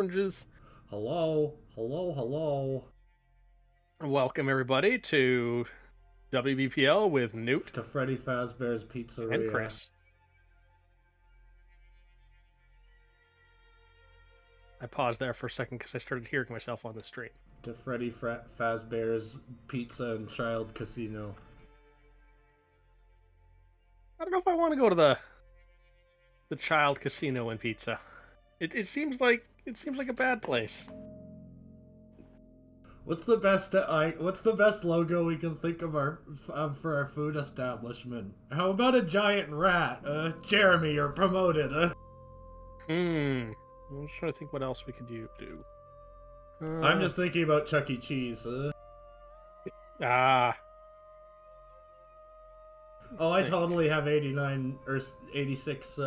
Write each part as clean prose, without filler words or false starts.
Oranges. Hello, hello, hello. Welcome everybody to WBPL with Newt To Freddy Fazbear's and Pizzeria. Chris. I paused there for a second because I started hearing myself on the stream. To Freddy Fazbear's Pizza and Child Casino. I don't know if I want to go to the child casino and pizza. It seems like a bad place. What's the best logo we can think of for our food establishment? How about a giant rat? Jeremy, you're promoted. I'm just trying to think what else we could do. I'm just thinking about Chuck E. Cheese. Ah. Oh, I totally have 89 or 86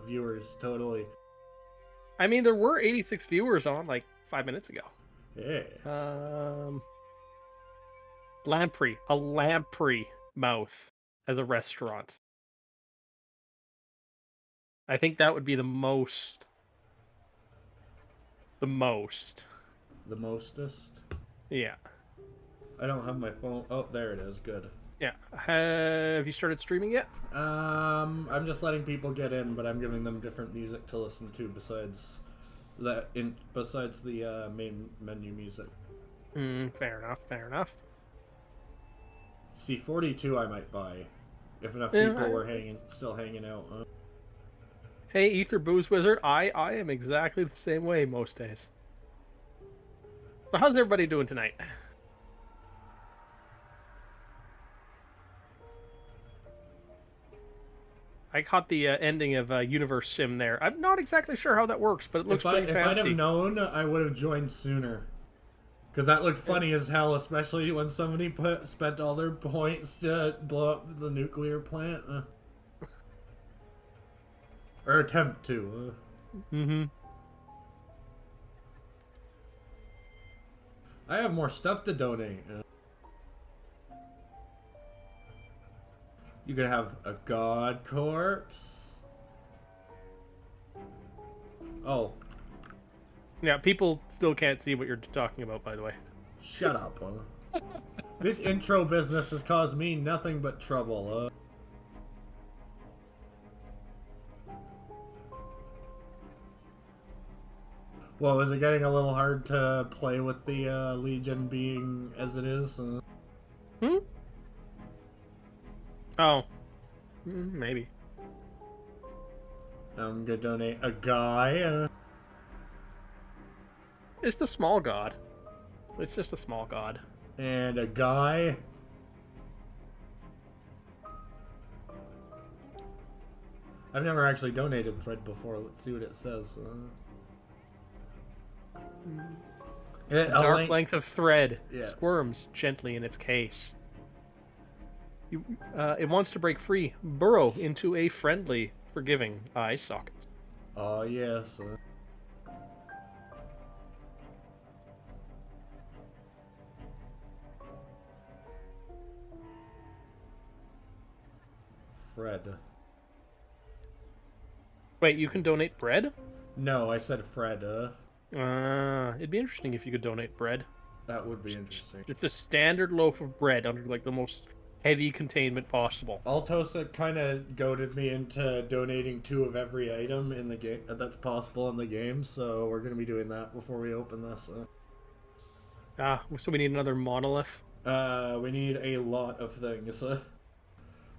viewers. Totally. I mean, there were 86 viewers on like 5 minutes ago. Yeah. Lamprey, a lamprey mouth as a restaurant. I think that would be the most. The most. The mostest? Yeah. I don't have my phone. Oh, there it is. Good. Yeah. Have you started streaming yet? I'm just letting people get in, but I'm giving them different music to listen to besides the main menu music. Fair enough. Fair enough. C42 I might buy if enough people were still hanging out. Huh? Hey, Ether Booze Wizard. I am exactly the same way most days. So how's everybody doing tonight? I caught the ending of Universe Sim there. I'm not exactly sure how that works, but it looks pretty fancy. If I'd have known, I would have joined sooner. Because that looked funny as hell, especially when somebody spent all their points to blow up the nuclear plant. Or attempt to. I have more stuff to donate. You could have a god corpse. Oh. Yeah, people still can't see what you're talking about, by the way. Shut up, huh? This intro business has caused me nothing but trouble. Well, is it getting a little hard to play with the Legion being as it is? Oh. Maybe. I'm gonna donate a guy. It's the small god. It's just a small god. And a guy. I've never actually donated thread before. Let's see what it says. Dark length of thread squirms gently in its case. It wants to break free, burrow into a friendly, forgiving eye socket. Oh, yes. Fred. Wait, you can donate bread? No, I said Fred. It'd be interesting if you could donate bread. That would be interesting. Just a standard loaf of bread under like the most heavy containment possible. Altosa kind of goaded me into donating 2 of every item in the game that's possible in the game, so we're gonna be doing that before we open this. So we need another monolith. We need a lot of things.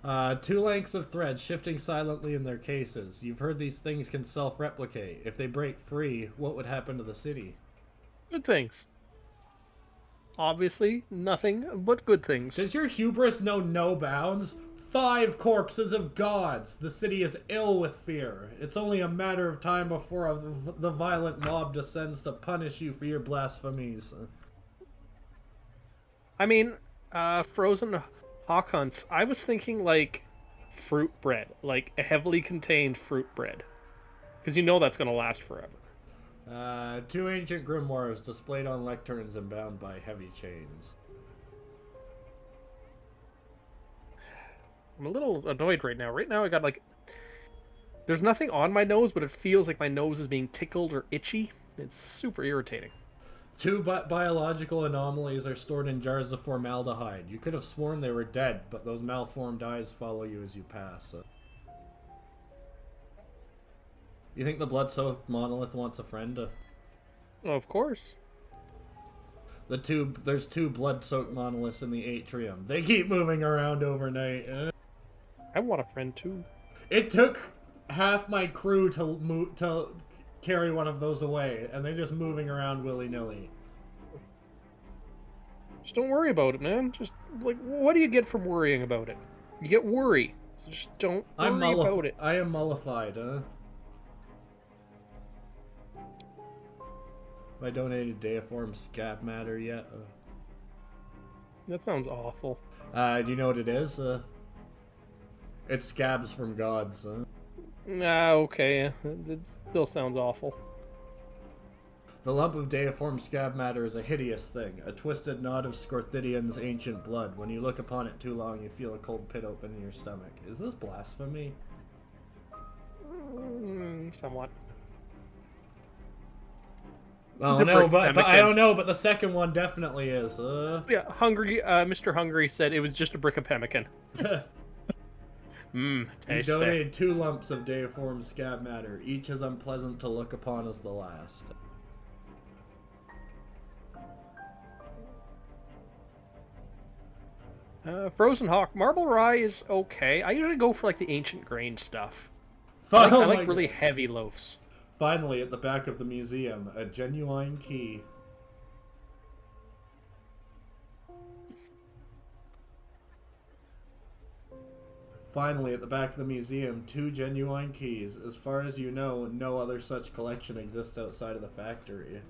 2 lengths of thread shifting silently in their cases. You've heard these things can self-replicate. If they break free, what would happen to the city? Good things. Obviously, nothing but good things. Does your hubris know no bounds? 5 corpses of gods! The city is ill with fear. It's only a matter of time before the violent mob descends to punish you for your blasphemies. I mean, frozen hawk hunts. I was thinking like fruit bread, like a heavily contained fruit bread. Because you know that's going to last forever. 2 ancient grimoires displayed on lecterns and bound by heavy chains. I'm a little annoyed right now. Right now I got like... There's nothing on my nose, but it feels like my nose is being tickled or itchy. It's super irritating. Two biological anomalies are stored in jars of formaldehyde. You could have sworn they were dead, but those malformed eyes follow you as you pass. You think the blood-soaked monolith wants a friend? Of course. There's two blood-soaked monoliths in the atrium. They keep moving around overnight. I want a friend too. It took half my crew to carry one of those away, and they're just moving around willy-nilly. Just don't worry about it, man. Just, like, what do you get from worrying about it? You get worry. So just don't worry about it. I am mollified, Have I donated deiform scab matter yet? That sounds awful. Do you know what it is? It's scabs from gods. Nah, okay. It still sounds awful. The lump of deiform scab matter is a hideous thing, a twisted knot of Scorthidian's ancient blood. When you look upon it too long, you feel a cold pit open in your stomach. Is this blasphemy? Somewhat. Oh no, but I don't know, but the second one definitely is. Yeah, Mr. Hungry said it was just a brick of pemmican. You donated 2 lumps of deiform scab matter, each as unpleasant to look upon as the last. Frozen Hawk. Marble Rye is okay. I usually go for, like, the ancient grain stuff. I I like really heavy loaves. Finally, at the back of the museum, a genuine key. Finally, at the back of the museum, 2 genuine keys. As far as you know, no other such collection exists outside of the factory.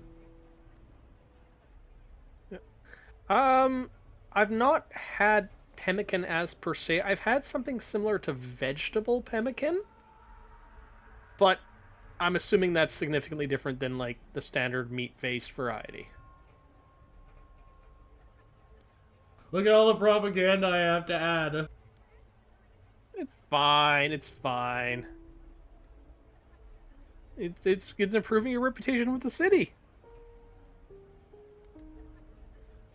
I've not had pemmican as per se. I've had something similar to vegetable pemmican, but I'm assuming that's significantly different than, like, the standard meat-based variety. Look at all the propaganda I have to add. It's fine. It's fine. It's improving your reputation with the city.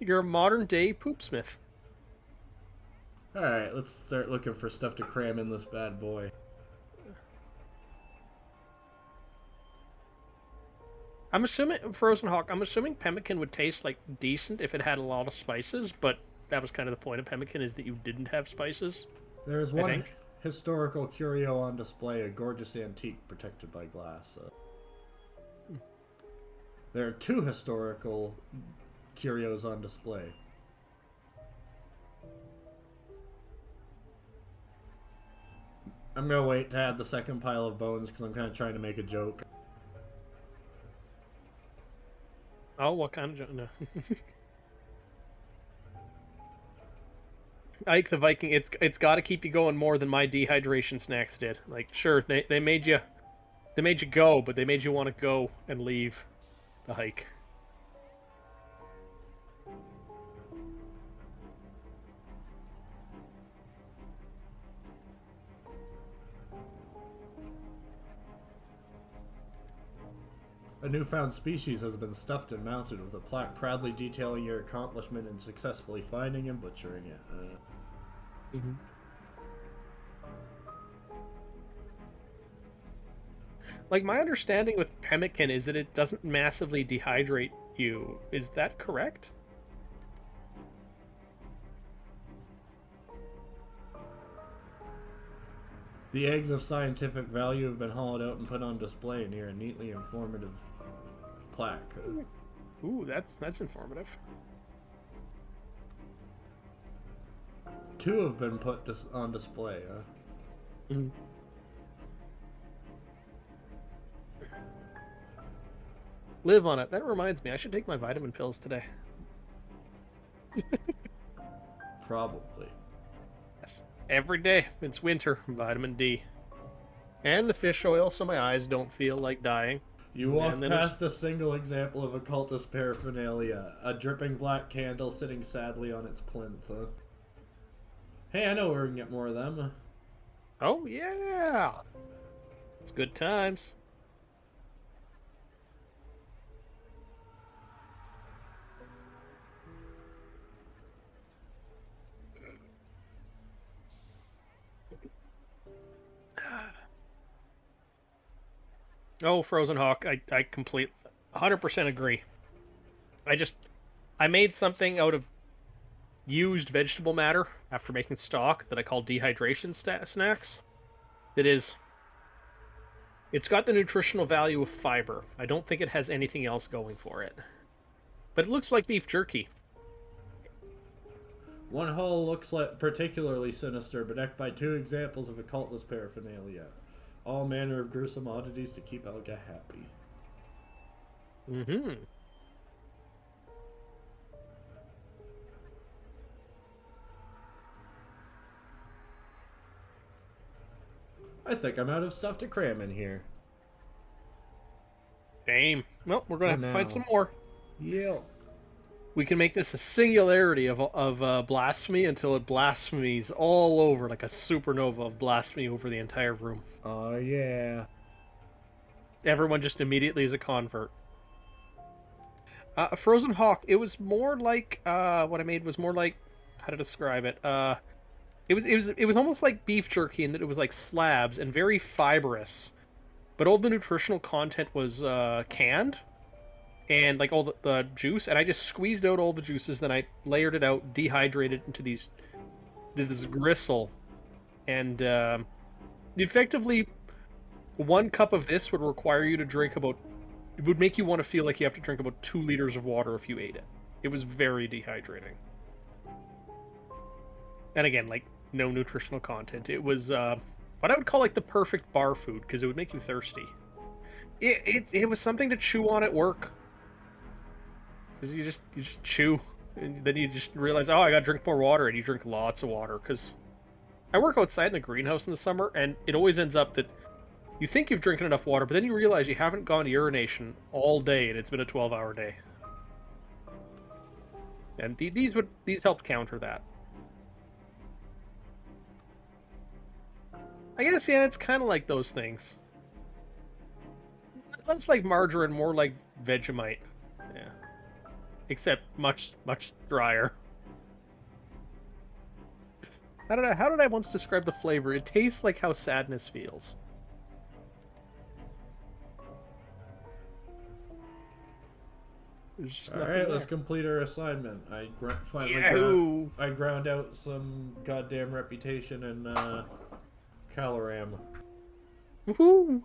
You're a modern-day poopsmith. Alright, let's start looking for stuff to cram in this bad boy. I'm assuming, Frozen Hawk, I'm assuming pemmican would taste, like, decent if it had a lot of spices, but that was kind of the point of pemmican, is that you didn't have spices. There's one historical curio on display, a gorgeous antique protected by glass. There are 2 historical curios on display. I'm gonna wait to add the second pile of bones because I'm kind of trying to make a joke. Oh, what kind of joke? No. Ike the Viking, it's got to keep you going more than my dehydration snacks did. Like, sure, they made you go, but they made you want to go and leave the hike. A newfound species has been stuffed and mounted with a plaque proudly detailing your accomplishment in successfully finding and butchering it. Like, my understanding with pemmican is that it doesn't massively dehydrate you. Is that correct? The eggs of scientific value have been hollowed out and put on display near a neatly informative plaque. Ooh, that's informative. 2 have been put on display. Live on it. That reminds me, I should take my vitamin pills today. Probably. Yes. Every day. It's winter. Vitamin D. And the fish oil so my eyes don't feel like dying. You walk past a single example of occultist paraphernalia. A dripping black candle sitting sadly on its plinth. Hey, I know where we can get more of them. Oh, yeah! It's good times. Oh, Frozen Hawk, I complete 100% agree. I just I made something out of used vegetable matter after making stock that I call dehydration snacks. It is it's got the nutritional value of fiber. I don't think it has anything else going for it. But it looks like beef jerky. One hall looks like particularly sinister, bedecked by two examples of occultist paraphernalia. All manner of gruesome oddities to keep Elga happy. Mm-hmm. I think I'm out of stuff to cram in here. Damn. Well, we're gonna For have to find now. some more. Yeah. We can make this a singularity of blasphemy until it blasphemies all over, like a supernova of blasphemy over the entire room. Oh, yeah. Everyone just immediately is a convert. A Frozen Hawk. It was more like what I made was more like how to describe it. It was almost like beef jerky in that it was like slabs and very fibrous, but all the nutritional content was canned and like all the juice, and I just squeezed out all the juices. Then I layered it out, dehydrated into this gristle, and effectively 1 cup of this would require you to drink about. It would make you want to feel like you have to drink about 2 liters of water if you ate it. It was very dehydrating. And again, like no nutritional content. It was what I would call like the perfect bar food because it would make you thirsty. It was something to chew on at work because you just chew and then you just realize, oh, I gotta drink more water, and you drink lots of water because I work outside in the greenhouse in the summer, and it always ends up that you think you've drinking enough water, but then you realize you haven't gone to urination all day, and it's been a 12-hour day. And these helped counter that. I guess yeah, it's kind of like those things. Less like margarine, more like Vegemite. Yeah, except much drier. How did I once describe the flavor? It tastes like how sadness feels. There's just All nothing right, let's there. complete our assignment. I Yahoo! I ground out some goddamn reputation and Caloram. Woohoo!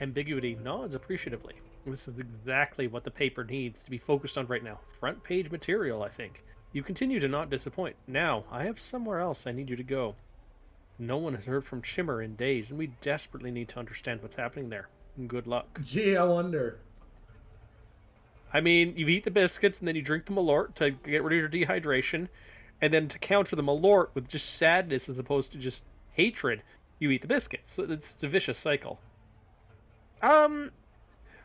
Ambiguity nods appreciatively. This is exactly what the paper needs to be focused on right now. Front page material, I think. You continue to not disappoint. Now, I have somewhere else I need you to go. No one has heard from Shimmer in days, and we desperately need to understand what's happening there. Good luck. Gee, I wonder. I mean, you eat the biscuits, and then you drink the Malort to get rid of your dehydration, and then to counter the Malort with just sadness as opposed to just hatred, you eat the biscuits. So it's a vicious cycle. Um,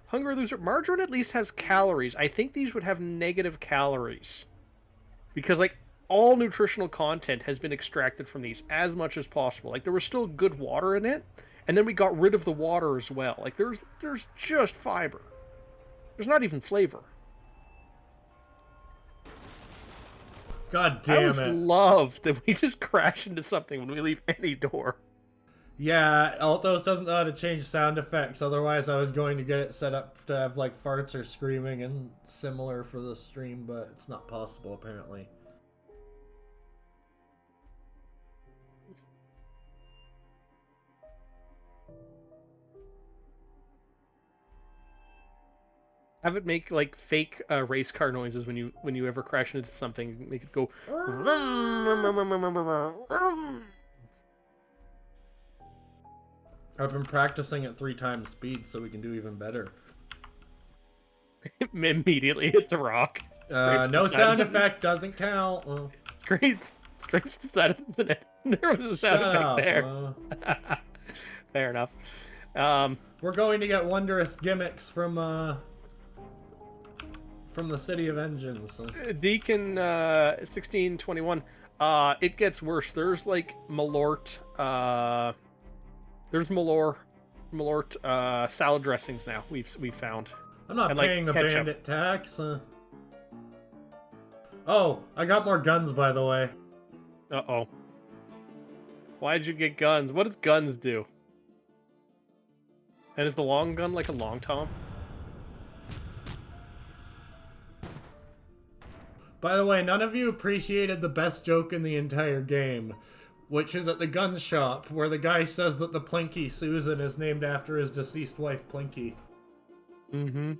Hunger Loser. Margarine at least has calories. I think these would have negative calories. Because, like, all nutritional content has been extracted from these as much as possible. Like, there was still good water in it, and then we got rid of the water as well. Like, there's just fiber. There's not even flavor. God I damn always it. love that we just crash into something when we leave any door. Yeah, Altos doesn't know how to change sound effects, otherwise I was going to get it set up to have like farts or screaming and similar for the stream, but it's not possible apparently. Have it make like fake race car noises when you ever crash into something. Make it go. I've been practicing at 3 times speed so we can do even better. Immediately hits a rock. No sound effect doesn't count. Great. There was a sound Shut effect up. there. Fair enough. We're going to get wondrous gimmicks from the City of Engines. Deacon 1621. It gets worse. There's like Malort. There's Malort salad dressings now. We've found. I'm not And, like, paying the ketchup. bandit tax. Oh, I got more guns, by the way. Uh-oh. Why'd you get guns? What does guns do? And is the long gun like a long tom? By the way, none of you appreciated the best joke in the entire game, which is at the gun shop, where the guy says that the Plinky Susan is named after his deceased wife, Plinky. Mm-hmm.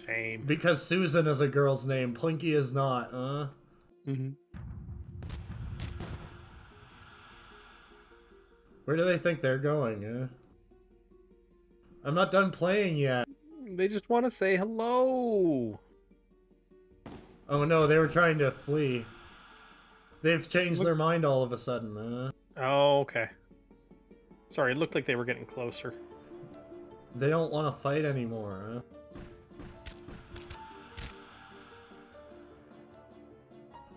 Shame. Because Susan is a girl's name, Plinky is not, Mm-hmm. Where do they think they're going, I'm not done playing yet. They just want to say hello. Oh no, they were trying to flee. They've changed their mind all of a sudden, Oh, okay. Sorry, it looked like they were getting closer. They don't want to fight anymore,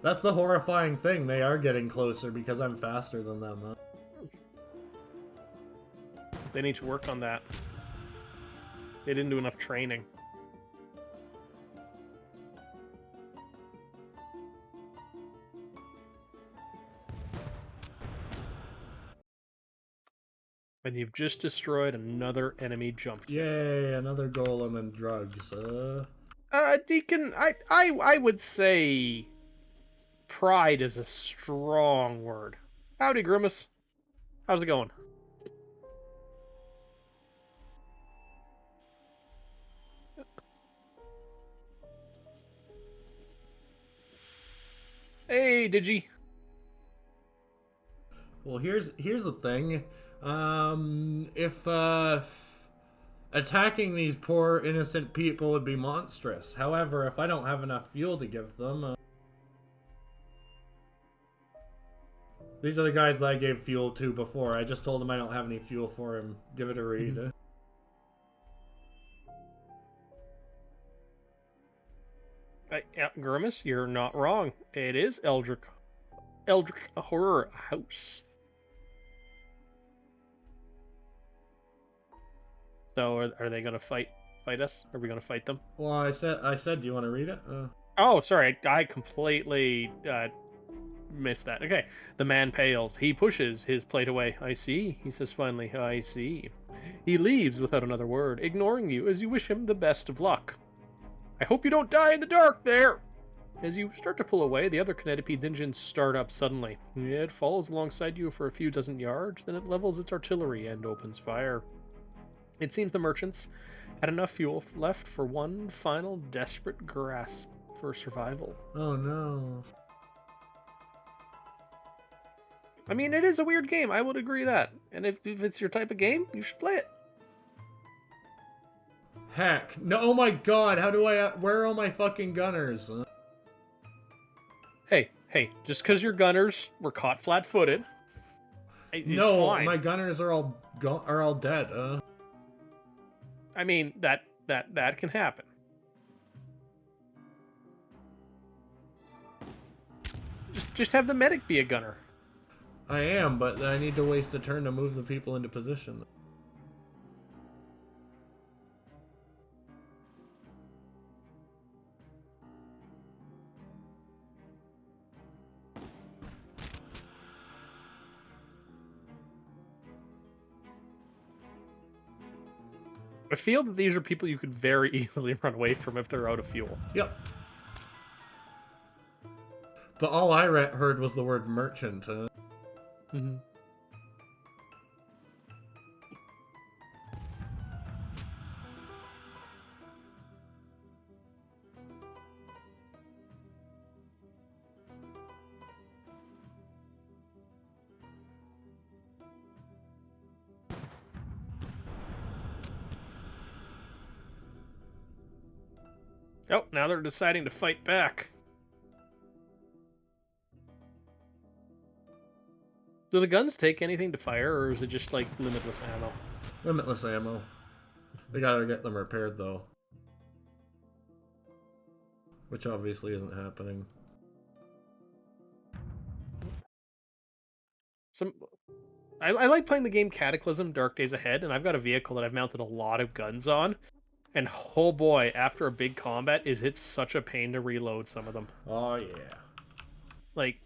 That's the horrifying thing, they are getting closer because I'm faster than them, They need to work on that. They didn't do enough training. And you've just destroyed another enemy jump kit. Yay, another golem and drugs, Deacon, I would say pride is a strong word. Howdy, Grimace. How's it going? Hey, Digi. Well, here's the thing. If attacking these poor innocent people would be monstrous. However, if I don't have enough fuel to give them, these are the guys that I gave fuel to before. I just told him I don't have any fuel for him. Give it a read. Yeah, Grimace, you're not wrong. It is Eldritch Horror House. So are they gonna fight us? Are we gonna fight them? Well, I said, do you want to read it? Oh, sorry, I completely missed that. Okay, the man pales. He pushes his plate away. I see, he says finally. I see. He leaves without another word, ignoring you as you wish him the best of luck. I hope you don't die in the dark there! As you start to pull away, the other Canetipede engines start up suddenly. It follows alongside you for a few dozen yards, then it levels its artillery and opens fire. It seems the merchants had enough fuel left for one final desperate grasp for survival. Oh no. I mean, it is a weird game, I would agree that. And if it's your type of game, you should play it. Heck. No, oh my god, how do I... Where are all my fucking gunners? Hey, just because your gunners were caught flat-footed, No, fine. my gunners are all dead, I mean, that can happen. Just have the medic be a gunner. I am, but I need to waste a turn to move the people into position. I feel that these are people you could very easily run away from if they're out of fuel. Yep. All I heard was the word merchant. Mm-hmm. Oh, now they're deciding to fight back. Do the guns take anything to fire, or is it just like limitless ammo? Limitless ammo. They gotta get them repaired, though. Which obviously isn't happening. I like playing the game Cataclysm Dark Days Ahead, and I've got a vehicle that I've mounted a lot of guns on. And oh boy, after a big combat, is it such a pain to reload some of them. Oh, yeah. Like,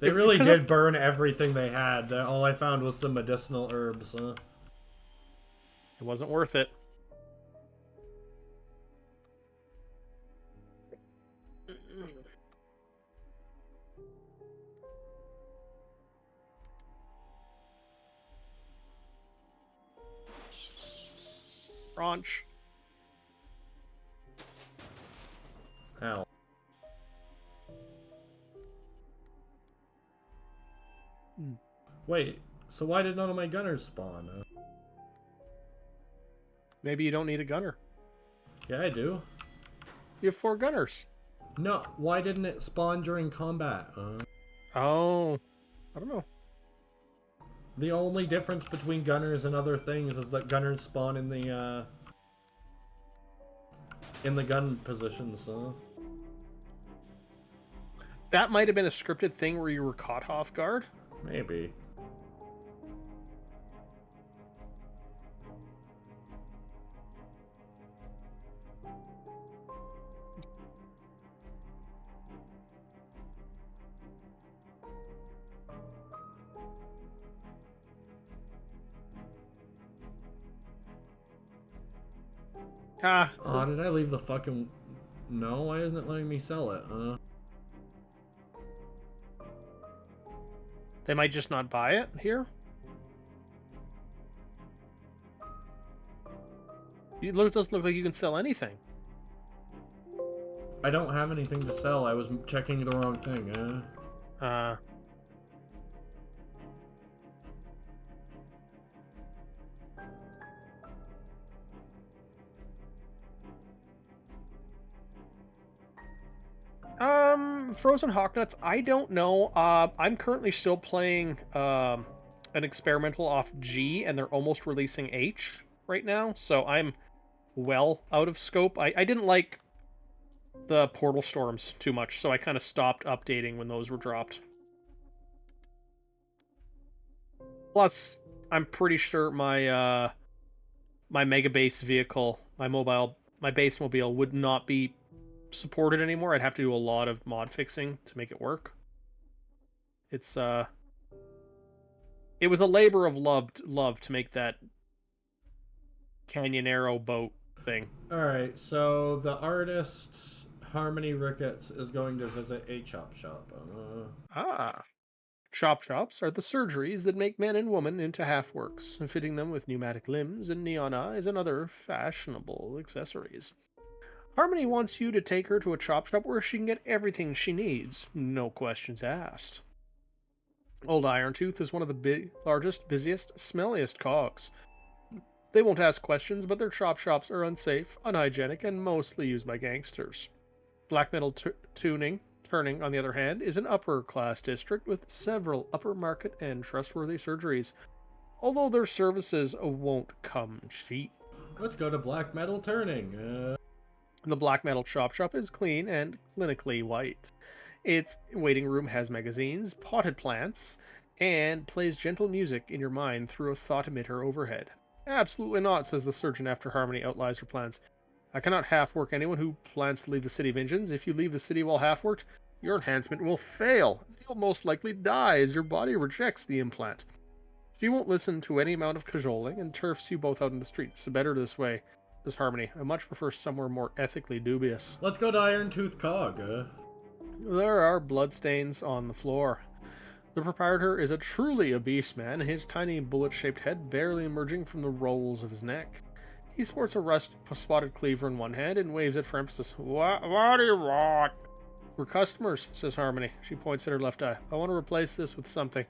They really did burn everything they had. All I found was some medicinal herbs. It wasn't worth it. Ranch. Ow. Wait, so why did none of my gunners spawn? Maybe you don't need a gunner. Yeah, I do. You have 4 gunners. No, why didn't it spawn during combat? Oh, I don't know. The only difference between gunners and other things is that gunners spawn in the gun positions. That might have been a scripted thing where you were caught off guard. Maybe. Oh, did I leave the fucking... No, why isn't it letting me sell it? They might just not buy it here. It doesn't look like you can sell anything. I don't have anything to sell. I was checking the wrong thing. Frozen Hawk Nuts, I don't know. I'm currently still playing an experimental off G, and they're almost releasing H right now, so I'm well out of scope. I didn't like the portal storms too much, so I kind of stopped updating when those were dropped. Plus, I'm pretty sure my my Mega Base vehicle, my base mobile would not be supported anymore. I'd have to do a lot of mod fixing to make it work. It was a labor of love to make that Canyon Arrow boat thing. Alright, so the artist Harmony Ricketts is going to visit a chop shop. Chop shops are the surgeries that make men and women into half-works, fitting them with pneumatic limbs and neon eyes and other fashionable accessories. Harmony wants you to take her to a chop shop where she can get everything she needs, no questions asked. Old Irontooth is one of the largest, busiest, smelliest cogs. They won't ask questions, but their chop shops are unsafe, unhygienic, and mostly used by gangsters. Black Metal Turning, on the other hand, is an upper-class district with several upper-market and trustworthy surgeries, although their services won't come cheap. Let's go to Black Metal Turning. The Black Metal Chop Shop is clean and clinically white. Its waiting room has magazines, potted plants, and plays gentle music in your mind through a thought emitter overhead. Absolutely not, says the surgeon after Harmony outlines her plans. I cannot half-work anyone who plans to leave the City of Engines. If you leave the city while half-worked, your enhancement will fail. You'll most likely die as your body rejects the implant. She won't listen to any amount of cajoling and turfs you both out in the street. So better this way, says Harmony. I much prefer somewhere more ethically dubious. Let's go to Irontooth Cog. There are bloodstains on the floor. The proprietor is a truly a beast man, his tiny bullet-shaped head barely emerging from the rolls of his neck. He sports a rust-spotted cleaver in one hand and waves it for emphasis. What do you want? We're customers, says Harmony. She points at her left eye. I want to replace this with something.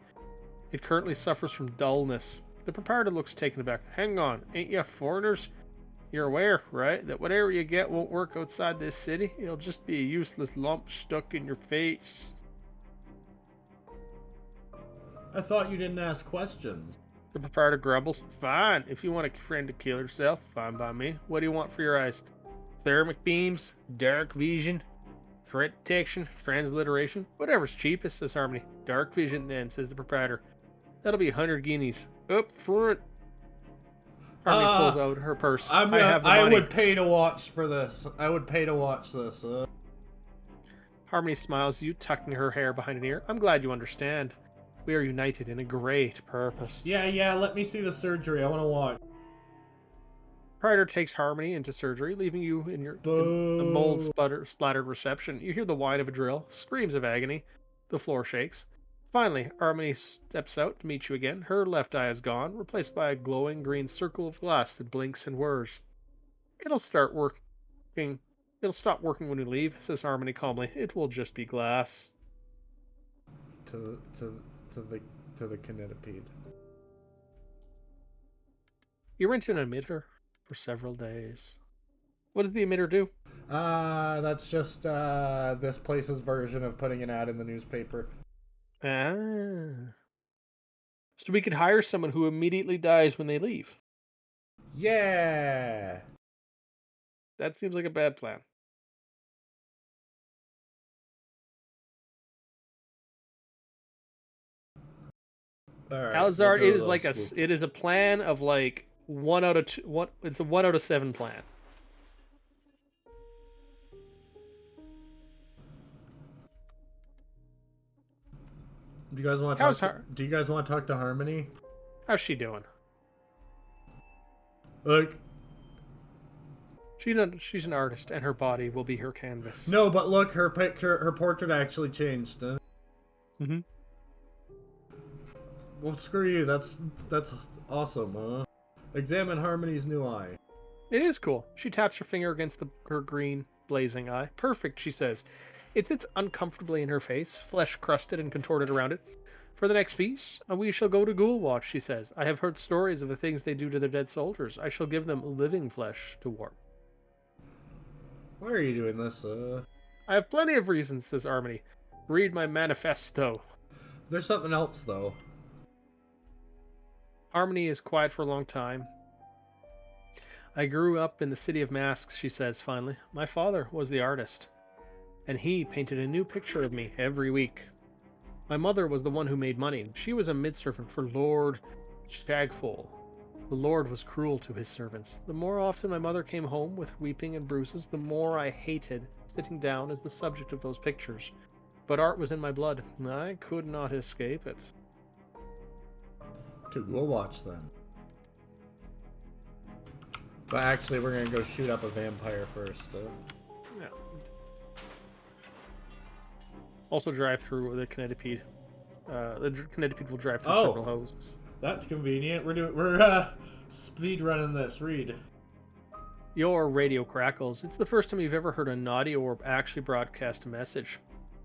It currently suffers from dullness. The proprietor looks taken aback. Hang on, ain't you foreigners? You're aware, right, that whatever you get won't work outside this city? It'll just be a useless lump stuck in your face. I thought you didn't ask questions. The proprietor grumbles. Fine, if you want a friend to kill yourself, fine by me. What do you want for your eyes? Thermic beams? Dark vision? Threat detection? Transliteration? Whatever's cheapest, says Harmony. Dark vision then, says the proprietor. That'll be 100 guineas. Up front. Harmony pulls out her purse. I would pay to watch for this. I would pay to watch this. Harmony smiles at you, tucking her hair behind an ear. I'm glad you understand. We are united in a great purpose. Yeah, let me see the surgery. I want to watch. Crider takes Harmony into surgery, leaving you in the Boo. splattered reception. You hear the whine of a drill, screams of agony. The floor shakes. Finally, Harmony steps out to meet you again. Her left eye is gone, replaced by a glowing green circle of glass that blinks and whirs. It'll start working. It'll stop working when you leave, says Harmony calmly. It will just be glass. To to to the to the kinetipede. You rent an emitter for several days. What does the emitter do? That's just this place's version of putting an ad in the newspaper. Ah. So we could hire someone who immediately dies when they leave. Yeah. That seems like a bad plan. All right, we'll Alizard, do a it is little like swoop. it is a plan of like 1 out of 2. It's a 1 out of 7 plan. Do you guys want to How's talk? her? Do you guys want to talk to Harmony? How's she doing? Look. She's an artist, and her body will be her canvas. No, but look, her portrait actually changed. Mm-hmm. Well, screw you. That's awesome. Examine Harmony's new eye. It is cool. She taps her finger against her green, blazing eye. Perfect, she says. It sits uncomfortably in her face, flesh crusted and contorted around it. For the next piece, we shall go to Ghoul Watch, she says. I have heard stories of the things they do to their dead soldiers. I shall give them living flesh to warm. Why are you doing this? I have plenty of reasons, says Harmony. Read my manifesto. There's something else, though. Harmony is quiet for a long time. I grew up in the City of Masks, she says finally. My father was the artist, and he painted a new picture of me every week. My mother was the one who made money. She was a midservant for Lord Shagful. The Lord was cruel to his servants. The more often my mother came home with weeping and bruises, the more I hated sitting down as the subject of those pictures. But art was in my blood. I could not escape it. Dude, we'll watch then. But actually, we're gonna go shoot up a vampire first. Yeah. Also drive through the Kinetipede. The Kinetipede will drive through several houses. That's convenient. We're speed running this. Read. Your radio crackles. It's the first time you've ever heard a naughty orb actually broadcast a message.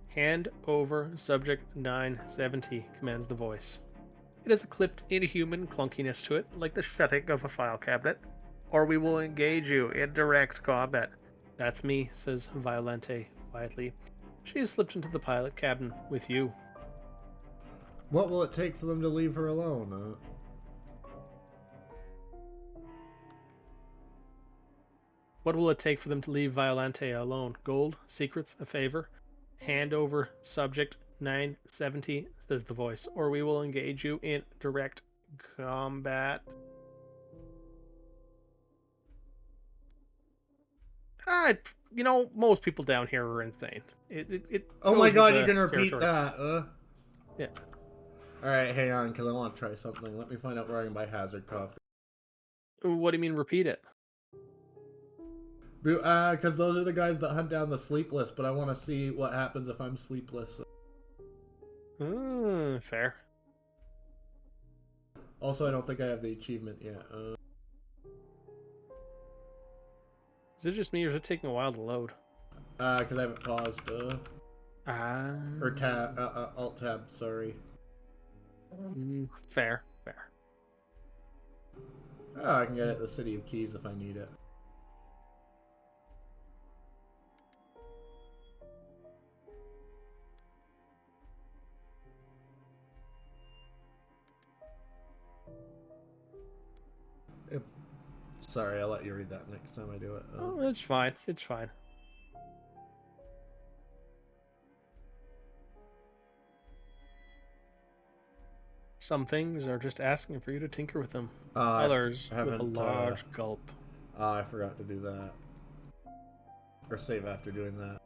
Hand over subject 970, commands the voice. It has a clipped, inhuman clunkiness to it, like the shutting of a file cabinet. Or we will engage you in direct combat. That's me, says Violente quietly. She has slipped into the pilot cabin with you. What will it take for them to leave her alone? What will it take for them to leave Violente alone? Gold? Secrets? A favor? Hand over subject 970, says the voice, or we will engage you in direct combat. Most people down here are insane. Oh my god, you can repeat that. Yeah. Alright, hang on, because I want to try something. Let me find out where I can buy hazard coffee. What do you mean repeat it? Because those are the guys that hunt down the sleepless, but I want to see what happens if I'm sleepless. Fair. Also, I don't think I have the achievement yet. Is it just me, or is it taking a while to load? Because I haven't paused. Or tab, alt tab, sorry. Fair. Oh, I can get it at the City of Keys if I need it. Sorry, I'll let you read that next time I do it. Oh, it's fine. It's fine. Some things are just asking for you to tinker with them. Others with a large gulp. I forgot to do that. Or save after doing that.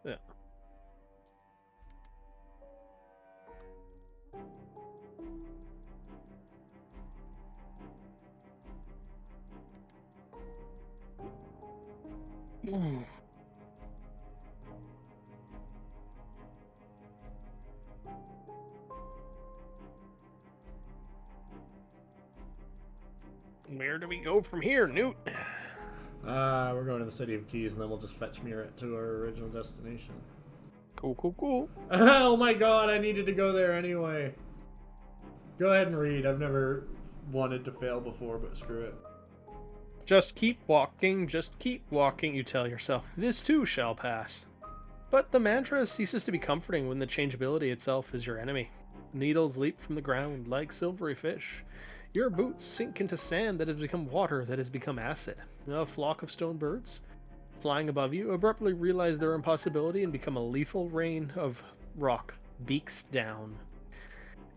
Yeah. Mm. Where do we go from here, Newt? We're going to the City of Keys, and then we'll just fetch Mira to our original destination. Cool, cool, cool. Oh my god, I needed to go there anyway. Go ahead and read. I've never wanted to fail before, but screw it. Just keep walking, you tell yourself. This too shall pass. But the mantra ceases to be comforting when the changeability itself is your enemy. Needles leap from the ground like silvery fish. Your boots sink into sand that has become water that has become acid. A flock of stone birds, flying above you, abruptly realize their impossibility and become a lethal rain of rock, beaks down.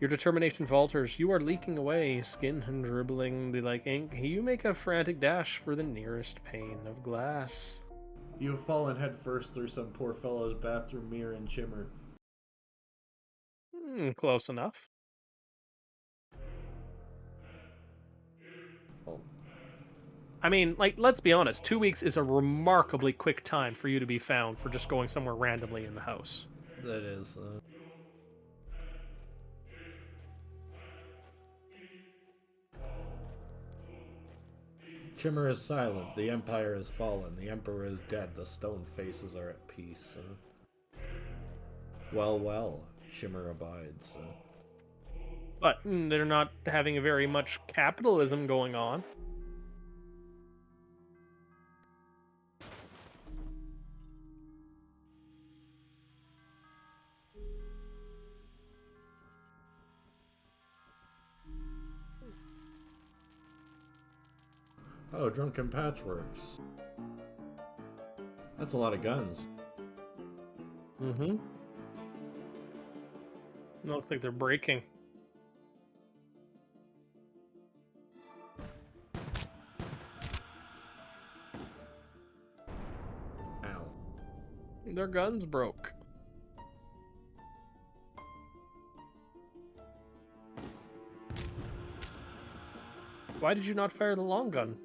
Your determination falters. You are leaking away, skin dribbling like ink. You make a frantic dash for the nearest pane of glass. You have fallen headfirst through some poor fellow's bathroom mirror and shimmer. Close enough. Oh, I mean, like, let's be honest, 2 weeks is a remarkably quick time for you to be found for just going somewhere randomly in the house. that is. Shimmer is silent. The empire has fallen. The emperor is dead. The stone faces are at peace. Well, well. Shimmer abides. But they're not having very much capitalism going on. Oh, drunken patchworks. That's a lot of guns. Mm-hmm. Looks like they're breaking. Ow. Their guns broke. Why did you not fire the long gun?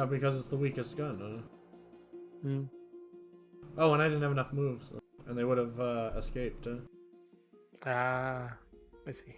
Because it's the weakest gun. Hmm. Oh, and I didn't have enough moves. And they would have escaped. Ah, I see.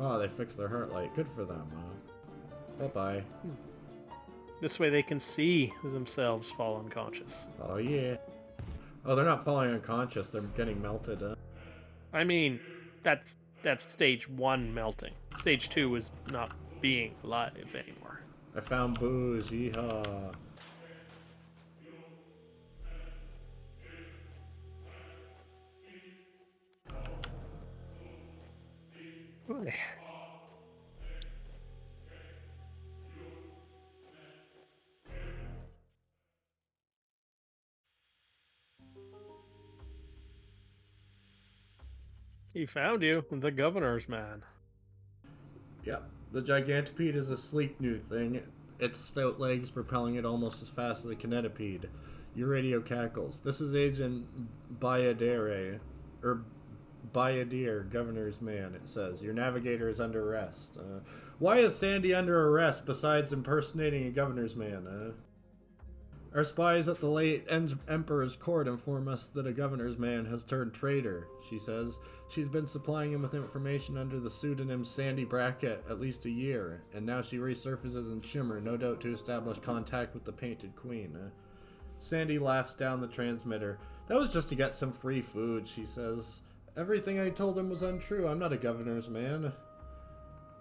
Oh, they fixed their heart light. Good for them. Bye-bye. This way they can see themselves fall unconscious. Oh, yeah. Oh, they're not falling unconscious. They're getting melted. I mean, that's stage 1 melting. Stage 2 is not being alive anymore. I found booze. Yeehaw. He found you, the governor's man. Yep. The Gigantopede is a sleek new thing. Its stout legs propelling it almost as fast as a kinetipede. Your radio cackles. This is Agent Bayadere, or Bayadir, governor's man, it says. Your navigator is under arrest. Why is Sandy under arrest besides impersonating a governor's man? Our spies at the late Emperor's court inform us that a governor's man has turned traitor, she says. She's been supplying him with information under the pseudonym Sandy Brackett at least a year, and now she resurfaces in Shimmer, no doubt to establish contact with the Painted Queen. Sandy laughs down the transmitter. That was just to get some free food, she says. Everything I told him was untrue. I'm not a governor's man.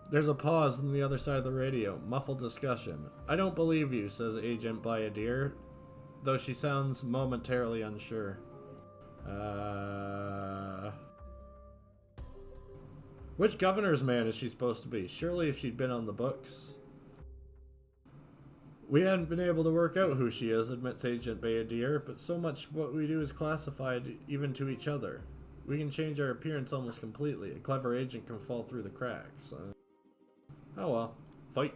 There's a pause on the other side of the radio. Muffled discussion. I don't believe you, says Agent Bayadir, though she sounds momentarily unsure. Which governor's man is she supposed to be? Surely if she'd been on the books. We hadn't been able to work out who she is, admits Agent Bayadir, but so much of what we do is classified even to each other. We can change our appearance almost completely. A clever agent can fall through the cracks. Oh well. Fight.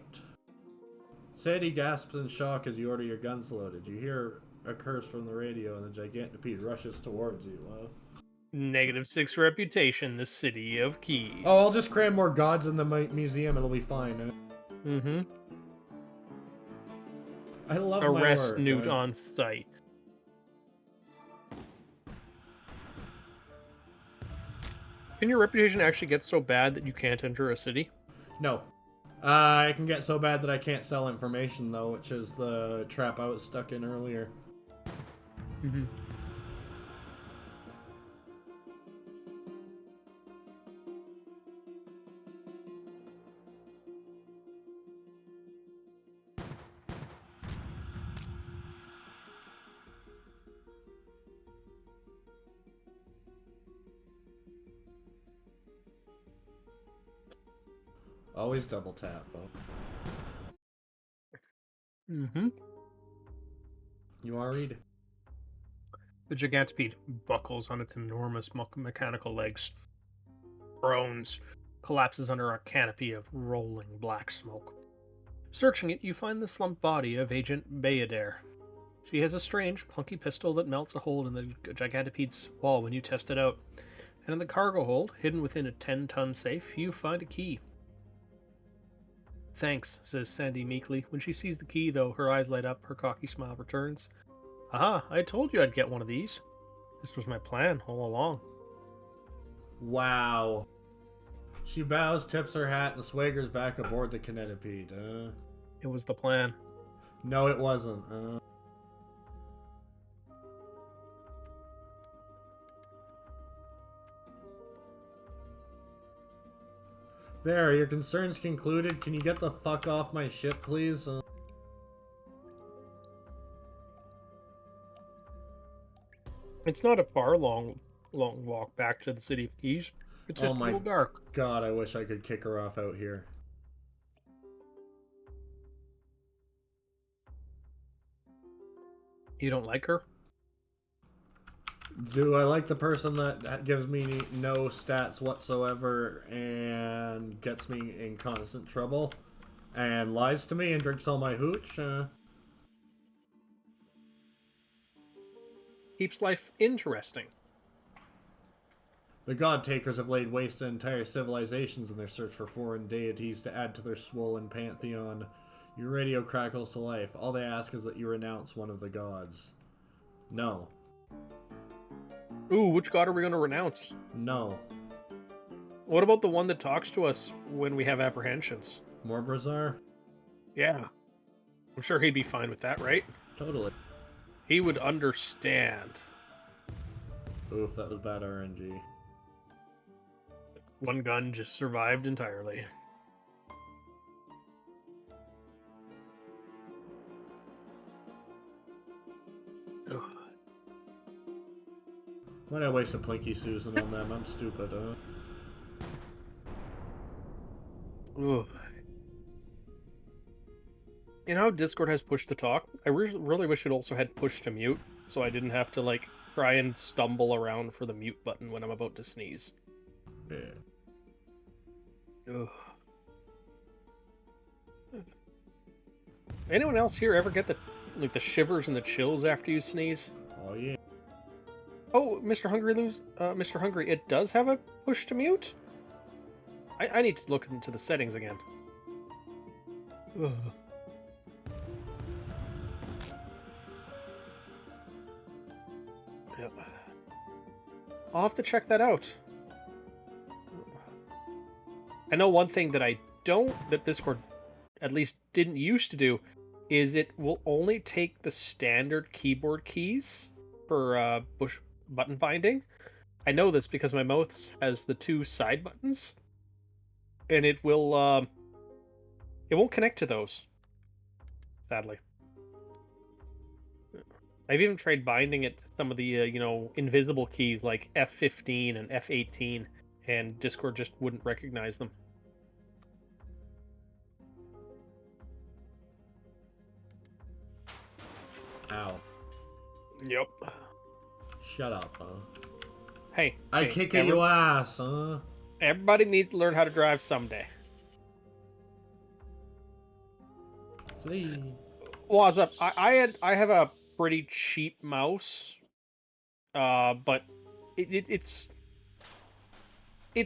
Sadie gasps in shock as you order your guns loaded. You hear a curse from the radio and the gigantopede rushes towards you. -6 reputation, the city of Oh, keys. I'll just cram more gods in the museum. It'll be fine. Mm-hmm. I love my Arrest work. Noot on sight. Can your reputation actually get so bad that you can't enter a city? No. I can get so bad that I can't sell information, though, which is the trap I was stuck in earlier. Mm-hmm. Always double tap, though. Mm-hmm. You want to read? The gigantopede buckles on its enormous mechanical legs, groans, collapses under a canopy of rolling black smoke. Searching it, you find the slumped body of Agent Bayadair. She has a strange, clunky pistol that melts a hole in the gigantopede's wall when you test it out. And in the cargo hold, hidden within a 10-ton safe, you find a key. Thanks, says Sandy meekly. When she sees the key, though, her eyes light up, her cocky smile returns. Aha, I told you I'd get one of these. This was my plan all along. Wow. She bows, tips her hat, and swaggers back aboard the kinetipede. It was the plan. No, it wasn't. There, your concerns concluded. Can you get the fuck off my ship, please? It's not a far long walk back to the City of Keys. It's Oh just a my little dark. god, I wish I could kick her off out here. You don't like her? Do I like the person that gives me no stats whatsoever and gets me in constant trouble and lies to me and drinks all my hooch? Keeps life interesting. The God Takers have laid waste to entire civilizations in their search for foreign deities to add to their swollen pantheon. Your radio crackles to life. All they ask is that you renounce one of the gods. No. Ooh, which god are we going to renounce? No. What about the one that talks to us when we have apprehensions? More Brazar? Yeah. I'm sure he'd be fine with that, right? Totally. He would understand. Oof, that was bad RNG. One gun just survived entirely. Ugh. Why'd I waste a Plinky Susan on them? I'm stupid, Ugh. You know how Discord has push to talk? I really wish it also had push to mute, so I didn't have to, like, try and stumble around for the mute button when I'm about to sneeze. Yeah. Ugh. Anyone else here ever get the shivers and the chills after you sneeze? Oh, yeah. Oh, Mr. Hungry, it does have a push to mute? I need to look into the settings again. Ugh. Yep. I'll have to check that out. I know one thing that that Discord at least didn't used to do is it will only take the standard keyboard keys for push button binding. I know this because my mouse has the 2 side buttons, and it won't connect to those, sadly. I've even tried binding it to some of the invisible keys like F15 and F18, and Discord just wouldn't recognize them. Ow. Yep. Shut up, huh? Hey, I kick at your ass, huh? Everybody needs to learn how to drive someday. Flee. What's up? I have a pretty cheap mouse, but it's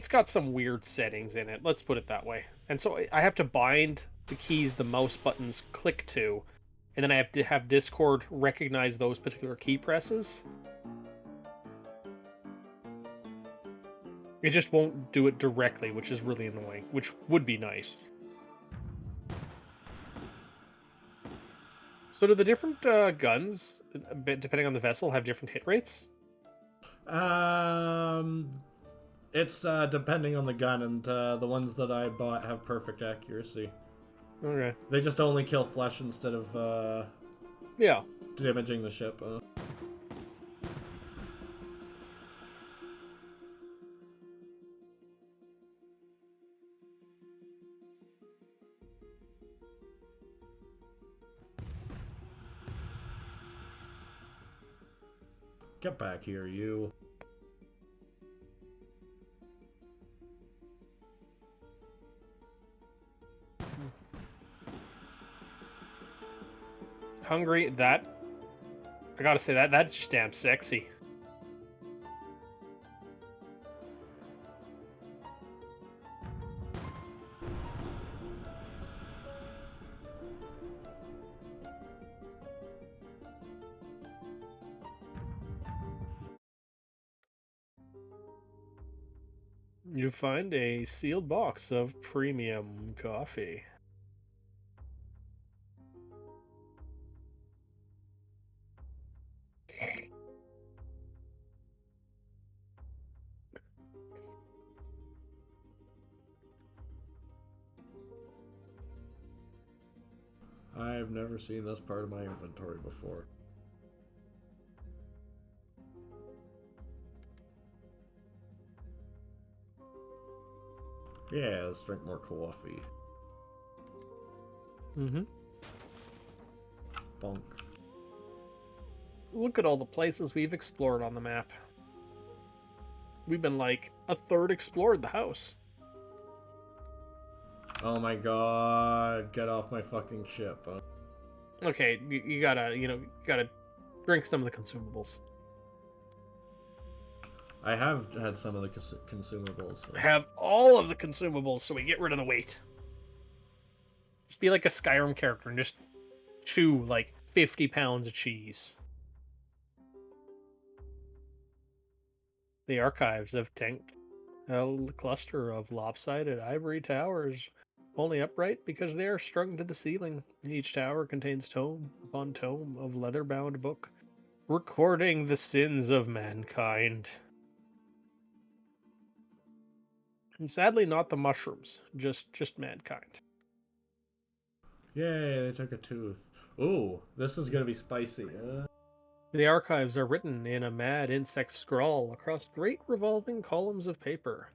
got some weird settings in it. Let's put it that way. And so I have to bind the keys the mouse buttons click to, and then I have to have Discord recognize those particular key presses. It just won't do it directly, which is really annoying, which would be nice. So do the different guns, depending on the vessel, have different hit rates? Um, it's depending on the gun, and the ones that I bought have perfect accuracy. Okay. They just only kill flesh instead of Yeah. damaging the ship. Get back here, you. Hungry, that... I gotta say, that's just damn sexy. You find a sealed box of premium coffee. I've never seen this part of my inventory before. Yeah, let's drink more coffee. Mm-hmm. Bonk. Look at all the places we've explored on the map. We've been like a third explored the house. Oh my god, get off my fucking ship. Okay, you gotta, you gotta drink some of the consumables. I have had some of the consumables. So. Have all of the consumables so we get rid of the weight. Just be like a Skyrim character and just chew like 50 pounds of cheese. The archives of Tenk, a cluster of lopsided ivory towers, only upright because they are strung to the ceiling. Each tower contains tome upon tome of leather-bound book, recording the sins of mankind. And sadly, not the mushrooms, just mankind. Yay, they took a tooth. Ooh, this is gonna be spicy. The archives are written in a mad insect scrawl across great revolving columns of paper.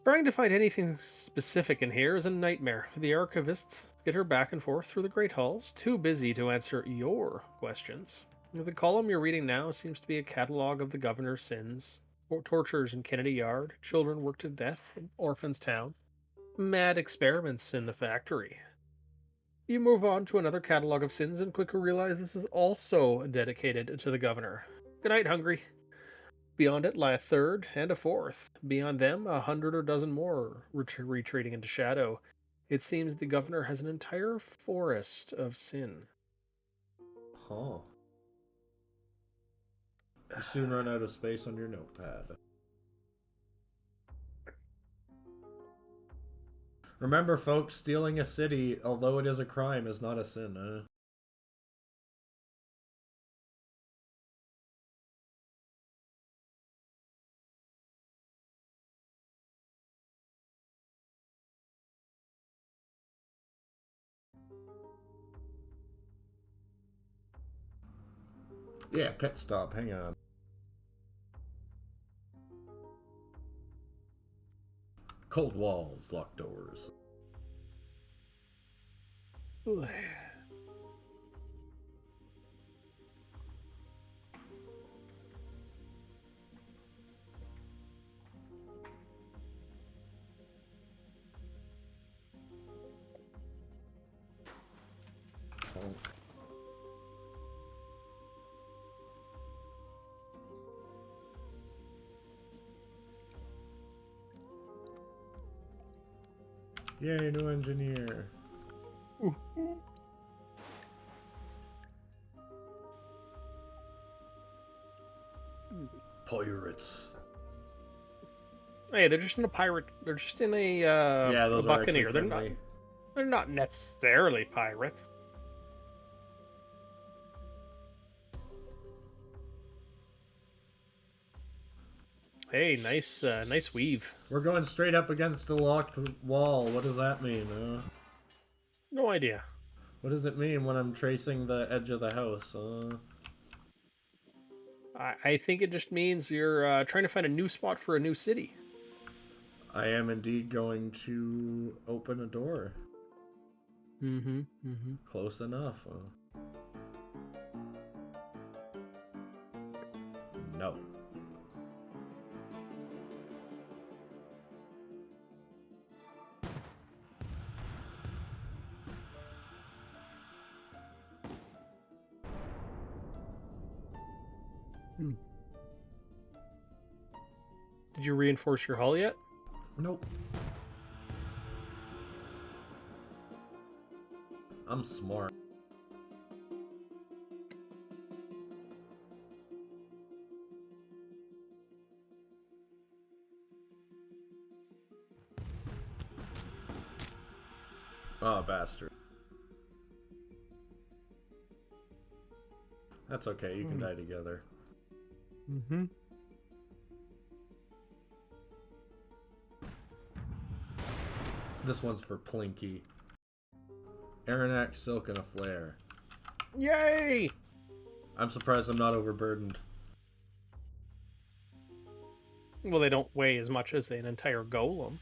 Trying to find anything specific in here is a nightmare. The archivists skitter back and forth through the great halls, too busy to answer your questions. The column you're reading now seems to be a catalogue of the governor's sins, tortures in Kennedy Yard, children worked to death in Orphans Town, mad experiments in the factory. You move on to another catalogue of sins and quickly realize this is also dedicated to the governor. Good night, Hungry. Beyond it lie a third and a fourth. Beyond them, 100 or dozen more retreating into shadow. It seems the governor has an entire forest of sin. Huh. You soon run out of space on your notepad. Remember, folks, stealing a city, although it is a crime, is not a sin. Yeah, pit stop. Hang on. Cold walls, locked doors. Yay, new engineer. Pirates. Hey, they're just in a pirate. They're just in Yeah, a those are actually buccaneer. friendly. They're not necessarily pirates. Hey, nice weave. We're going straight up against a locked wall. What does that mean? No idea. What does it mean when I'm tracing the edge of the house? I think it just means you're trying to find a new spot for a new city. I am indeed going to open a door. Mm-hmm. Mm-hmm. Close enough. No. Hmm. Did you reinforce your hull yet? Nope. I'm smart. Oh, bastard. That's okay, you can die together. Mm-hmm. This one's for Plinky. Aranax, Silk, and a Flare. Yay! I'm surprised I'm not overburdened. Well, they don't weigh as much as an entire golem.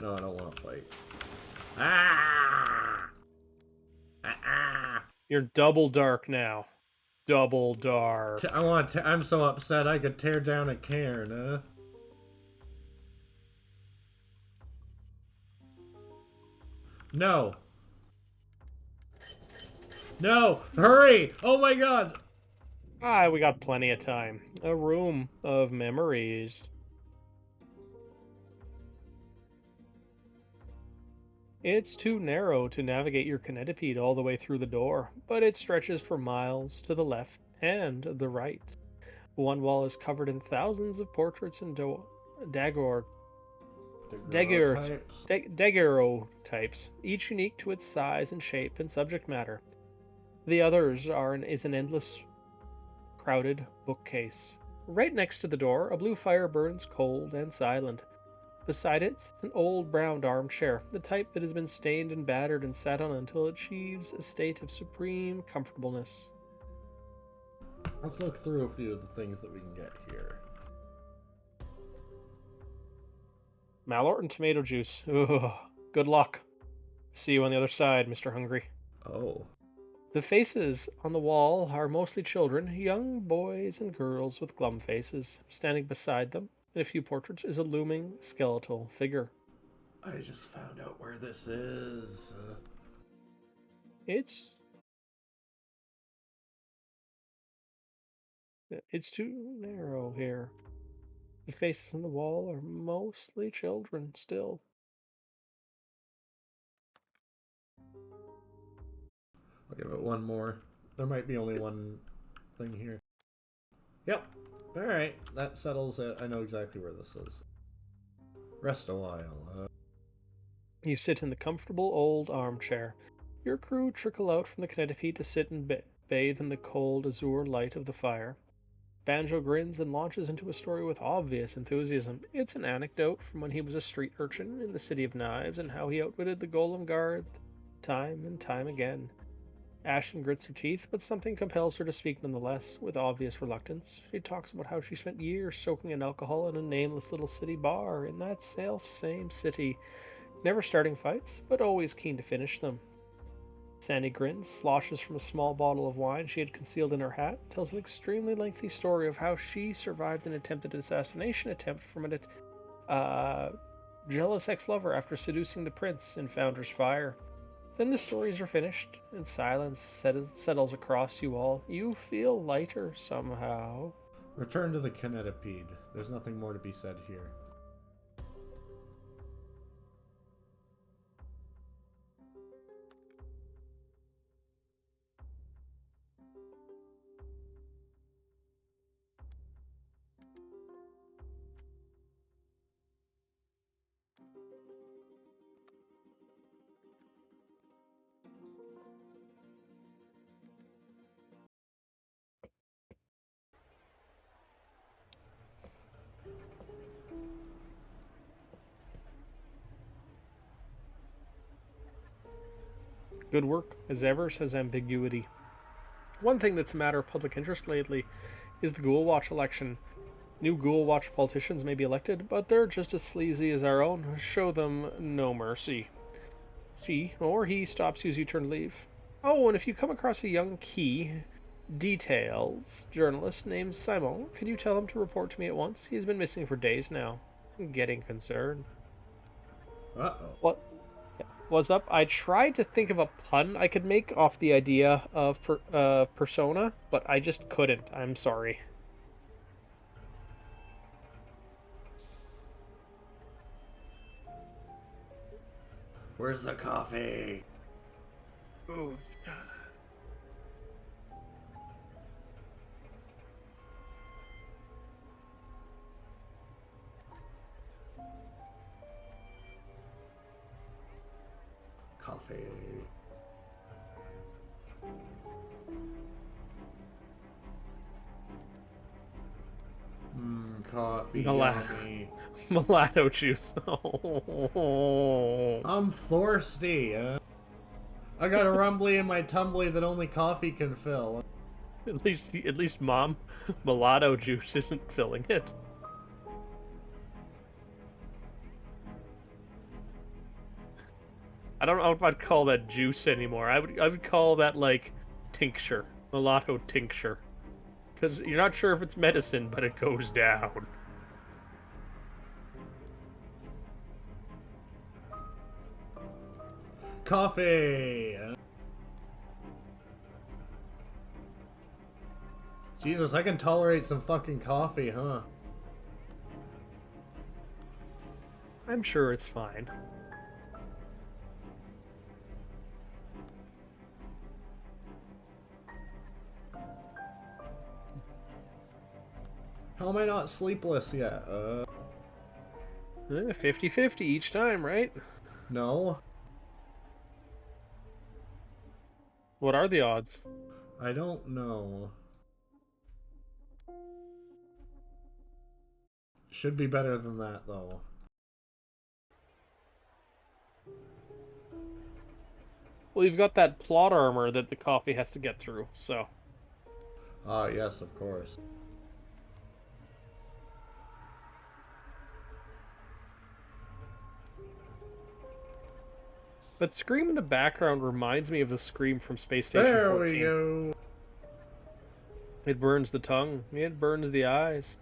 No, I don't want to fight. Ah! Ah! You're double dark now. Double dark. I'm so upset I could tear down a cairn, huh? No. No! Hurry! Oh my god! Ah, we got plenty of time. A room of memories. It's too narrow to navigate your kinetipede all the way through the door, but it stretches for miles to the left and the right. One wall is covered in thousands of portraits and daguerreotypes, each unique to its size and shape and subject matter. The others is an endless, crowded bookcase. Right next to the door, a blue fire burns cold and silent. Beside it, an old brown armchair, the type that has been stained and battered and sat on until it achieves a state of supreme comfortableness. Let's look through a few of the things that we can get here. Malort and tomato juice. Ugh, good luck. See you on the other side, Mr. Hungry. Oh. The faces on the wall are mostly children, young boys and girls with glum faces. Standing beside them, in a few portraits, is a looming skeletal figure. I just found out where this is. It's too narrow here. The faces on the wall are mostly children still. I'll give it one more. There might be only one thing here. Yep. Alright, that settles it. I know exactly where this is. Rest a while. You sit in the comfortable old armchair. Your crew trickle out from the canopy to sit and bathe in the cold azure light of the fire. Banjo grins and launches into a story with obvious enthusiasm. It's an anecdote from when he was a street urchin in the City of Knives and how he outwitted the Golem Guard time and time again. Ashton grits her teeth, but something compels her to speak nonetheless, with obvious reluctance. She talks about how she spent years soaking in alcohol in a nameless little city bar in that self-same city, never starting fights, but always keen to finish them. Sandy grins, sloshes from a small bottle of wine she had concealed in her hat, tells an extremely lengthy story of how she survived an attempted assassination attempt from a jealous ex-lover after seducing the prince in Founder's Fire. Then the stories are finished, and silence settles across you all. You feel lighter somehow. Return to the kinetipede. There's nothing more to be said here. Good work, as ever, says ambiguity. One thing that's a matter of public interest lately is the Ghoul Watch election. New Ghoul Watch politicians may be elected, but they're just as sleazy as our own. Show them no mercy. She or he stops you as you turn to leave. Oh, and if you come across a young details journalist named Simon, could you tell him to report to me at once? He's been missing for days now. I'm getting concerned. Uh-oh. What was up? I tried to think of a pun I could make off the idea of Persona, but I just couldn't. I'm sorry. Where's the coffee? Ooh. Coffee. Coffee. Yummy. Mulatto juice. I'm thirsty. I got a rumbly in my tumbly that only coffee can fill. At least, Mom, mulatto juice isn't filling it. I don't know if I'd call that juice anymore. I would call that like tincture, mulatto tincture, because you're not sure if it's medicine, but it goes down. Coffee. Jesus, I can tolerate some fucking coffee, huh? I'm sure it's fine. How am I not sleepless yet? 50-50 each time, right? No. What are the odds? I don't know. Should be better than that, though. Well, you've got that plot armor that the coffee has to get through, so... Ah, yes, of course. That scream in the background reminds me of the scream from Space Station There 14. we go. It burns the tongue. It burns the eyes.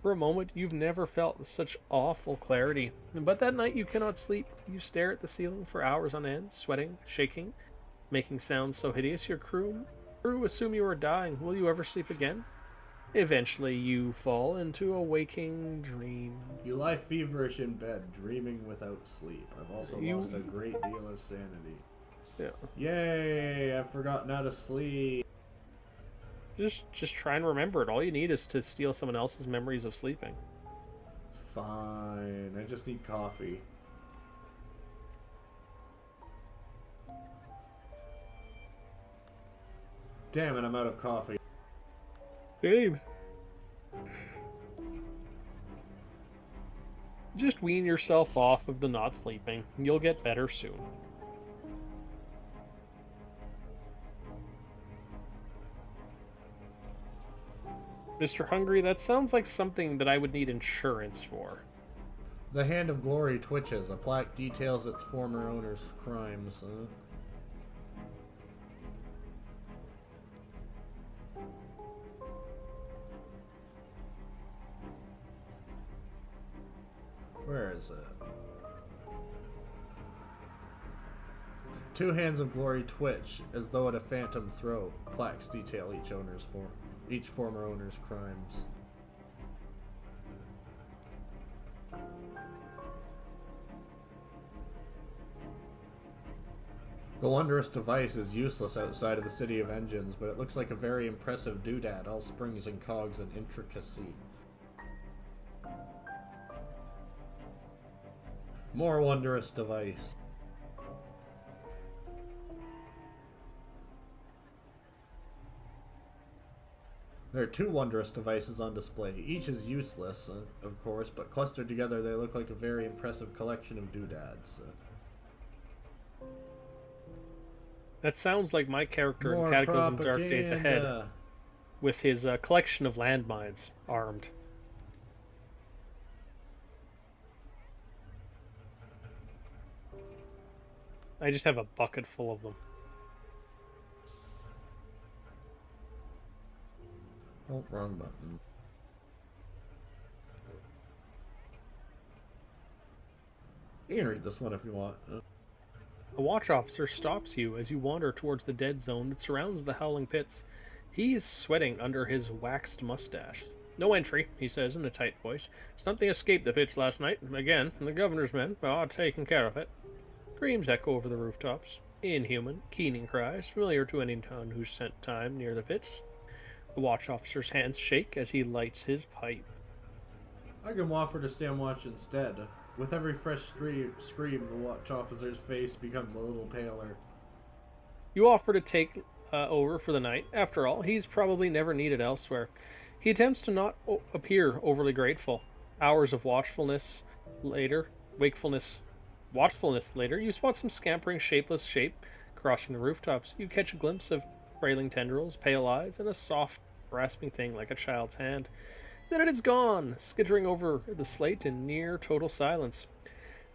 For a moment, you've never felt such awful clarity. But that night you cannot sleep. You stare at the ceiling for hours on end, sweating, shaking, making sounds so hideous your crew assume you are dying. Will you ever sleep again? Eventually, you fall into a waking dream. You lie feverish in bed, dreaming without sleep. I've also lost a great deal of sanity. Yeah. Yay! I've forgotten how to sleep. Just try and remember it. All you need is to steal someone else's memories of sleeping. It's fine. I just need coffee. Damn it, I'm out of coffee. Babe. Just wean yourself off of the not sleeping. You'll get better soon. Mr. Hungry, that sounds like something that I would need insurance for. The Hand of Glory twitches. A plaque details its former owner's crimes. Where is it? Two Hands of Glory twitch, as though at a phantom throat. Plaques detail each former owner's crimes. The wondrous device is useless outside of the City of Engines, but it looks like a very impressive doodad, all springs and cogs and intricacy. More wondrous device. There are two wondrous devices on display. Each is useless, of course, but clustered together they look like a very impressive collection of doodads. That sounds like my character in More Cataclysm Dark Days Ahead, propaganda. with his collection of landmines armed. I just have a bucket full of them. Oh, wrong button. You can read this one if you want. A watch officer stops you as you wander towards the dead zone that surrounds the Howling Pits. He is sweating under his waxed mustache. No entry, he says in a tight voice. Something escaped the pits last night. Again, the governor's men are taking care of it. Screams echo over the rooftops. Inhuman, keening cries, familiar to anyone who's spent time near the pits. The watch officer's hands shake as he lights his pipe. I can offer to stand watch instead. With every fresh scream, the watch officer's face becomes a little paler. You offer to take over for the night. After all, he's probably never needed elsewhere. He attempts to not appear overly grateful. Hours of watchfulness later, you spot some scampering, shapeless shape crossing the rooftops. You catch a glimpse of trailing tendrils, pale eyes, and a soft, grasping thing like a child's hand. Then it is gone, skittering over the slate in near total silence.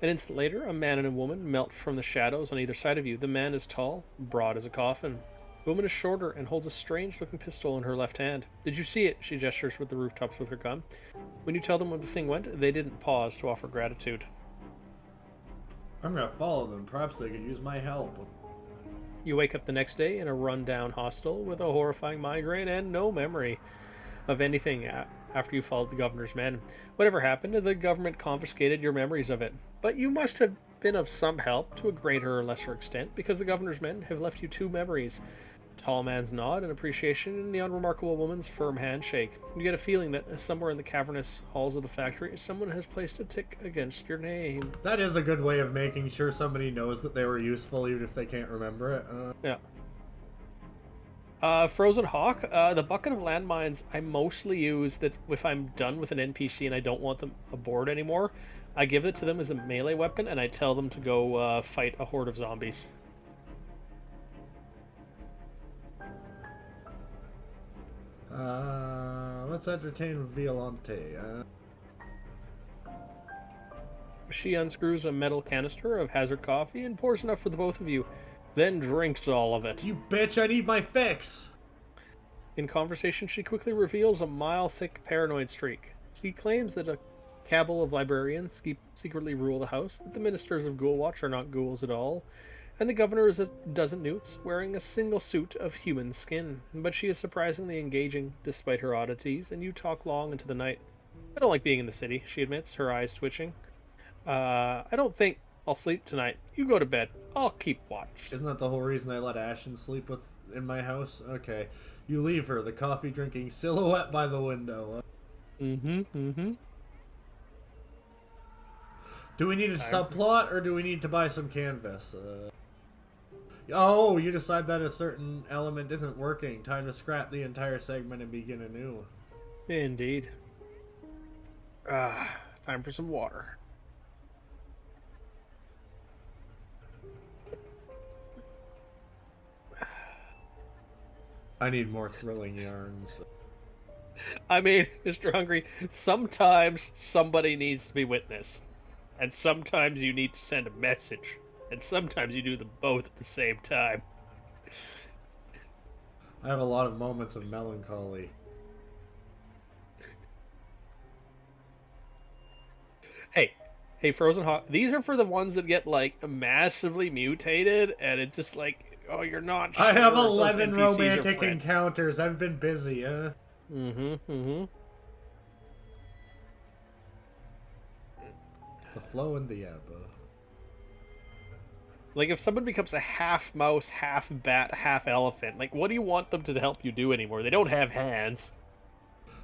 An instant later, a man and a woman melt from the shadows on either side of you. The man is tall, broad as a coffin. The woman is shorter and holds a strange-looking pistol in her left hand. Did you see it? She gestures with the rooftops with her gun. When you tell them where the thing went, they didn't pause to offer gratitude. I'm gonna follow them. Perhaps they could use my help. You wake up the next day in a run-down hostel with a horrifying migraine and no memory of anything after you followed the governor's men. Whatever happened, the government confiscated your memories of it. But you must have been of some help to a greater or lesser extent, because the governor's men have left you two memories. Tall man's nod and appreciation, and the unremarkable woman's firm handshake. You get a feeling that somewhere in the cavernous halls of the factory, someone has placed a tick against your name. That is a good way of making sure somebody knows that they were useful, even if they can't remember it. Yeah. Frozen Hawk, the bucket of landmines I mostly use that if I'm done with an NPC and I don't want them aboard anymore, I give it to them as a melee weapon and I tell them to go fight a horde of zombies. Let's entertain Violante. She unscrews a metal canister of hazard coffee and pours enough for the both of you, then drinks all of it. You bitch, I need my fix! In conversation, she quickly reveals a mile-thick paranoid streak. She claims that a cabal of librarians secretly rule the house, that the ministers of Ghoul Watch are not ghouls at all, and the governor is a dozen Noots wearing a single suit of human skin. But she is surprisingly engaging, despite her oddities, and you talk long into the night. I don't like being in the city, she admits, her eyes twitching. I don't think I'll sleep tonight. You go to bed. I'll keep watch. Isn't that the whole reason I let Ashen sleep in my house? Okay. You leave her, the coffee-drinking silhouette by the window. Do we need a subplot, or do we need to buy some canvas? Oh, you decide that a certain element isn't working. Time to scrap the entire segment and begin anew. Indeed. Time for some water. I need more thrilling yarns. I mean, Mr. Hungry, sometimes somebody needs to be witnessed. And sometimes you need to send a message. And sometimes you do them both at the same time. I have a lot of moments of melancholy. Hey, Frozen Hawk, these are for the ones that get, like, massively mutated, and it's just like, oh, you're not sure. I have 11 romantic encounters. I've been busy, The flow and the ebb. Like, if someone becomes a half mouse, half bat, half elephant, like, what do you want them to help you do anymore? They don't have hands.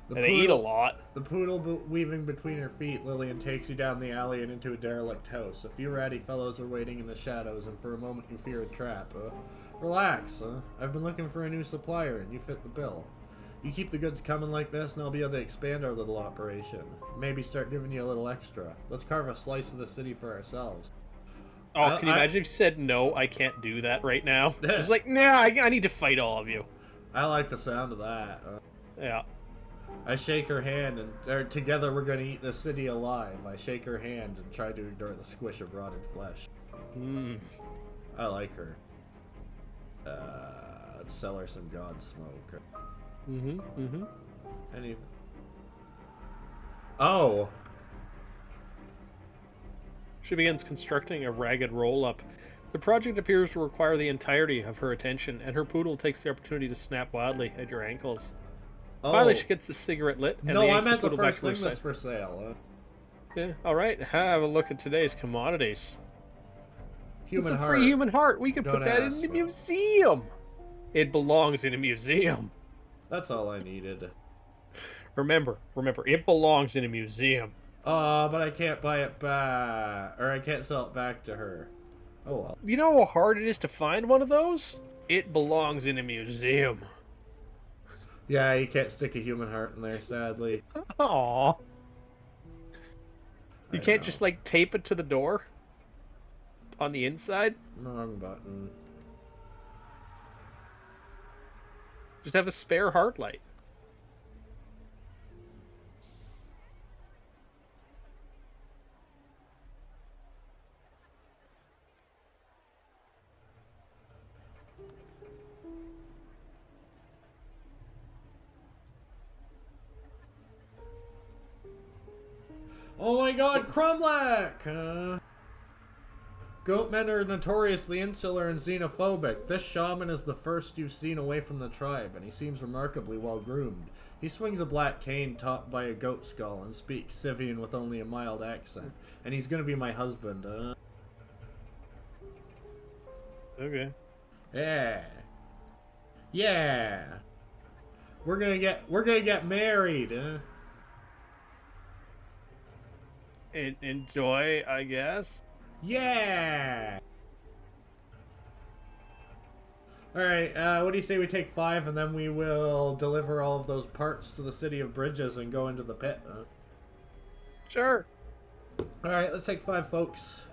And they eat a lot. The poodle weaving between her feet, Lillian takes you down the alley and into a derelict house. A few ratty fellows are waiting in the shadows, and for a moment you fear a trap. Relax, I've been looking for a new supplier, and you fit the bill. You keep the goods coming like this, and I'll be able to expand our little operation. Maybe start giving you a little extra. Let's carve a slice of the city for ourselves. Oh, can you imagine if you said, no, I can't do that right now? Just like, nah, I need to fight all of you. I like the sound of that. Yeah. I shake her hand, and together we're gonna eat the city alive. I shake her hand and try to ignore the squish of rotted flesh. Mm. I like her. Let's sell her some god smoke. Mm-hmm, mm-hmm. Anything? Oh! She begins constructing a ragged roll-up. The project appears to require the entirety of her attention, and her poodle takes the opportunity to snap wildly at your ankles. Finally, Oh! she gets the cigarette lit and No, I yanks the meant the poodle back first from her thing that's side. for sale. Yeah, alright, have a look at today's commodities. It's Human a free heart. human heart. We could Don't put that in ask the me. museum. It belongs in a museum. That's all I needed. Remember, it belongs in a museum. But I can't buy it back. Or I can't sell it back to her. Oh well. You know how hard it is to find one of those? It belongs in a museum. Yeah, you can't stick a human heart in there, sadly. Aww. You I can't know. just, like, tape it to the door? On the inside? Wrong button. Just have a spare heart light. Oh my god, Cromlech! Goatmen are notoriously insular and xenophobic. This shaman is the first you've seen away from the tribe, and he seems remarkably well groomed. He swings a black cane topped by a goat skull and speaks Scythian with only a mild accent. And he's gonna be my husband, Okay. Yeah. Yeah. We're gonna get married, Enjoy, I guess. Yeah. Alright, what do you say we take 5 and then we will deliver all of those parts to the City of Bridges and go into the pit? Sure. Alright, let's take 5, folks.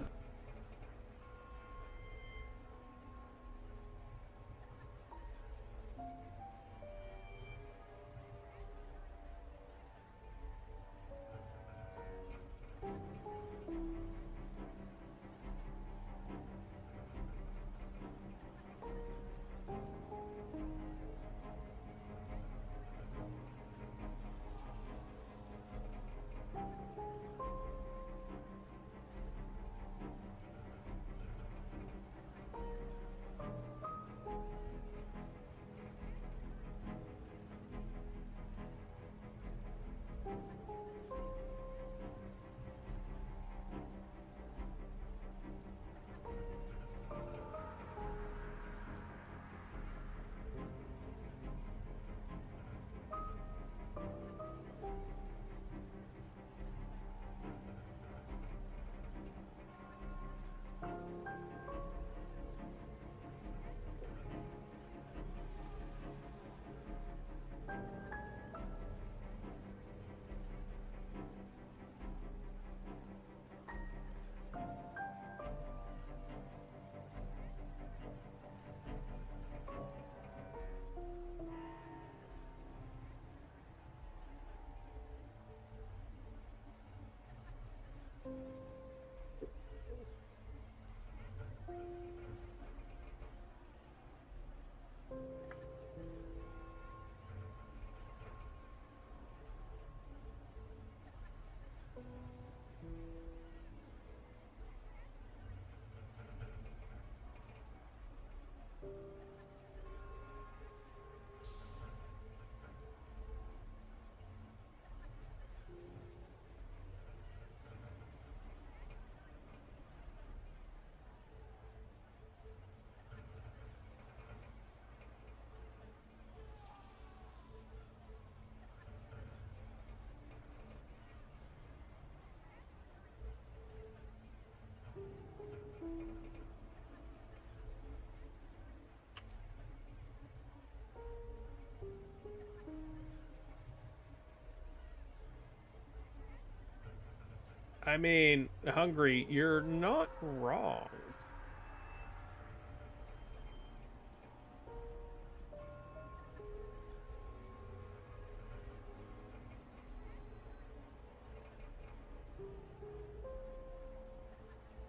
I mean, hungry, you're not wrong.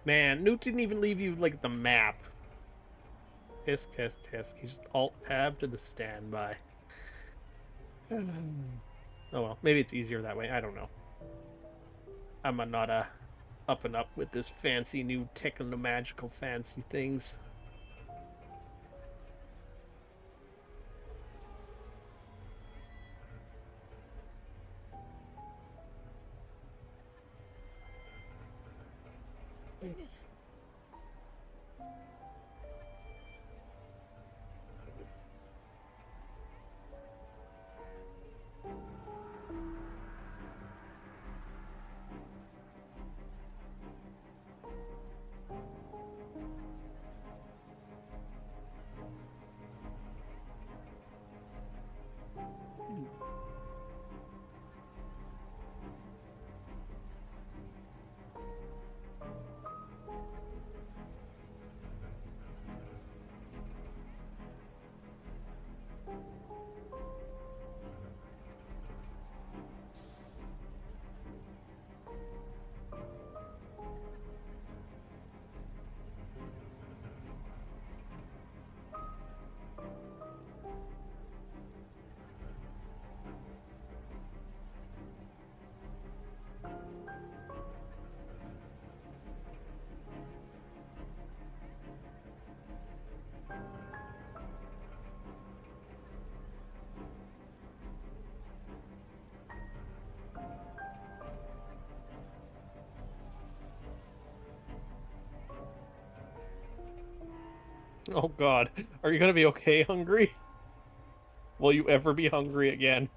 Man, Newt didn't even leave you, like, the map. Tisk, tisk, tisk. He just alt-tab to the standby. Oh well, maybe it's easier that way. I don't know. I'm not up and up with this fancy new techno-magical fancy things. Oh god, are you gonna be okay, hungry? Will you ever be hungry again?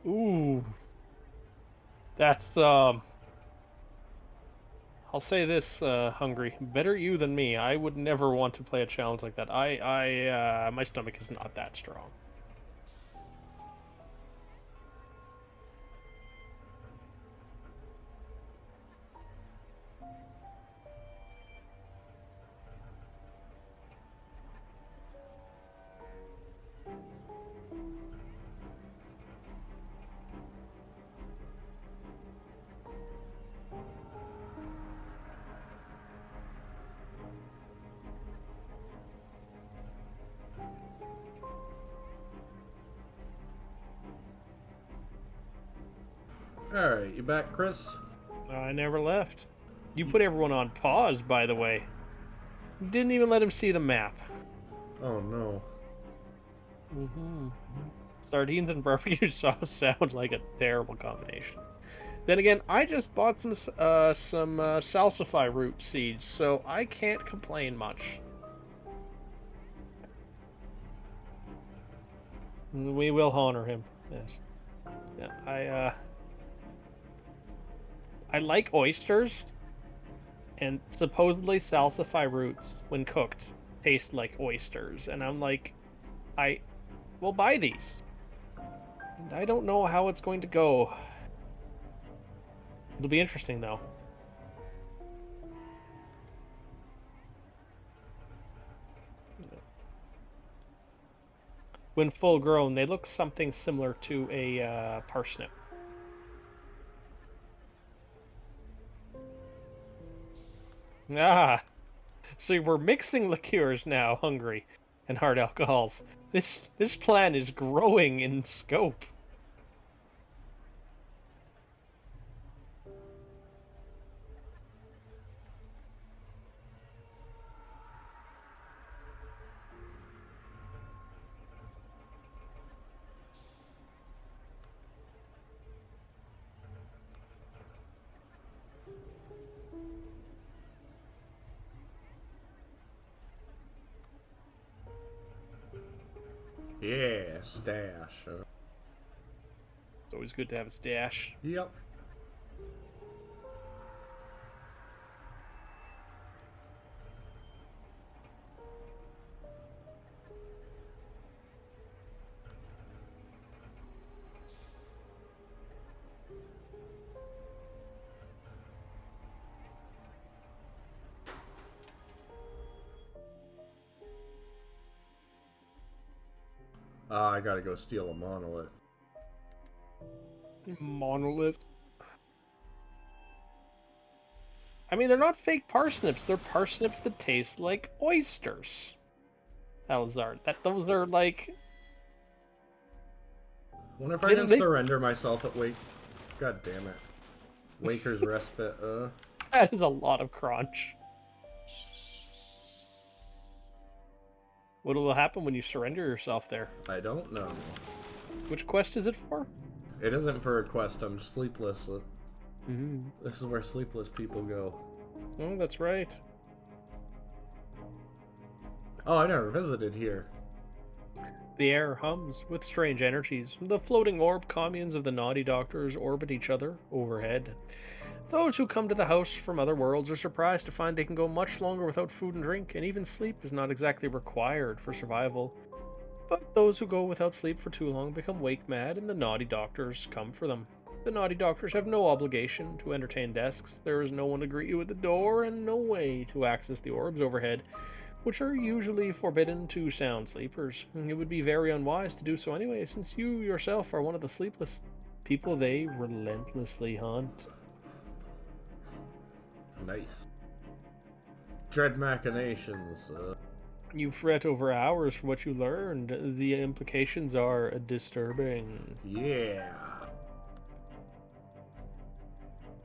Ooh, that's I'll say this, hungry. Better you than me. I would never want to play a challenge like that. My stomach is not that strong. Alright, you back, Chris? I never left. You put everyone on pause, by the way. Didn't even let him see the map. Oh no. Mm-hmm. Sardines and barbecue sauce sound like a terrible combination. Then again, I just bought some salsify root seeds, so I can't complain much. We will honor him. Yes. Yeah, I like oysters, and supposedly salsify roots, when cooked, taste like oysters. And I'm like, I will buy these. And I don't know how it's going to go. It'll be interesting, though. When full grown, they look something similar to a parsnip. Ah, so we're mixing liqueurs now, hungry, and hard alcohols. This plan is growing in scope. Yeah, stash. It's always good to have a stash. Yep. I gotta go steal a monolith. Monolith. I mean, they're not fake parsnips. They're parsnips that taste like oysters. Salazar. Those are like. Wonder if I can surrender myself at Wake. God damn it. Waker's respite. That is a lot of crunch. What will happen when you surrender yourself there? I don't know. Which quest is it for? It isn't for a quest. I'm sleepless. Mm-hmm. This is where sleepless people go. Oh, that's right. Oh, I never visited here. The air hums with strange energies. The floating orb communes of the naughty doctors orbit each other overhead. Those who come to the house from other worlds are surprised to find they can go much longer without food and drink, and even sleep is not exactly required for survival. But those who go without sleep for too long become wake mad, and the naughty doctors come for them. The naughty doctors have no obligation to entertain desks. There is no one to greet you at the door, and no way to access the orbs overhead, which are usually forbidden to sound sleepers. It would be very unwise to do so anyway, since you yourself are one of the sleepless people they relentlessly hunt. Nice. Dread machinations. You fret over hours for what you learned. The implications are disturbing. Yeah.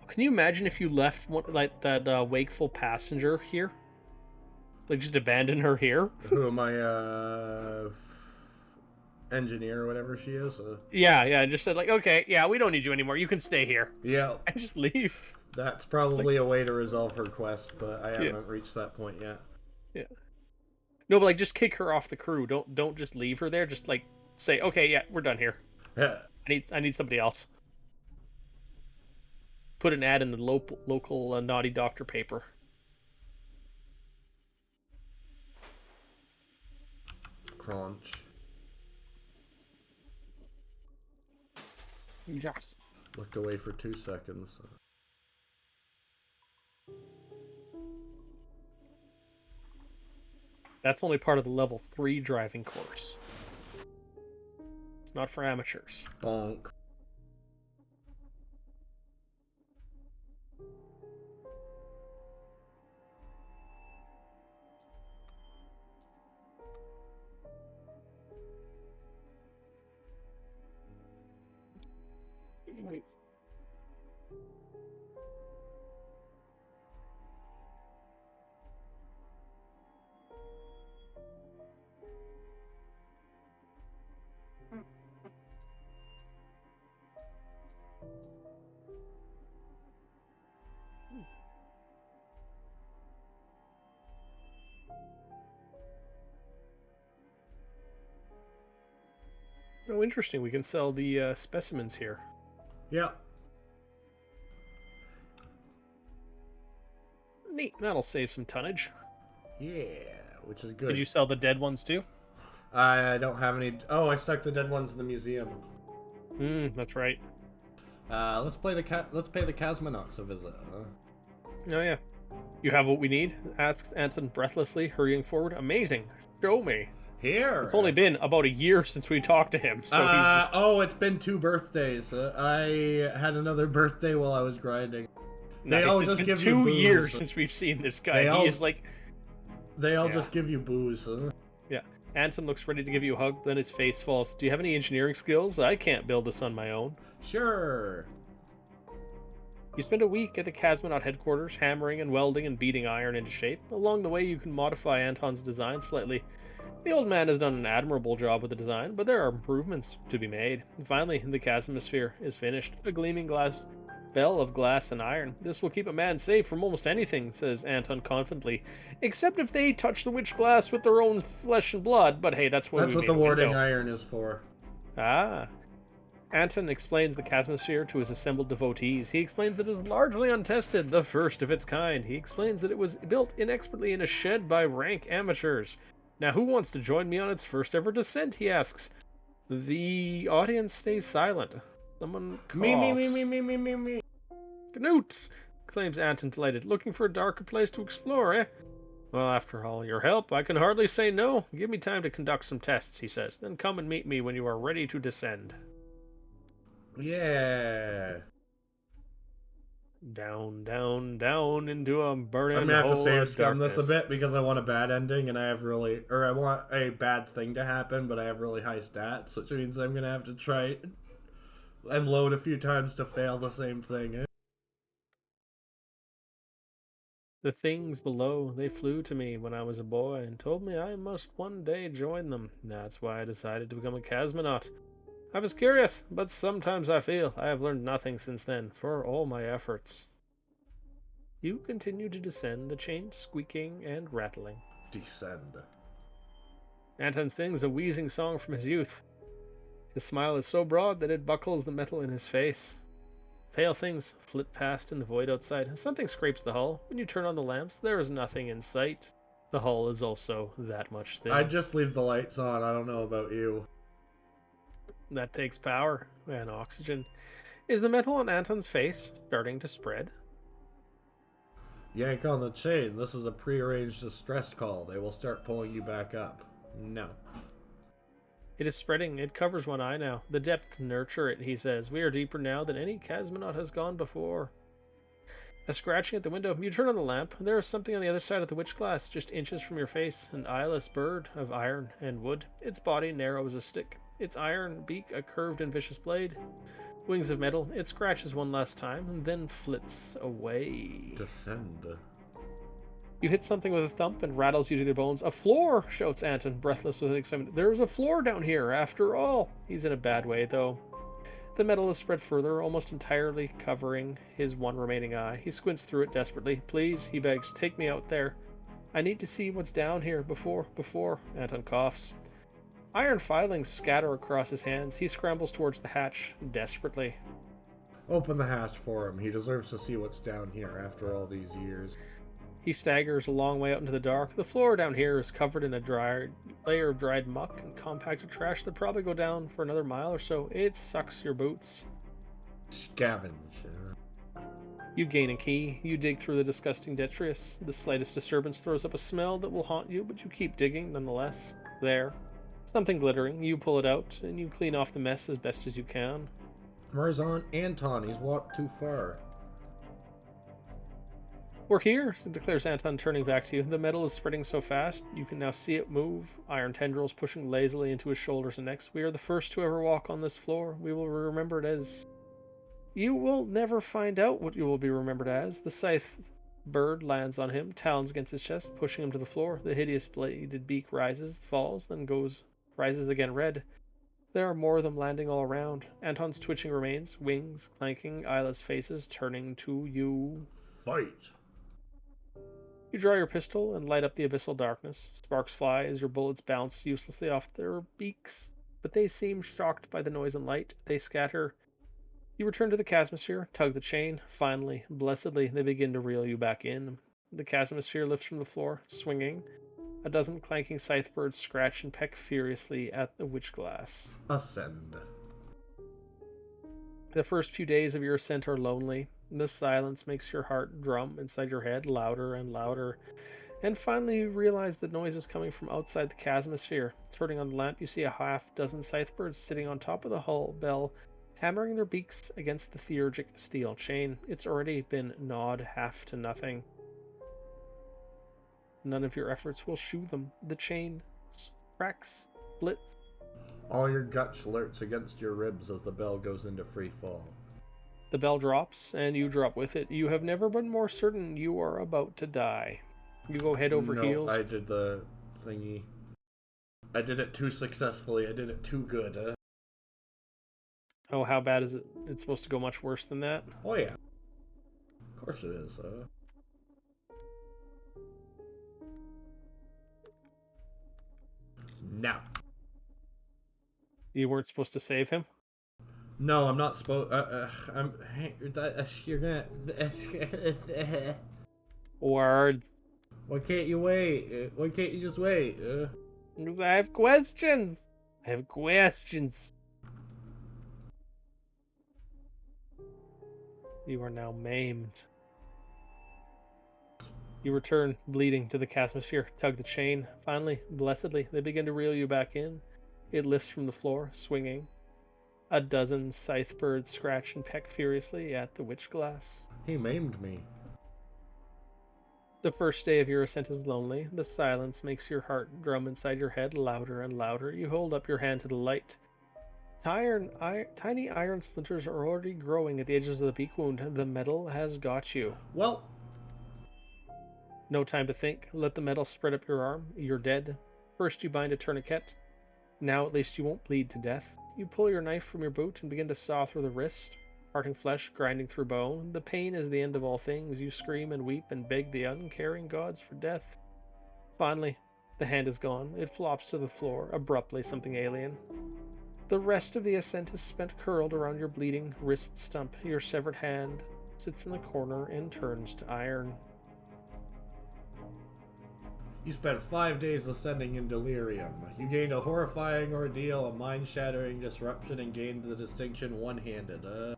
Can you imagine if you left one, like that wakeful passenger here? Like just abandon her here? Who am I, engineer or whatever she is? Yeah, just said like, okay, yeah, we don't need you anymore. You can stay here. Yeah. And just leave. That's probably a way to resolve her quest, but I Yeah. haven't reached that point yet. Yeah. No, but like just kick her off the crew. Don't just leave her there. Just like say, okay, yeah, we're done here. Yeah. I need somebody else. Put an ad in the local naughty doctor paper. Crunch. Yes. Looked away for 2 seconds. That's only part of the level 3 driving course. It's not for amateurs. Bonk. Wait. Oh, interesting. We can sell the specimens here. Yeah. Neat, that'll save some tonnage. Yeah, which is Did good. you sell the dead ones too? I don't have any. Oh, I stuck the dead ones in the museum. That's right. Let's pay the cosmonauts a visit. Huh? Oh yeah. You have what we need? Asked Anton breathlessly, hurrying forward. Amazing. Show me. It's only Here. been about a year since we talked to him, so he's just... Oh, it's been 2 birthdays. I had another birthday while I was grinding. They Nice. all It's just been give you 2 years booze. since we've seen this guy. They He all is like... they all Yeah. just give you booze. Huh? Yeah. Anton looks ready to give you a hug, then his face falls. Do you have any engineering skills? I can't build this on my own. Sure. You spend a week at the Cosmonaut headquarters, hammering and welding and beating iron into shape. Along the way, you can modify Anton's design slightly. The old man has done an admirable job with the design, but there are improvements to be made. Finally, the Chasmosphere is finished. A gleaming glass bell of glass and iron. This will keep a man safe from almost anything, says Anton confidently. Except if they touch the witch glass with their own flesh and blood, but hey, that's why That's we what made the a warding window. iron is for. Ah. Anton explains the Chasmosphere to his assembled devotees. He explains that it is largely untested, the first of its kind. He explains that it was built inexpertly in a shed by rank amateurs. Now, who wants to join me on its first ever descent? He asks. The audience stays silent. Someone Me, me, me, me, coughs. me, me, me, me. Noot! Exclaims Anton, delighted. Looking for a darker place to explore, eh? Well, after all your help, I can hardly say no. Give me time to conduct some tests, he says. Then come and meet me when you are ready to descend. Yeah. Down, down, down into a I'm burning gonna have to hole save of scum this a darkness. bit because I want a bad ending and I want a bad thing to happen, but I have really high stats, which means I'm gonna have to try and load a few times to fail the same thing. Eh? The things below, they flew to me when I was a boy and told me I must one day join them. That's why I decided to become a cosmonaut. I was curious, but sometimes I feel I have learned nothing since then, for all my efforts. You continue to descend, the chain squeaking and rattling. Descend. Anton sings a wheezing song from his youth. His smile is so broad that it buckles the metal in his face. Pale things flit past in the void outside. Something scrapes the hull. When you turn on the lamps, there is nothing in sight. The hull is also that much I'd thinner. just leave the lights on. I don't know about you. That takes power and oxygen. Is the metal on Anton's face starting to spread? Yank on the chain. This is a prearranged distress call. They will start pulling you back up. No. It is spreading. It covers one eye now. The depth nurture it, he says. We are deeper now than any cosmonaut has gone before. A scratching at the window. You turn on the lamp. There is something on the other side of the witch glass, just inches from your face. An eyeless bird of iron and wood. Its body narrow as a stick. Its iron beak a curved and vicious blade. Wings of metal. It scratches one last time and then flits away. Descend. You hit something with a thump and rattles you to the bones. A floor! Shouts Anton, breathless with excitement. There's a floor down here, after all. He's in a bad way, though. The metal is spread further, almost entirely covering his one remaining eye. He squints through it desperately. Please, he begs, take me out there. I need to see what's down here before. Anton coughs. Iron filings scatter across his hands. He scrambles towards the hatch, desperately. Open the hatch for him. He deserves to see what's down here after all these years. He staggers a long way out into the dark. The floor down here is covered in a layer of dried muck and compacted trash that probably go down for another mile or so. It sucks your boots. Scavenge. You gain a key. You dig through the disgusting detritus. The slightest disturbance throws up a smell that will haunt you, but you keep digging nonetheless. There. Something glittering. You pull it out, and you clean off the mess as best as you can. Marzon Anton, he's walked too far. We're here, declares Anton, turning back to you. The metal is spreading so fast, you can now see it move, iron tendrils pushing lazily into his shoulders and necks. We are the first to ever walk on this floor. We will be remembered as... You will never find out what you will be remembered as. The scythe bird lands on him, talons against his chest, pushing him to the floor. The hideous bladed beak rises, falls, then rises again red. There are more of them landing all around. Anton's twitching remains, wings clanking, eyeless faces turning to you. Fight. You draw your pistol and light up the abyssal darkness. Sparks fly as your bullets bounce uselessly off their beaks, but they seem shocked by the noise and light. They scatter. You return to the Chasmosphere, tug the chain. Finally, blessedly, they begin to reel you back in. The chasmosphere lifts from the floor, swinging. A dozen clanking scythe birds scratch and peck furiously at the witch glass. Ascend. The first few days of your ascent are lonely. The silence makes your heart drum inside your head louder and louder. And finally, you realize the noise is coming from outside the chasmosphere. Turning on the lamp, you see a half dozen scythe birds sitting on top of the hull bell, hammering their beaks against the theurgic steel chain. It's already been gnawed half to nothing. None of your efforts will shoe them. The chain cracks, splits. All your gut lurks against your ribs as the bell goes into free fall. The bell drops, and you drop with it. You have never been more certain you are about to die. You go head over No, heels. I did the thingy. I did it too successfully. I did it too good. Oh, how bad is it? It's supposed to go much worse than that? Oh yeah. Of course it is. Now. You weren't supposed to save him? No, I'm not supposed. I'm. You're gonna. Word. Why can't you wait? Why can't you just wait? I have questions. I have questions. You are now maimed. You return, bleeding, to the chasmosphere. Tug the chain. Finally, blessedly, they begin to reel you back in. It lifts from the floor, swinging. A dozen scythe birds scratch and peck furiously at the witch glass. He maimed me. The first day of your ascent is lonely. The silence makes your heart drum inside your head louder and louder. You hold up your hand to the light. Tiny iron splinters are already growing at the edges of the beak wound. The metal has got you. Well, No time to think. Let the metal spread up your arm. You're dead. First you bind a tourniquet. Now at least you won't bleed to death. You pull your knife from your boot and begin to saw through the wrist, parting flesh, grinding through bone. The pain is the end of all things. You scream and weep and beg the uncaring gods for death. Finally, the hand is gone. It flops to the floor, abruptly, something alien. The rest of the ascent is spent curled around your bleeding wrist stump. Your severed hand sits in the corner and turns to iron. you spent 5 days ascending in delirium. You gained a horrifying ordeal, a mind-shattering disruption, and gained the distinction one-handed.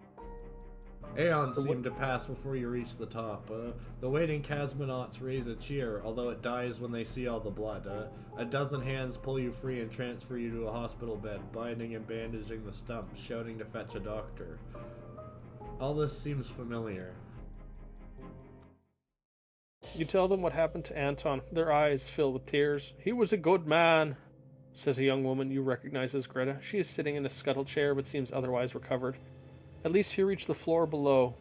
Aeons seem to pass before you reach the top. The waiting cosmonauts raise a cheer, although it dies when they see all the blood. A dozen hands pull you free and transfer you to a hospital bed, binding and bandaging the stump, shouting to fetch a doctor. All this seems familiar. You tell them what happened to Anton. Their eyes fill with tears. He was a good man, says a young woman you recognize as Greta. She is sitting in a scuttle chair but seems otherwise recovered. At least he reached the floor below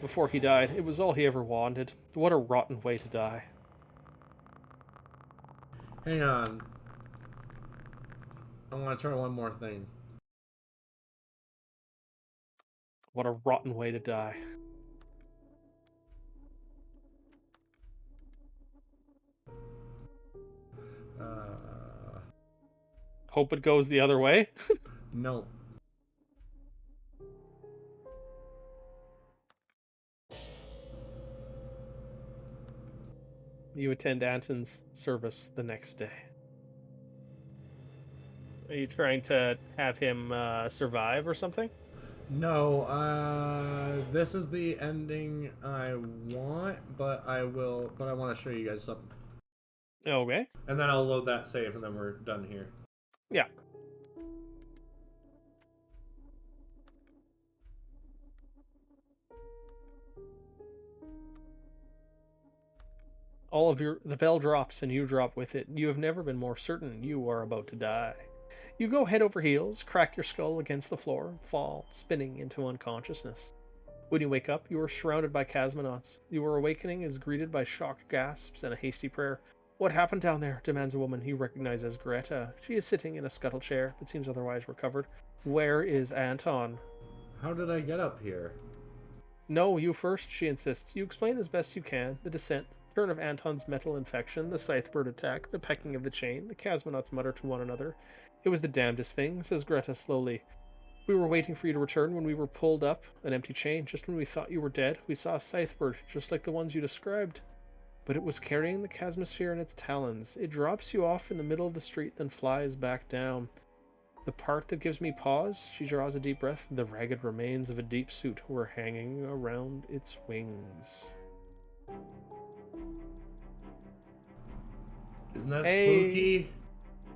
before he died. It was all he ever wanted. What a rotten way to die. Hang on. I want to try one more thing. What a rotten way to die. Hope it goes the other way. No. You attend Anton's service the next day. Are you trying to have him survive or something? No, this is the ending I want, but I want to show you guys something. Okay. And then I'll load that save and then we're done here. Yeah. The bell drops and you drop with it. You have never been more certain you are about to die. You go head over heels, crack your skull against the floor, fall, spinning into unconsciousness. When you wake up, you are surrounded by cosmonauts. Your awakening is greeted by shocked gasps and a hasty prayer. What happened down there? Demands a woman you recognize as Greta. She is sitting in a scuttle chair, but seems otherwise recovered. Where is Anton? How did I get up here? No, you first, she insists. You explain as best you can the descent, turn of Anton's metal infection, the scythe bird attack, the pecking of the chain. The cosmonauts mutter to one another. It was the damnedest thing, says Greta slowly. We were waiting for you to return when we were pulled up, an empty chain. Just when we thought you were dead, we saw a scythe bird, just like the ones you described. But it was carrying the chasmosphere in its talons. It drops you off in the middle of the street, then flies back down. The part that gives me pause, she draws a deep breath, the ragged remains of a deep suit were hanging around its wings. Isn't that Hey, spooky?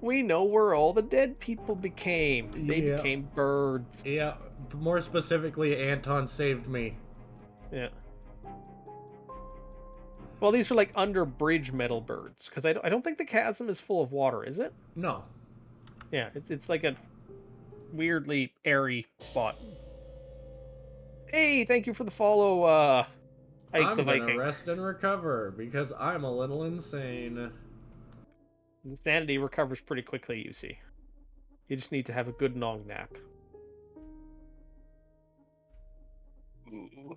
we know where all the dead people became. They Yeah. became birds. Yeah. More specifically, Anton saved me. Yeah. Well, these are like under bridge metal birds, because I don't think the chasm is full of water, is it? No. Yeah, it's like a weirdly airy spot. Hey, thank you for the follow, Ike the I'm gonna Viking. rest and recover because I'm a little insane. Insanity recovers pretty quickly, you see. You just need to have a good long nap. Ooh.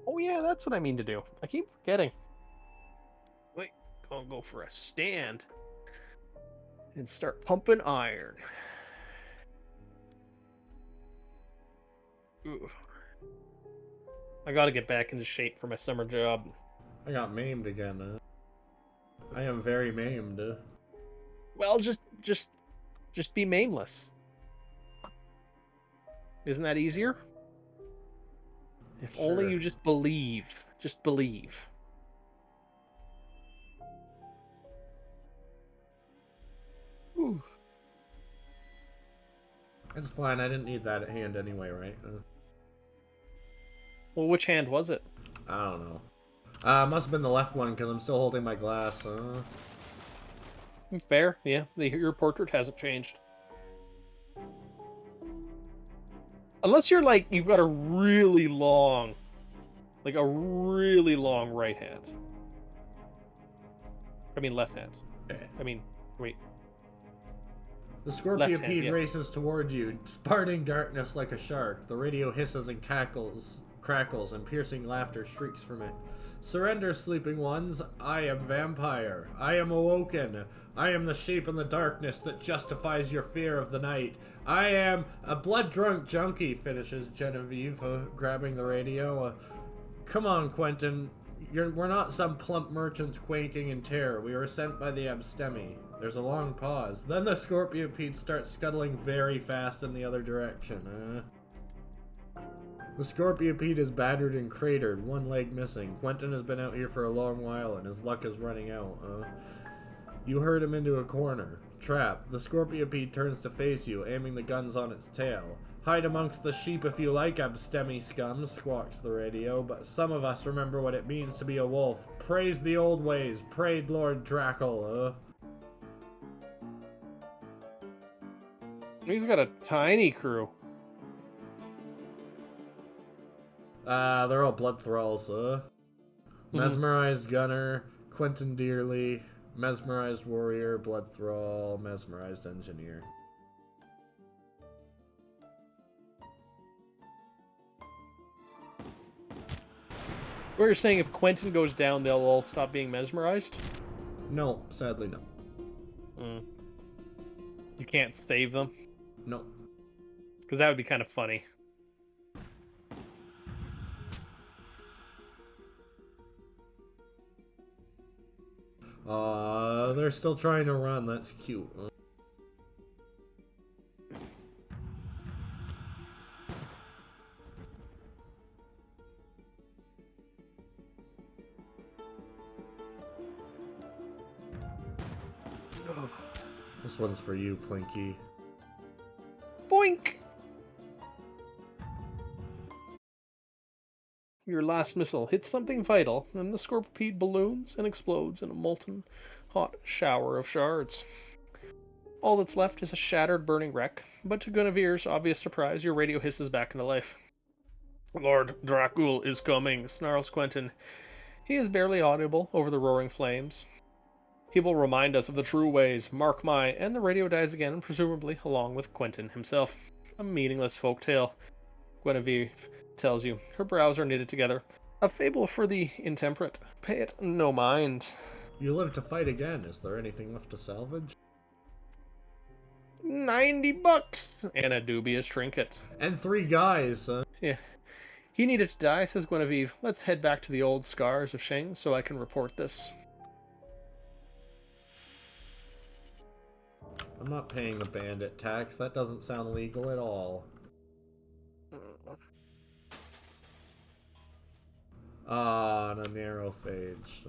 Oh yeah, that's what I mean to do. I keep forgetting. Wait, I'll go for a stand and start pumping iron. Ooh. I gotta get back into shape for my summer job. I got maimed again. I am very maimed. Well, just be maimeless. Isn't that easier? If only Sure. you just believe. Just believe. Ooh. It's fine. I didn't need that hand anyway, right? Well, which hand was it? I don't know. Must have been the left one because I'm still holding my glass. Fair, yeah. Your portrait hasn't changed. Unless you're like, you've got a really long, like a really long right hand. I mean left hand. I mean, wait, The left hand, Scorpiopede yeah. races toward you, sparting darkness like a shark. The radio hisses and crackles, and piercing laughter shrieks from it. Surrender, sleeping ones. I am vampire. I am awoken. I am the shape in the darkness that justifies your fear of the night. I am a blood-drunk junkie, finishes Genevieve, grabbing the radio. Come on, Quentin. We're not some plump merchants quaking in terror. We were sent by the Abstemi. There's a long pause. Then the Scorpiopede starts scuttling very fast in the other direction. The Scorpiopede is battered and cratered, one leg missing. Quentin has been out here for a long while and his luck is running out. You herd him into a corner. Trap. The Scorpiopede turns to face you, aiming the guns on its tail. Hide amongst the sheep if you like, Abstemi scum, squawks the radio, but some of us remember what it means to be a wolf. Praise the old ways, prayed Lord Drackle, He's got a tiny crew. They're all blood thralls, Mm-hmm. Mesmerized Gunner, Quentin Dearly, Mesmerized Warrior, Blood Thrall, Mesmerized Engineer. Where you're saying if Quentin goes down, they'll all stop being mesmerized? No, sadly no. You can't save them? No. Because that would be kind of funny. They're still trying to run, that's cute. This one's for you, Plinky. Boink! Your last missile hits something vital, and the Scorpiopede balloons and explodes in a molten hot shower of shards. All that's left is a shattered, burning wreck, but to Guinevere's obvious surprise, your radio hisses back into life. Lord Dracul is coming, snarls Quentin. He is barely audible over the roaring flames. He will remind us of the true ways, mark my, and the radio dies again, presumably along with Quentin himself. A meaningless folk tale, Guinevere tells you. Her brows are knitted together. A fable for the intemperate. Pay it no mind. You live to fight again. Is there anything left to salvage? $90 and a dubious trinket. And 3 guys. Yeah. He needed to die, says Guinevere. Let's head back to the old scars of Shang so I can report this. I'm not paying the bandit tax. That doesn't sound legal at all. Ah, the narrow phage.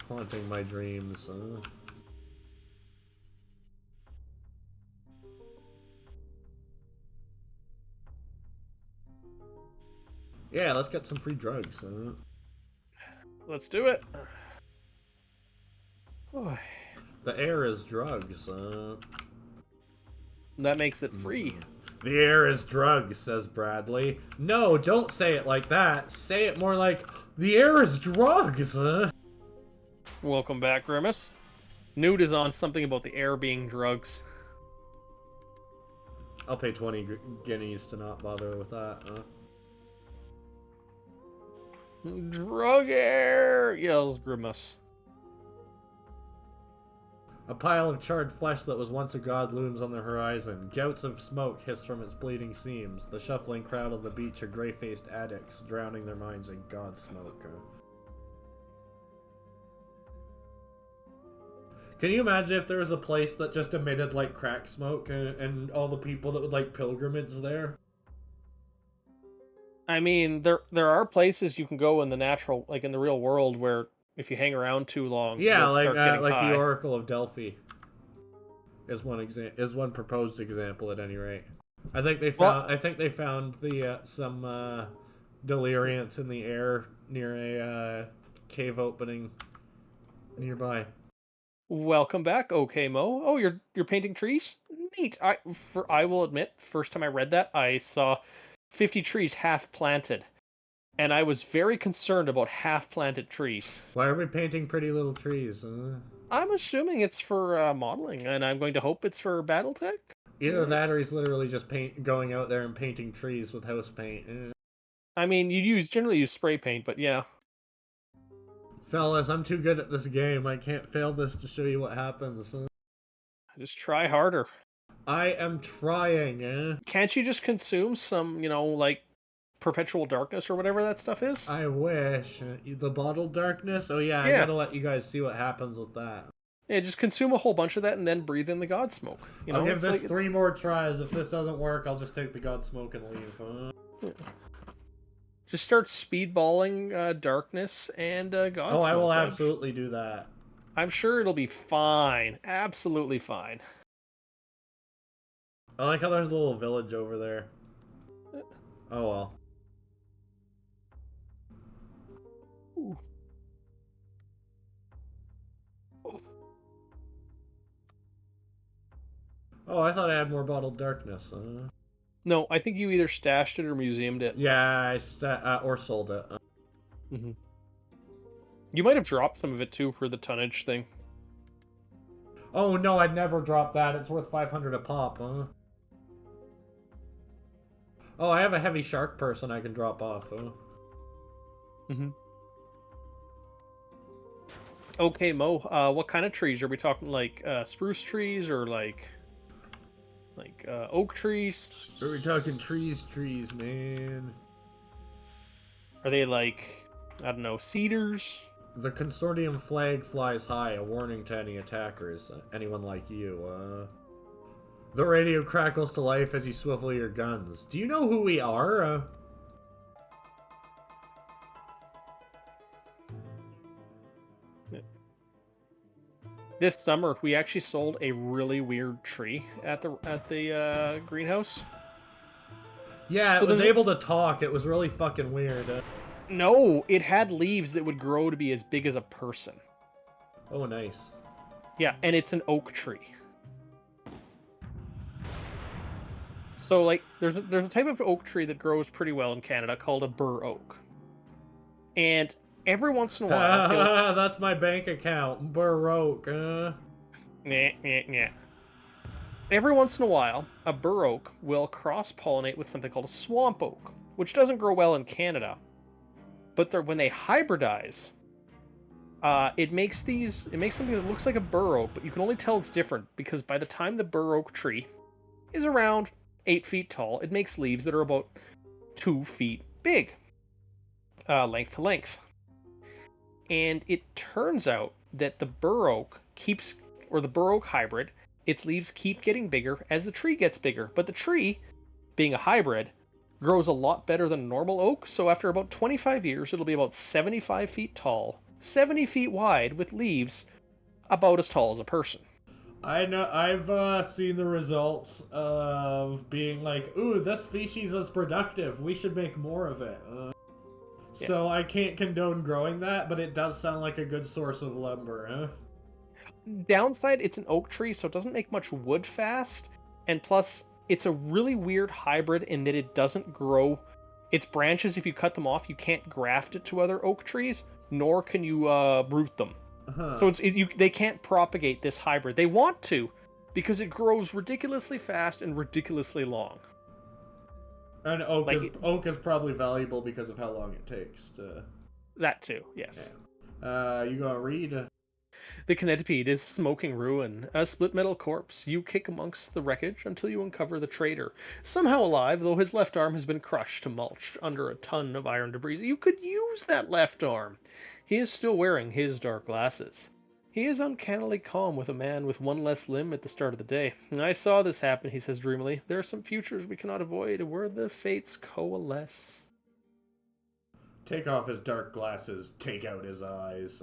Haunting my dreams. Yeah, let's get some free drugs. Let's do it. Oh, The air is drugs. that makes it free. The air is drugs, says Bradley. No, don't say it like that. Say it more like, the air is drugs. Welcome back, Grimace. Noot is on something about the air being drugs. I'll pay 20 guineas to not bother with that. Drug air, yells Grimace. A pile of charred flesh that was once a god looms on the horizon. Gouts of smoke hiss from its bleeding seams. The shuffling crowd on the beach are gray-faced addicts, drowning their minds in god smoke. Can you imagine if there was a place that just emitted, like, crack smoke and all the people that would, like, pilgrimage there? I mean, there are places you can go in the natural, like in the real world, where if you hang around too long, Yeah, you'll start getting like high. the Oracle of Delphi is one proposed example at any rate. I think they found the some deliriants in the air near a cave opening nearby. Welcome back, OK Mo. Oh, you're painting trees? Neat. I will admit, first time I read that, I saw 50 trees half planted, and I was very concerned about half planted trees. Why are we painting pretty little trees? I'm assuming it's for modeling, and I'm going to hope it's for BattleTech. Either that or he's literally just going out there and painting trees with house paint. I mean, generally use spray paint, but yeah. Fellas, I'm too good at this game. I can't fail this to show you what happens. Just try harder. I am trying. Can't you just consume some, like perpetual darkness or whatever that stuff is? I wish. The bottled darkness? Oh yeah, I Yeah. gotta let you guys see what happens with that. Yeah, just consume a whole bunch of that and then breathe in the god smoke. I'll give this 3 more tries. If this doesn't work, I'll just take the god smoke and leave. Just start speedballing darkness and god smoke. Oh, I will absolutely do that. I'm sure it'll be fine. Absolutely fine. I like how there's a little village over there. Oh well. Ooh. Oh, I thought I had more bottled darkness. No, I think you either stashed it or museumed it. Yeah, or sold it. Mm-hmm. You might have dropped some of it too for the tonnage thing. Oh no, I'd never drop that. It's worth 500 a pop, huh? Oh, I have a heavy shark person I can drop off. Mm-hmm. Okay, Mo. What kind of trees are we talking? Like spruce trees or like oak trees? Are we talking trees, man? Are they like, I don't know, cedars? The consortium flag flies high, a warning to any attackers, anyone like you. The radio crackles to life as you swivel your guns. Do you know who we are? This summer, we actually sold a really weird tree at the greenhouse. Yeah, it was able to talk. It was really fucking weird. No, it had leaves that would grow to be as big as a person. Oh, nice. Yeah, and it's an oak tree. So, like, there's a type of oak tree that grows pretty well in Canada called a bur oak. And every once in a while... That's my bank account. Bur oak. Nah. Every once in a while, a bur oak will cross-pollinate with something called a swamp oak, which doesn't grow well in Canada. But when they hybridize, It makes something that looks like a bur oak, but you can only tell it's different because by the time the bur oak tree is around 8 feet tall, it makes leaves that are about 2 feet big, length to length. And it turns out that the bur oak keeps, or the bur oak hybrid, its leaves keep getting bigger as the tree gets bigger. But the tree, being a hybrid, grows a lot better than normal oak. So after about 25 years, it'll be about 75 feet tall, 70 feet wide, with leaves about as tall as a person. I know. I've seen the results of being like, "Ooh, this species is productive. We should make more of it." Yeah. So I can't condone growing that, but it does sound like a good source of lumber, huh? Downside, it's an oak tree, so it doesn't make much wood fast. And plus, it's a really weird hybrid in that it doesn't grow. Its branches, if you cut them off, you can't graft it to other oak trees, nor can you root them. Huh. So they can't propagate this hybrid. They want to, because it grows ridiculously fast and ridiculously long. And Like it, oak is probably valuable because of how long it takes to. that too, yes. Yeah. You gonna read? The Connectipede is smoking ruin, a split metal corpse. You kick amongst the wreckage until you uncover the traitor. Somehow alive, though his left arm has been crushed to mulch under a ton of iron debris. You could use that left arm. He is still wearing his dark glasses. He is uncannily calm with a man with one less limb at the start of the day. I saw this happen, he says dreamily. There are some futures we cannot avoid where the fates coalesce. Take off his dark glasses. Take out his eyes.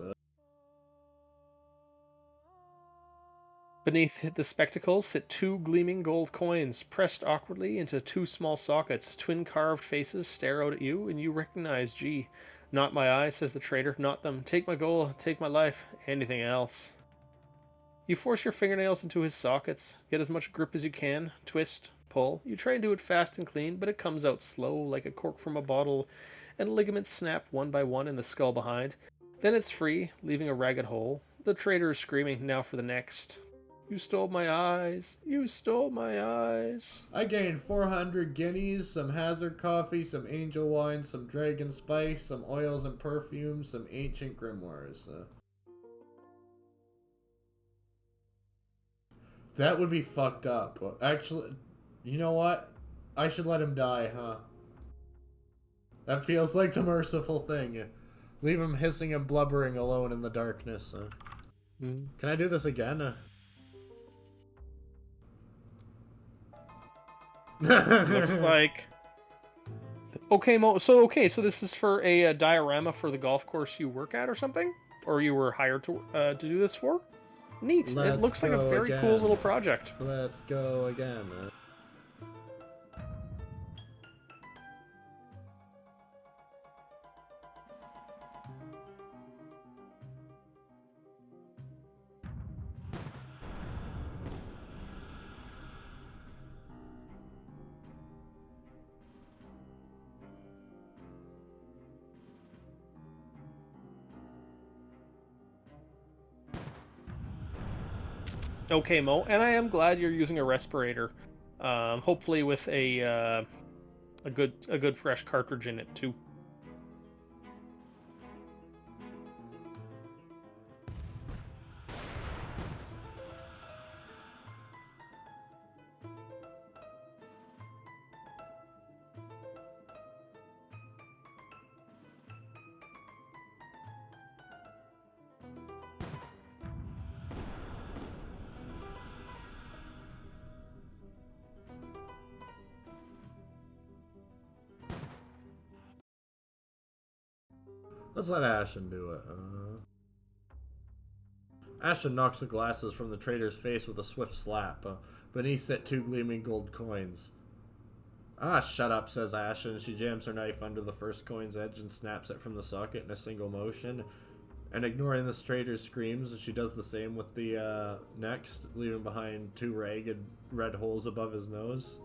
Beneath the spectacles sit two gleaming gold coins, pressed awkwardly into two small sockets. Twin carved faces stare out at you, and you recognize, gee, not my eyes, says the traitor, not them. Take my gold, take my life, anything else. You force your fingernails into his sockets, get as much grip as you can, twist, pull. You try and do it fast and clean, but it comes out slow, like a cork from a bottle, and ligaments snap one by one in the skull behind. Then it's free, leaving a ragged hole. The traitor is screaming, now for the next. You stole my eyes. You stole my eyes. I gained 400 guineas, some hazard coffee, some angel wine, some dragon spice, some oils and perfumes, some ancient grimoires. That would be fucked up. Actually, you know what? I should let him die, huh? That feels like the merciful thing. Leave him hissing and blubbering alone in the darkness. Can I do this again? Looks like. Okay, so this is for a diorama for the golf course you work at or something, or you were hired to do this for. Neat. It looks like a very cool little project. Let's go again. Okay, Mo, and I am glad you're using a respirator. Hopefully with a good fresh cartridge in it too. Let's let Ashen do it. Ashen knocks the glasses from the trader's face with a swift slap. Beneath sit two gleaming gold coins. Ah, shut up, says Ashen. She jams her knife under the first coin's edge and snaps it from the socket in a single motion. And ignoring the trader's screams, she does the same with the next, leaving behind two ragged red holes above his nose.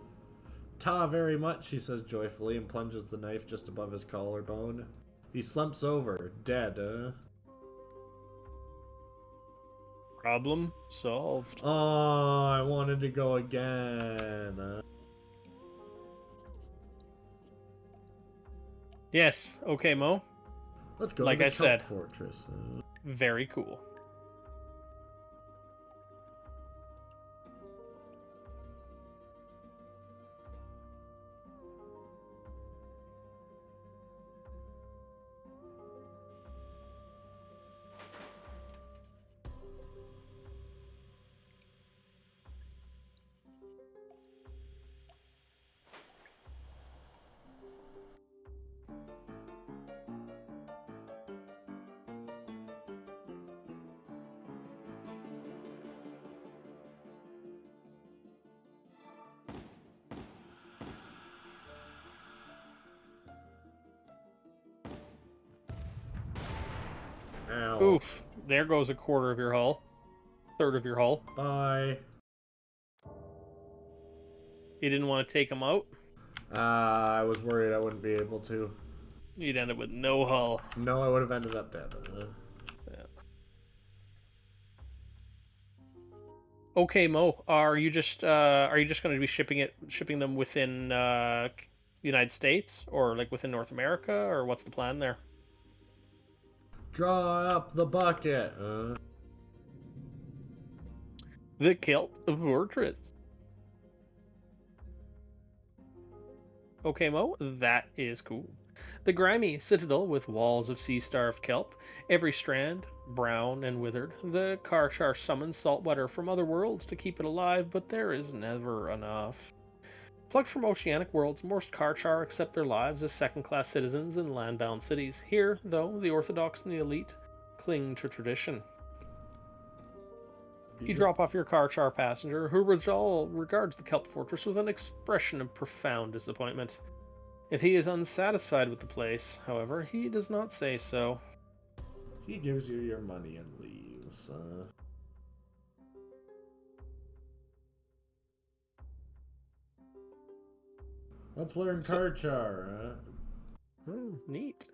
Ta very much, she says joyfully, and plunges the knife just above his collarbone. He slumps over, dead, Problem solved. Oh, I wanted to go again. Yes. Okay, Mo. Let's go Like to the I Kelp said. Fortress. Very cool. Ow. Oof. There goes a quarter of your hull. Third of your hull. Bye. You didn't want to take them out? I was worried I wouldn't be able to. You'd end up with no hull. No, I would have ended up dead. Yeah. Okay, Mo. Are you just going to be shipping them within the United States or like within North America, or what's the plan there? Draw up the bucket. The Kilt of Portraits. Okay, Mo, that is cool. The grimy citadel with walls of sea-starved kelp, every strand brown and withered. The Karchar summons salt water from other worlds to keep it alive, but there is never enough. Plucked from oceanic worlds, most Karchar accept their lives as second-class citizens in land-bound cities. Here, though, the orthodox and the elite cling to tradition. You drop off your Karchar passenger, who regards the kelp fortress with an expression of profound disappointment. If he is unsatisfied with the place, however, he does not say so. He gives you your money and leaves. Let's learn So, Karchar. neat.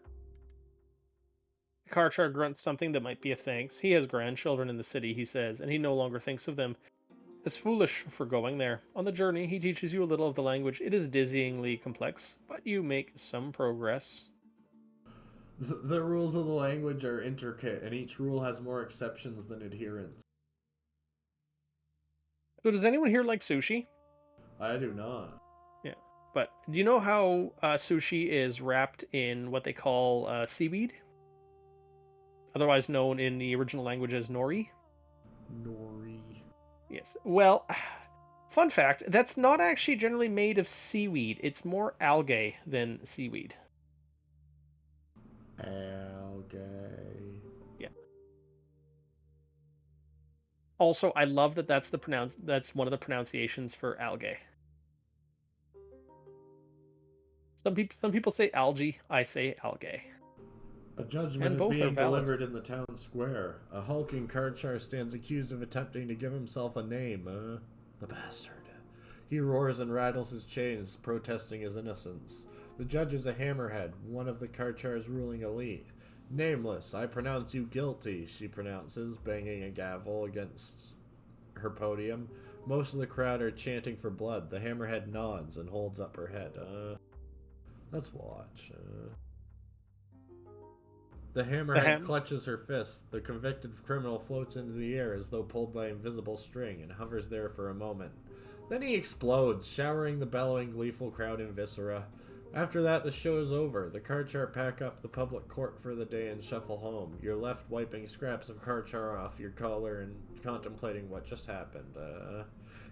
Karchar grunts something that might be a thanks. He has grandchildren in the city, he says, and he no longer thinks of them as foolish for going there. On the journey, he teaches you a little of the language. It is dizzyingly complex, but you make some progress. The rules of the language are intricate, and each rule has more exceptions than adherents. So, does anyone here like sushi? I do not. Yeah. But do you know how sushi is wrapped in what they call seaweed? Otherwise known in the original language as nori? Nori. Yes. Well, fun fact, that's not actually generally made of seaweed. It's more algae than seaweed. Algae. Yeah. Also, I love that that's one of the pronunciations for algae. Some people say algae, I say algae. A judgment And is both are being valid. delivered in the town square. A hulking Karchar stands accused of attempting to give himself a name. The bastard. He roars and rattles his chains, protesting his innocence. The judge is a hammerhead, one of the Karchar's ruling elite. Nameless, I pronounce you guilty, she pronounces, banging a gavel against her podium. Most of the crowd are chanting for blood. The hammerhead nods and holds up her head. Let's watch. The The hammerhead ham clutches her fist. The convicted criminal floats into the air as though pulled by invisible string and hovers there for a moment. Then he explodes, showering the bellowing, gleeful crowd in viscera. After that, the show is over. The Karchar pack up the public court for the day and shuffle home. You're left wiping scraps of Karchar off your collar and contemplating what just happened.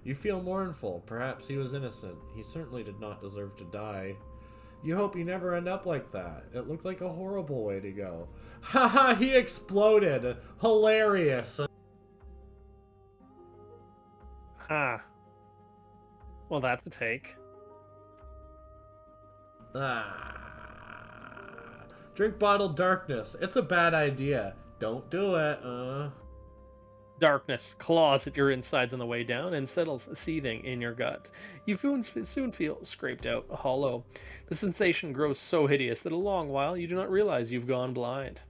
You feel mournful. Perhaps he was innocent. He certainly did not deserve to die. You hope you never end up like that. It looked like a horrible way to go. Haha, he exploded. Hilarious. ah. Well, that's a take. Ah. Drink bottled darkness. It's a bad idea. Don't do it. Darkness claws at your insides on the way down and settles seething in your gut. You soon feel scraped out, hollow. The sensation grows so hideous that a long while you do not realize you've gone blind.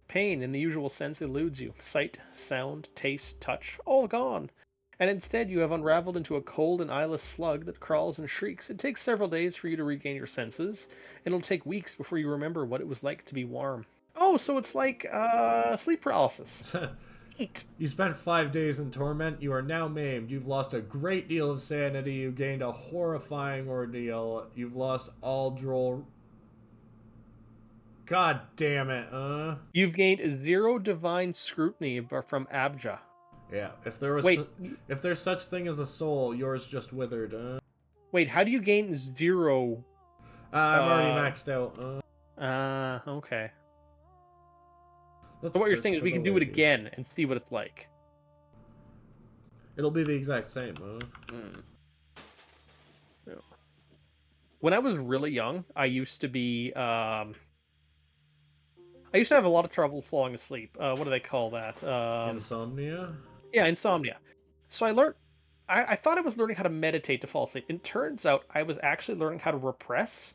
Pain in the usual sense eludes you. Sight, sound, taste, touch, all gone. And instead you have unraveled into a cold and eyeless slug that crawls and shrieks. It takes several days for you to regain your senses. It'll take weeks before you remember what it was like to be warm. Oh, so it's like sleep paralysis. Neat. You spent 5 days in torment. You are now maimed. You've lost a great deal of sanity. You gained a horrifying ordeal. You've lost all droll. God damn it, You've gained 0 divine scrutiny from Abja. Yeah, Wait, if there's such thing as a soul, yours just withered, wait, how do you gain 0? I'm already Uh, maxed out, okay. So Let's what you're search saying is for we the can do it lady. again and see what it's like. It'll be the exact same, Hmm. Yeah. When I was really young, I used to be I used to have a lot of trouble falling asleep. What do they call that? Insomnia? Yeah, insomnia. So I learned. I thought I was learning how to meditate to fall asleep. It turns out I was actually learning how to repress,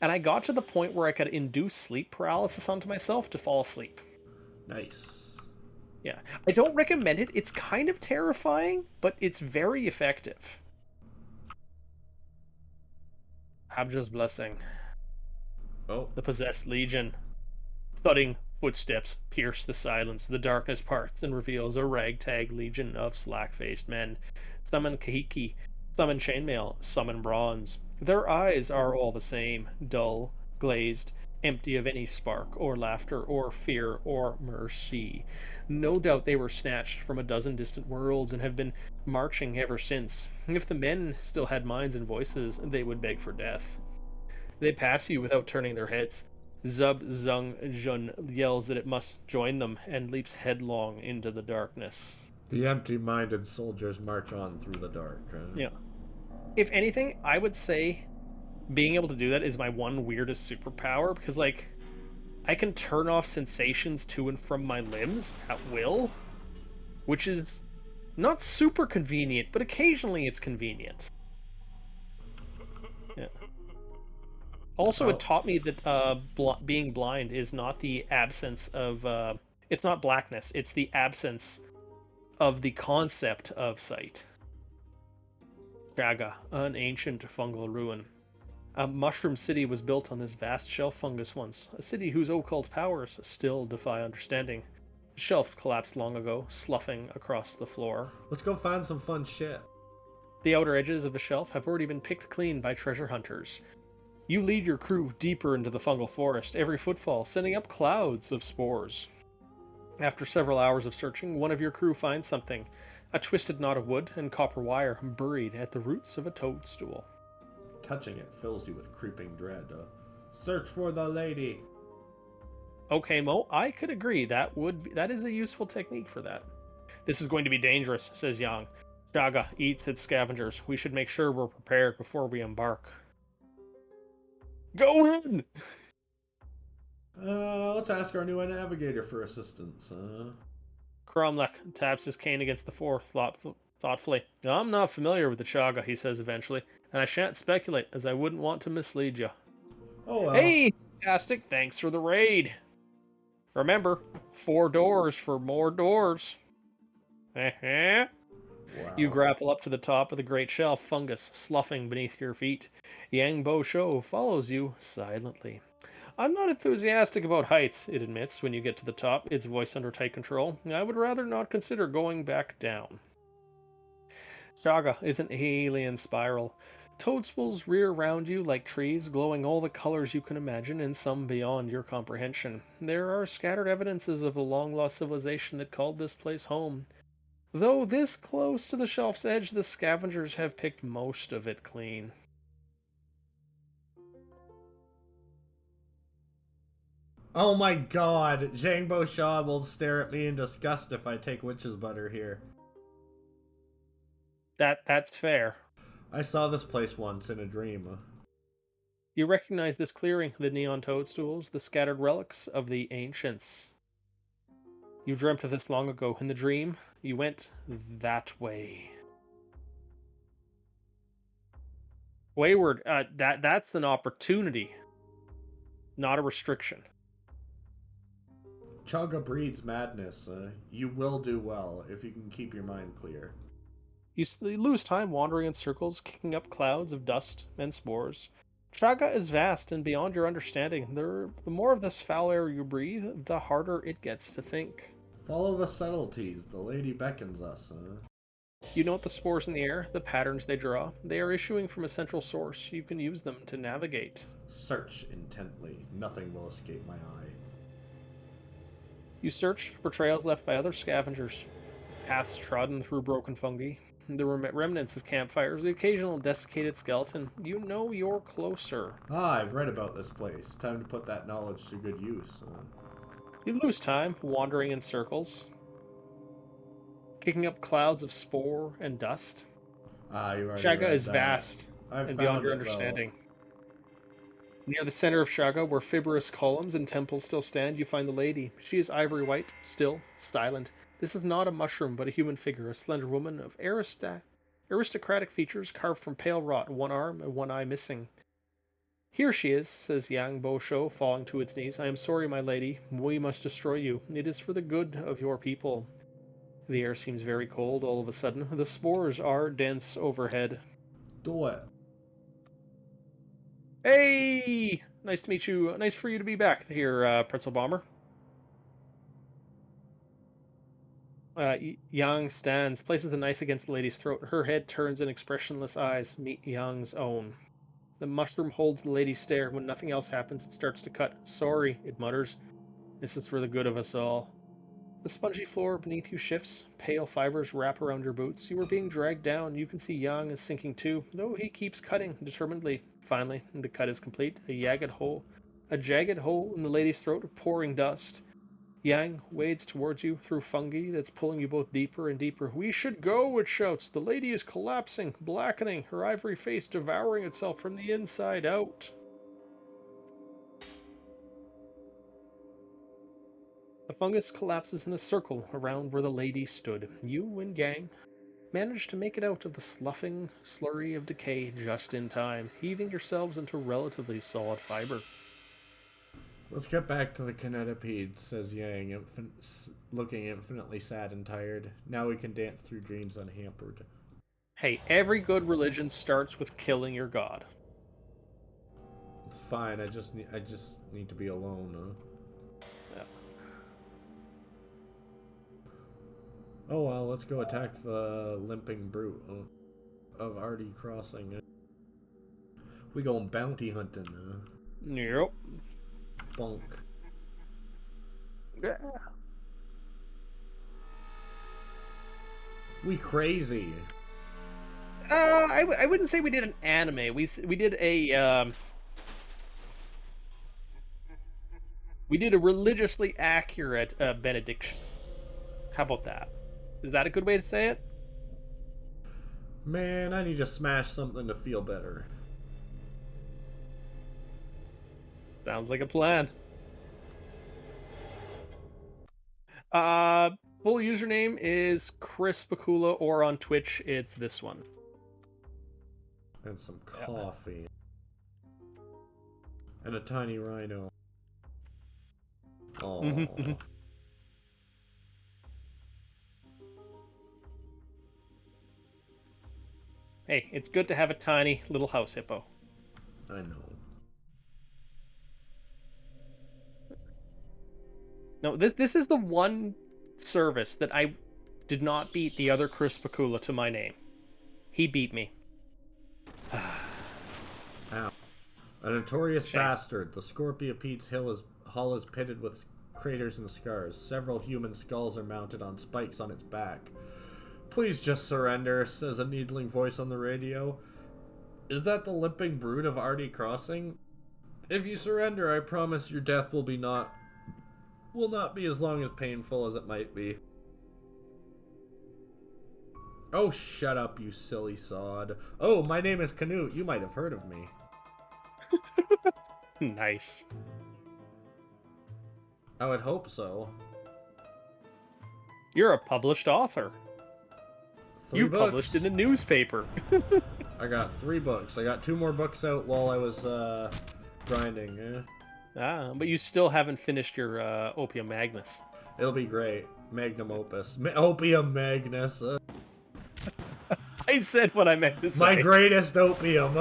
and I got to the point where I could induce sleep paralysis onto myself to fall asleep. Nice. Yeah, I don't recommend it. It's kind of terrifying, but it's very effective. Abja's blessing. Oh, The possessed legion. Thudding footsteps pierce the silence. The darkness parts and reveals a ragtag legion of slack-faced men. Some in kahiki, some in chainmail, some in bronze. Their eyes are all the same, dull, glazed, empty of any spark, or laughter, or fear, or mercy. No doubt they were snatched from a dozen distant worlds and have been marching ever since. If the men still had minds and voices, they would beg for death. They pass you without turning their heads. Zub Zung Jun yells that it must join them and leaps headlong into the darkness. the empty-minded soldiers march on through the dark, Yeah. If anything, I would say being able to do that is my one weirdest superpower because, like, I can turn off sensations to and from my limbs at will, which is not super convenient, but occasionally it's convenient. Yeah. Also, it Oh, taught me that being blind is not the absence of. It's not blackness. It's the absence of the concept of sight. Jaga, an ancient fungal ruin. A mushroom city was built on this vast shelf fungus once, a city whose occult powers still defy understanding. The shelf collapsed long ago, sloughing across the floor. let's go find some fun shit. The outer edges of the shelf have already been picked clean by treasure hunters. You lead your crew deeper into the fungal forest, every footfall sending up clouds of spores. After several hours of searching, one of your crew finds something, a twisted knot of wood and copper wire buried at the roots of a toadstool. Touching it fills you with creeping dread. Search for the lady. Okay, Mo, I could agree that is a useful technique for that. This is going to be dangerous, says Yang. Jaga eats its scavengers. We should make sure we're prepared before we embark. Go in! Let's ask our new navigator for assistance. Cromlech taps his cane against the floor thoughtfully. I'm not familiar with the Chaga, he says eventually, and I shan't speculate, as I wouldn't want to mislead you. Oh well. Hey, Fantastic, thanks for the raid. Remember, 4 doors for more doors. You Wow. grapple up to the top of the great shelf, fungus sloughing beneath your feet. Yang Bo Shou follows you silently. I'm not enthusiastic about heights, it admits when you get to the top, its voice under tight control. I would rather not consider going back down. Shaga is an alien spiral. Toadstools rear round you like trees, glowing all the colors you can imagine and some beyond your comprehension. There are scattered evidences of a long-lost civilization that called this place home. Though this close to the shelf's edge, the scavengers have picked most of it clean. Oh my god. Zhang Bo Shah will stare at me in disgust if I take witch's butter here. That's fair. I saw this place once in a dream. You recognize this clearing, the neon toadstools, the scattered relics of the ancients. You dreamt of this long ago. In the dream, you went that way. Wayward, that's an opportunity, not a restriction. Chaga breeds madness. You will do well if you can keep your mind clear. You lose time wandering in circles, kicking up clouds of dust and spores. Shaga is vast and beyond your understanding. The more of this foul air you breathe, the harder it gets to think. Follow the subtleties. The lady beckons us. You note the spores in the air, the patterns they draw. They are issuing from a central source. You can use them to navigate. Search intently. Nothing will escape my eye. You search for trails left by other scavengers, paths trodden through broken fungi, the remnants of campfires, the occasional desiccated skeleton. You know you're closer. Ah, I've read about this place. Time to put that knowledge to good use. You lose time wandering in circles, kicking up clouds of spore and dust. Ah, you already Shaga read is that. vast I've and beyond found your it, though. understanding. Near the center of Shaga, where fibrous columns and temples still stand, you find the lady. She is ivory white, still, silent. This is not a mushroom, but a human figure, a slender woman of aristocratic features carved from pale wrought, one arm and one eye missing. Here she is, says Yang Bosho, falling to its knees. I am sorry, my lady. We must destroy you. It is for the good of your people. The air seems very cold all of a sudden. The spores are dense overhead. Do it. Hey! Nice to meet you. Nice for you to be back here, Pretzel Bomber. Yang stands, places the knife against the lady's throat. Her head turns and expressionless eyes meet Yang's own. The mushroom holds the lady's stare. When nothing else happens, it starts to cut. Sorry, it mutters. This is for the good of us all. The spongy floor beneath you shifts. Pale fibers wrap around your boots. You are being dragged down. You can see Yang is sinking too, though he keeps cutting determinedly. Finally, the cut is complete. A jagged hole in the lady's throat, pouring dust. Yang wades towards you through fungi that's pulling you both deeper and deeper. We should go, it shouts. The lady is collapsing, blackening, her ivory face devouring itself from the inside out. The fungus collapses in a circle around where the lady stood. You and Yang manage to make it out of the sloughing slurry of decay just in time, heaving yourselves into relatively solid fiber. Let's get back to the kinetipede, says Yang, looking infinitely sad and tired. Now we can dance through dreams unhampered. Hey, every good religion starts with killing your god. It's fine. I just need to be alone. Yeah. Oh well, let's go attack the limping brute of Artie Crossing. We going bounty hunting. Yep. Bonk. Yeah. We crazy. I wouldn't say we did an anime. We did a religiously accurate benediction. How about that? Is that a good way to say it? Man, I need to smash something to feel better. Sounds like a plan. Full username is Chris Bakula, or on Twitch it's this one. And some coffee. And a tiny rhino. Oh. Hey, it's good to have a tiny little house hippo. I know. No, this is the one service that I did not beat the other Chris Bakula to my name. He beat me. Ow. A notorious bastard. The Scorpia Pete's hull is pitted with craters and scars. Several human skulls are mounted on spikes on its back. Please just surrender, says a needling voice on the radio. Is that the limping brute of Artie Crossing? If you surrender, I promise your death will not be as long as painful as it might be. Oh, shut up, you silly sod. Oh, my name is Canute. You might have heard of me. Nice. I would hope so. You're a published author. 3 You books. published in a newspaper. I got 3 books. I got 2 more books out while I was grinding. But you still haven't finished your Opium Magnus. It'll be great. Magnum opus. Opium Magnus. I said what I meant to say. My greatest opium,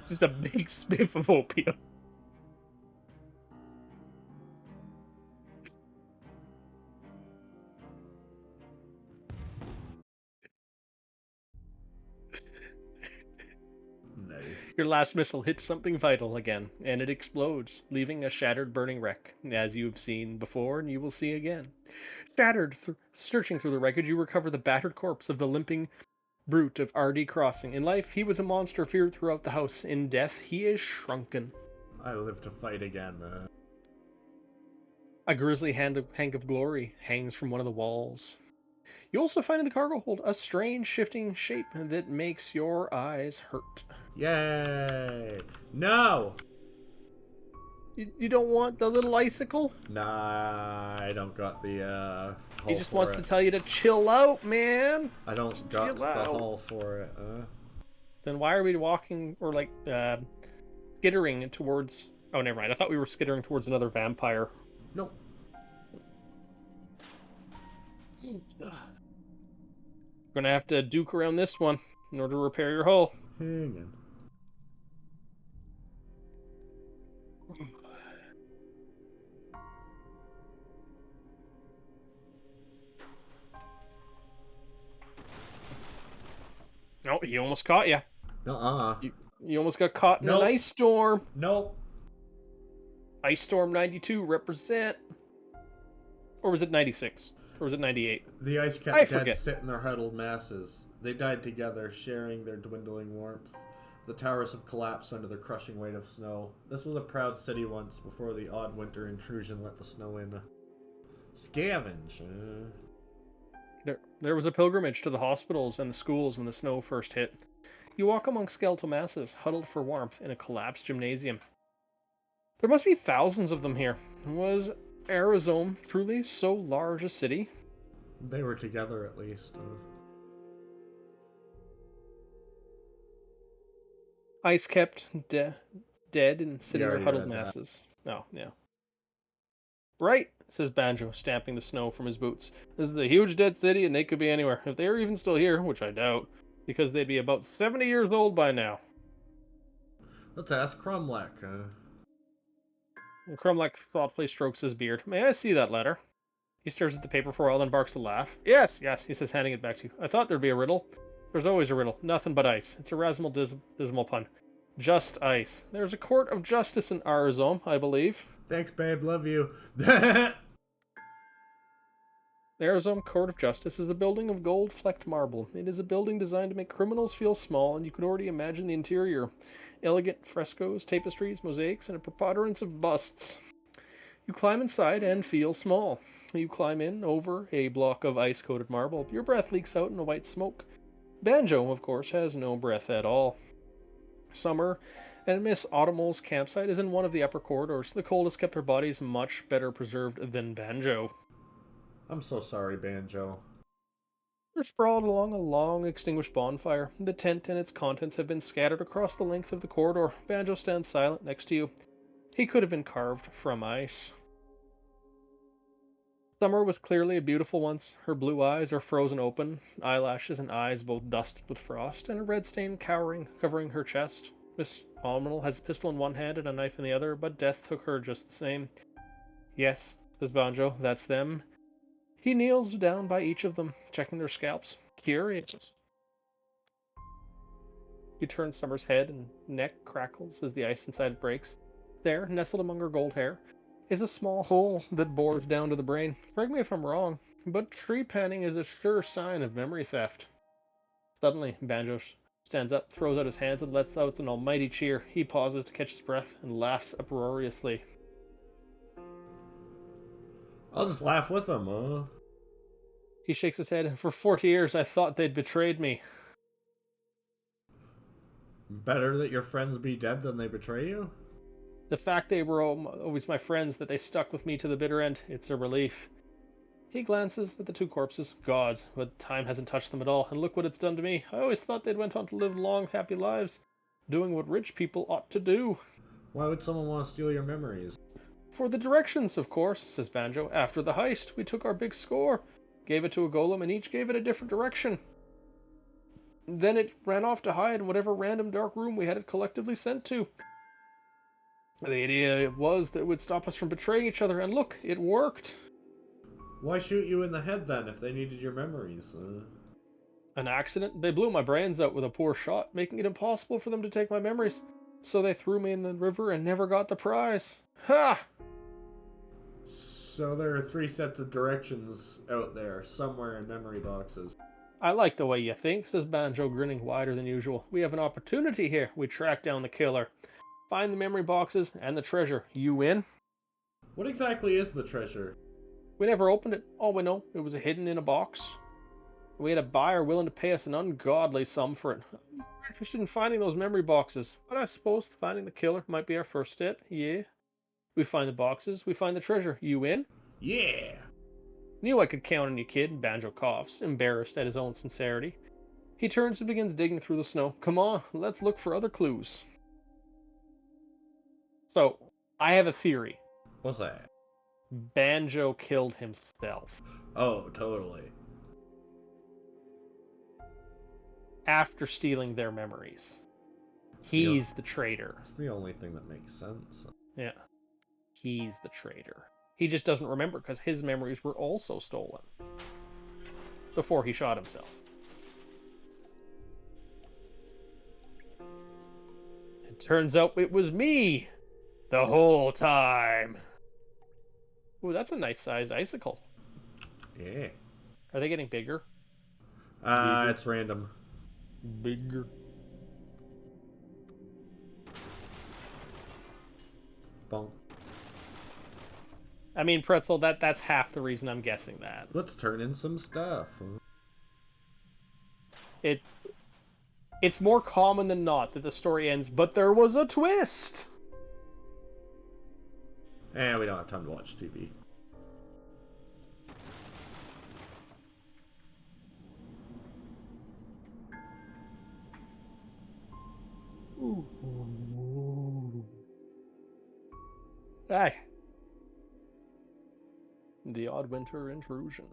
Just a big spiff of opium. Nice. Your last missile hits something vital again, and it explodes, leaving a shattered, burning wreck, as you have seen before and you will see again. Searching through the wreckage, you recover the battered corpse of the limping brute of R.D. Crossing. In life, he was a monster feared throughout the house. In death, he is shrunken. I live to fight again. A grisly hank of glory hangs from one of the walls. You also find in the cargo hold a strange shifting shape that makes your eyes hurt. Yay! No! You don't want the little icicle? Nah, I don't got the He hull just for wants to it. tell you to chill out, man. I don't Just got chill the out. hull for it. Then why are we walking or like skittering towards? Oh, never mind. I thought we were skittering towards another vampire. Nope. Gonna have to duke around this one in order to repair your hull. Hang on. Oh, he almost caught you. Nuh-uh. You almost got caught in an Nope. ice storm. Nope. Ice Storm 92 represent. Or was it 96? Or was it 98? The ice I kept dead forget. sit in their huddled masses. They died together, sharing their dwindling warmth. The towers have collapsed under the crushing weight of snow. This was a proud city once, before the odd winter intrusion let the snow in. Scavenge. There was a pilgrimage to the hospitals and the schools when the snow first hit. You walk among skeletal masses, huddled for warmth in a collapsed gymnasium. There must be thousands of them here. Was Arizona truly so large a city? They were together at least. Ice kept dead and You sitting there already huddled read that. masses. Oh, yeah. Right, says Banjo, stamping the snow from his boots. This is a huge dead city, and they could be anywhere. If they are even still here, which I doubt, because they'd be about 70 years old by now. Let's ask Crumlech. And Crumlech thoughtfully strokes his beard. May I see that letter? He stares at the paper for a while, then barks a laugh. Yes, yes, he says, handing it back to you. I thought there'd be a riddle. There's always a riddle. Nothing but ice. It's a dismal pun. Just ice. There's a court of justice in Arizona, I believe. Thanks, babe. Love you. The Arizona Court of Justice is a building of gold-flecked marble. It is a building designed to make criminals feel small, and you can already imagine the interior. Elegant frescoes, tapestries, mosaics, and a preponderance of busts. You climb inside and feel small. You climb in over a block of ice-coated marble. Your breath leaks out in a white smoke. Banjo, of course, has no breath at all. Summer and Miss Autumnal's campsite is in one of the upper corridors. The cold has kept their bodies much better preserved than Banjo. I'm so sorry, Banjo. They're sprawled along a long, extinguished bonfire. The tent and its contents have been scattered across the length of the corridor. Banjo stands silent next to you. He could have been carved from ice. Summer was clearly a beautiful once. Her blue eyes are frozen open, eyelashes and eyes both dusted with frost, and a red stain covering her chest. Miss Autumnal has a pistol in one hand and a knife in the other, but death took her just the same. Yes, says Banjo, that's them. He kneels down by each of them, checking their scalps. Curious. He turns Summer's head and neck crackles as the ice inside breaks. There, nestled among her gold hair, is a small hole that bores down to the brain. Correct me if I'm wrong, but tree panning is a sure sign of memory theft. Suddenly, Banjo stands up, throws out his hands, and lets out an almighty cheer. He pauses to catch his breath and laughs uproariously. I'll just laugh with him, He shakes his head. For 40 years, I thought they'd betrayed me. Better that your friends be dead than they betray you? The fact they were always my friends, that they stuck with me to the bitter end, it's a relief. He glances at the two corpses. Gods, but time hasn't touched them at all, and look what it's done to me. I always thought they'd went on to live long, happy lives, doing what rich people ought to do. Why would someone want to steal your memories? For the directions, of course, says Banjo. After the heist, we took our big score, gave it to a golem, and each gave it a different direction. Then it ran off to hide in whatever random dark room we had it collectively sent to. The idea was that it would stop us from betraying each other, and look, it worked. Why shoot you in the head then if they needed your memories? An accident? They blew my brains out with a poor shot, making it impossible for them to take my memories. So they threw me in the river and never got the prize. Ha! So there are 3 sets of directions out there, somewhere in memory boxes. I like the way you think, says Banjo, grinning wider than usual. We have an opportunity here. We track down the killer. Find the memory boxes and the treasure. You win? What exactly is the treasure? We never opened it. All we know, it was hidden in a box. We had a buyer willing to pay us an ungodly sum for it. We're interested in finding those memory boxes, but I suppose finding the killer might be our first step. Yeah. We find the boxes, we find the treasure. You in? Yeah! Knew I could count on you, kid. Banjo coughs, embarrassed at his own sincerity. He turns and begins digging through the snow. Come on, let's look for other clues. So, I have a theory. What's that? Banjo killed himself Oh, totally. after stealing their memories. He's the traitor. It's the only thing that makes sense. Yeah. He's the traitor. He just doesn't remember because his memories were also stolen before he shot himself. It turns out it was me the whole time. Ooh, that's a nice sized icicle. Yeah. Are they getting bigger? It's random. Bigger. Bonk. I mean, Pretzel, that's half the reason I'm guessing that. Let's turn in some stuff. It's more common than not that the story ends, but there was a twist. We don't have time to watch TV. Aye. The Odd Winter Intrusion.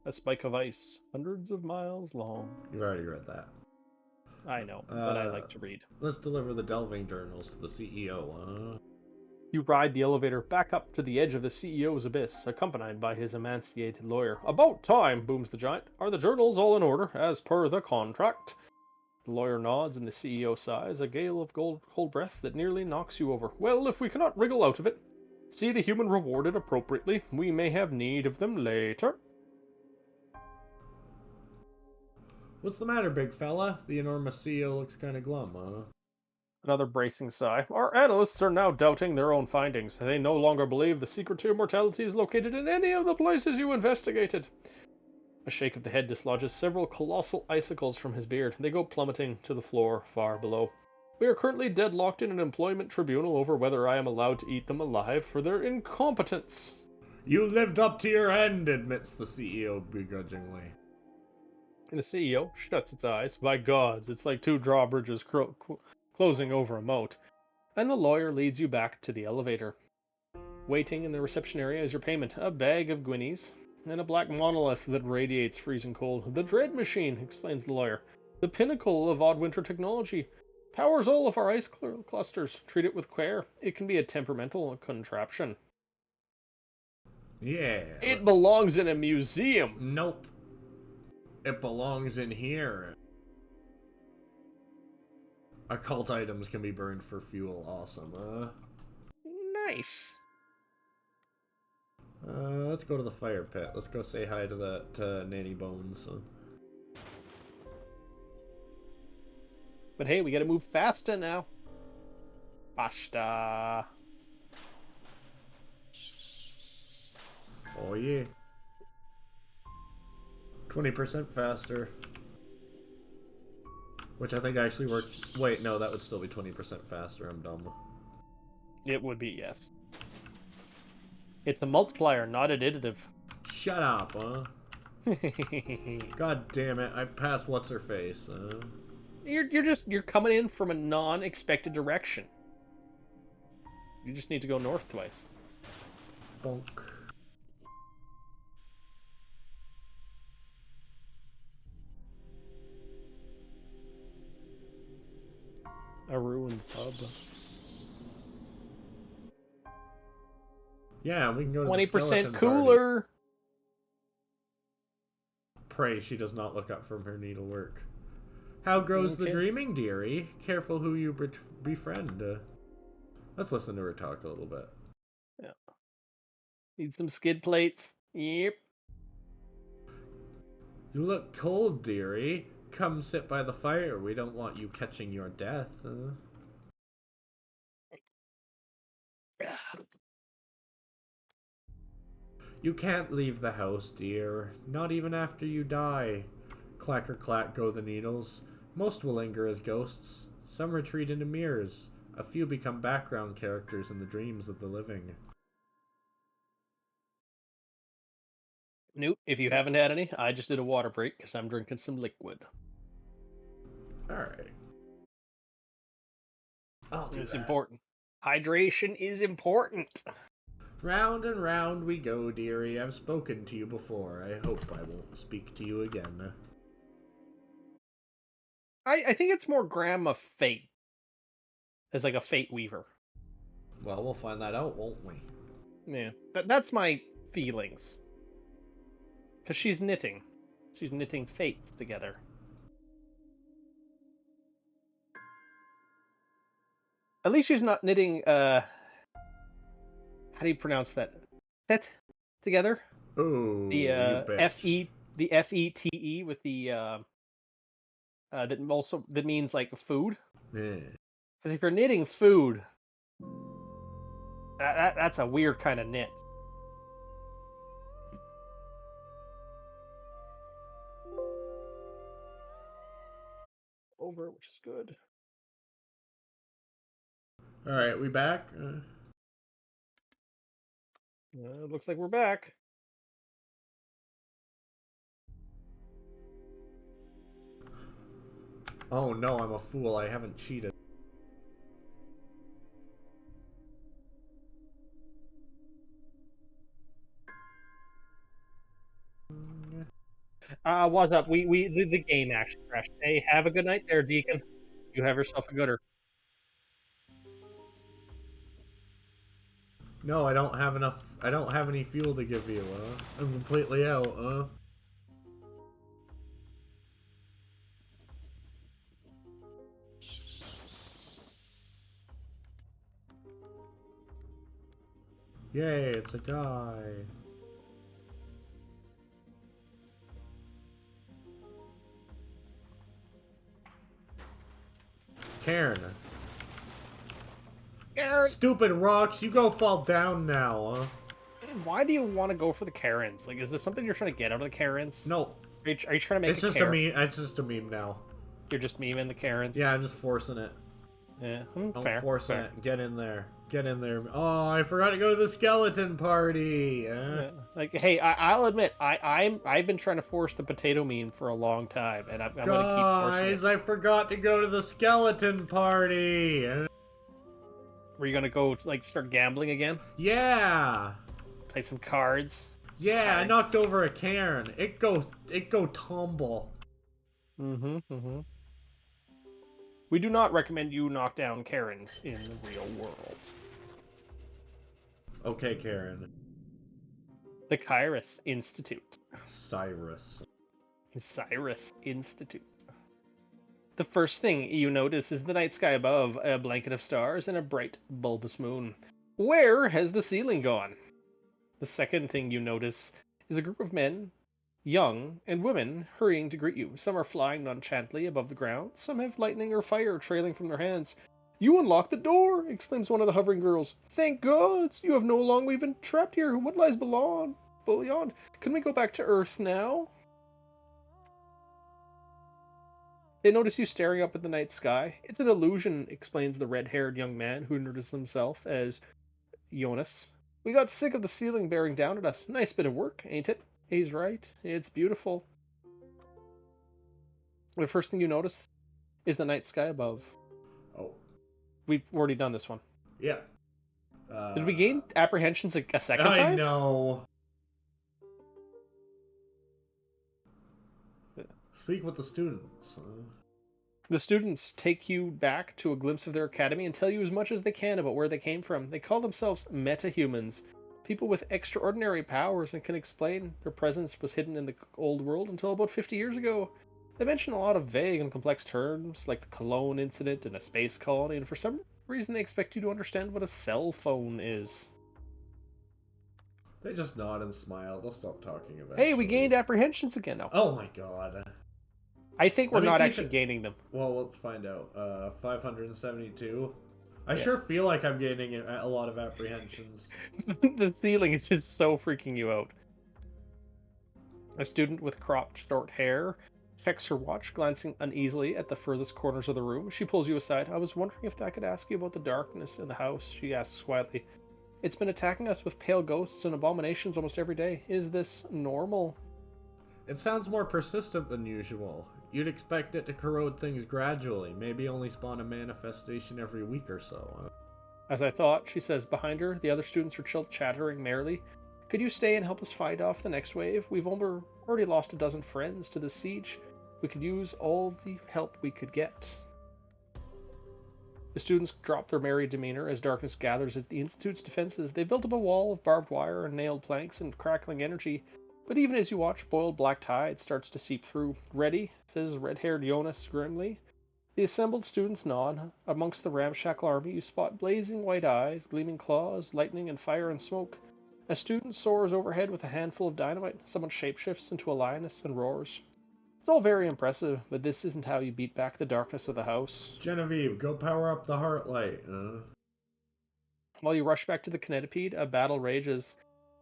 A spike of ice, hundreds of miles long. You've already read that. I know, but I like to read. Let's deliver the delving journals to the CEO. You ride the elevator back up to the edge of the CEO's abyss, accompanied by his emaciated lawyer. About time, booms the giant. Are the journals all in order, as per the contract? The lawyer nods and the CEO sighs, a gale of cold breath that nearly knocks you over. Well, if we cannot wriggle out of it, see the human rewarded appropriately. We may have need of them later. What's the matter, big fella? The enormous CEO looks kind of glum, Another bracing sigh. Our analysts are now doubting their own findings. They no longer believe the secret to immortality is located in any of the places you investigated. A shake of the head dislodges several colossal icicles from his beard. They go plummeting to the floor far below. We are currently deadlocked in an employment tribunal over whether I am allowed to eat them alive for their incompetence. You lived up to your end, admits the CEO begrudgingly. And the CEO shuts its eyes. By gods, it's like two drawbridges closing over a moat. And the lawyer leads you back to the elevator. Waiting in the reception area is your payment, a bag of guineas, and a black monolith that radiates freezing cold. The Dread Machine, explains the lawyer. The pinnacle of odd winter technology. Powers all of our ice clusters. Treat it with care. It can be a temperamental contraption. Yeah. It belongs in a museum. Nope. It belongs in here. Occult items can be burned for fuel. Awesome, Nice. Let's go to the fire pit. Let's go say hi to that Nanny Bones. But hey, we gotta move faster now. Basta. Oh yeah. 20% faster. Which I think actually worked. Wait, no, that would still be 20% faster. I'm dumb. It would be, yes. It's a multiplier, not additive. Shut up, God damn it, I passed what's her face. You're coming in from a non-expected direction. You just need to go north twice. Bonk. A ruined pub. Yeah, we can go to the 20% skeleton party. cooler. Pray she does not look up from her needlework. How grows the Okay. dreaming, dearie? Careful who you befriend. Let's listen to her talk a little bit. Yeah. Need some skid plates. Yep. You look cold, dearie. Come sit by the fire. We don't want you catching your death. You can't leave the house, dear. Not even after you die. Clacker clack go the needles. Most will linger as ghosts. Some retreat into mirrors. A few become background characters in the dreams of the living. Noot, if you haven't had any, I just did a water break because I'm drinking some liquid. Alright. I'll do It's that. important. Hydration is important. Round and round we go, dearie. I've spoken to you before. I hope I won't speak to you again. I think it's more Grandma Fate as like a fate weaver. Well, we'll find that out, won't we? Yeah, that's my feelings. Because she's knitting. She's knitting fates together. At least she's not knitting, how do you pronounce that? Fet together? The, Oh, you bitch. F-E, the F-E-T-E with the, that means, like, food. Eh. Because if you're knitting food, that's a weird kind of knit. Over, which is good. Alright, we back? Looks like we're back. Oh no, I'm a fool. I haven't cheated. What's up? The game actually crashed. Hey, have a good night there, Deacon. You have yourself a gooder. No, I don't have enough. I don't have any fuel to give you. I'm completely out. Yay, it's a guy. Karen. Karen, Stupid rocks, you go fall down now, why do you want to go for the Karens? Like, is there something you're trying to get out of the Karens? No, Are you trying to make it's a just Karen? it's just a meme now. You're just memeing the Karens? Yeah, I'm just forcing it. Yeah, I'm fair. forcing fair. it. Get in there. Get in there. Oh, I forgot to go to the skeleton party. Yeah. Like, hey, I'll admit, I've been trying to force the potato meme for a long time, and I'm gonna keep forcing Guys, it. I forgot to go to the skeleton party. Were you gonna go like start gambling again? Yeah. Play some cards? Yeah, I Cards. knocked over a cairn. It go tumble. Mm-hmm. We do not recommend you knock down Karens in the real world. Okay, Karen. The Kyrus Institute. Cyrus. Cyrus Institute. The first thing you notice is the night sky above, a blanket of stars and a bright, bulbous moon. Where has the ceiling gone? The second thing you notice is a group of men, young and women, hurrying to greet you. Some are flying nonchalantly above the ground, some have lightning or fire trailing from their hands. You unlock the door, exclaims one of the hovering girls. Thank gods, you have no longer been trapped here. What lies beyond? Can we go back to Earth now? They notice you staring up at the night sky. It's an illusion, explains the red-haired young man who introduces himself as Jonas. We got sick of the ceiling bearing down at us. Nice bit of work, ain't it? He's right. It's beautiful. The first thing you notice is the night sky above. Oh, We've already done this one. yeah. Did we gain apprehensions a second I time? know. Speak with the students. The students take you back to a glimpse of their academy and tell you as much as they can about where they came from. They call themselves metahumans, people with extraordinary powers, and can explain their presence was hidden in the old world until about 50 years ago. They mention a lot of vague and complex terms like the Cologne incident and a space colony, and for some reason they expect you to understand what a cell phone is. They just nod and smile. They'll stop talking Hey, we eventually. gained apprehensions again. No, Oh my god. I think we're Let me not see if actually it. gaining them. Well, let's find out. 572. I Yeah. sure feel like I'm gaining a lot of apprehensions. The ceiling is just so freaking you out. A student with cropped short hair checks her watch, glancing uneasily at the furthest corners of the room. She pulls you aside. I was wondering if I could ask you about the darkness in the house, she asks quietly. It's been attacking us with pale ghosts and abominations almost every day. Is this normal? It sounds more persistent than usual. You'd expect it to corrode things gradually, maybe only spawn a manifestation every week or so. As I thought, she says behind her. The other students are chattering merrily. Could you stay and help us fight off the next wave? We've already lost a dozen friends to the siege. We could use all the help we could get. The students drop their merry demeanor as darkness gathers at the Institute's defenses. They built up a wall of barbed wire and nailed planks and crackling energy. But even as you watch, boiled black tide starts to seep through. Ready? Says red-haired Jonas grimly. The assembled students nod. Amongst the ramshackle army, you spot blazing white eyes, gleaming claws, lightning and fire and smoke. A student soars overhead with a handful of dynamite. Someone shapeshifts into a lioness and roars. It's all very impressive, but this isn't how you beat back the darkness of the house. Genevieve, go power up the heart light. While you rush back to the Kinetipede, a battle rages.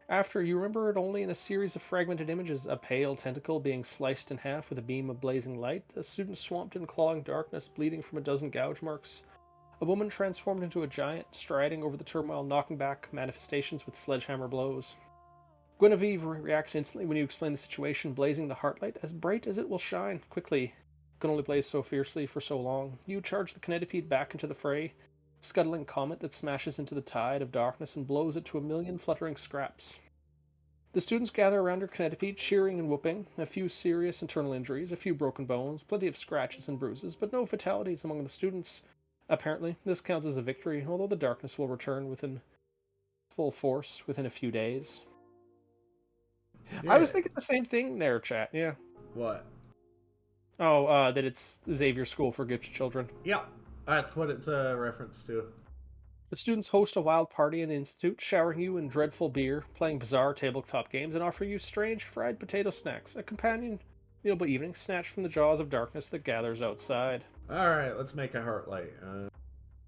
After, you remember it only in a series of fragmented images, a pale tentacle being sliced in half with a beam of blazing light, a student swamped in clawing darkness, bleeding from a dozen gouge marks, a woman transformed into a giant, striding over the turmoil, knocking back manifestations with sledgehammer blows. Guinevere reacts instantly when you explain the situation, blazing the heartlight as bright as it will shine. Quickly, it can only blaze so fiercely for so long. You charge the Kinetipede back into the fray, a scuttling comet that smashes into the tide of darkness and blows it to a million fluttering scraps. The students gather around your Kinetipede, cheering and whooping. A few serious internal injuries, a few broken bones, plenty of scratches and bruises, but no fatalities among the students. Apparently, this counts as a victory, although the darkness will return within full force within a few days. I Yeah. was thinking the same thing there, chat. Yeah. What? Oh, that it's Xavier School for Gifted Children. Yep. That's what it's a reference to. The students host a wild party in the Institute, showering you in dreadful beer, playing bizarre tabletop games, and offering you strange fried potato snacks, a companion mealable evening snatched from the jaws of darkness that gathers outside. Alright, let's make a heart light.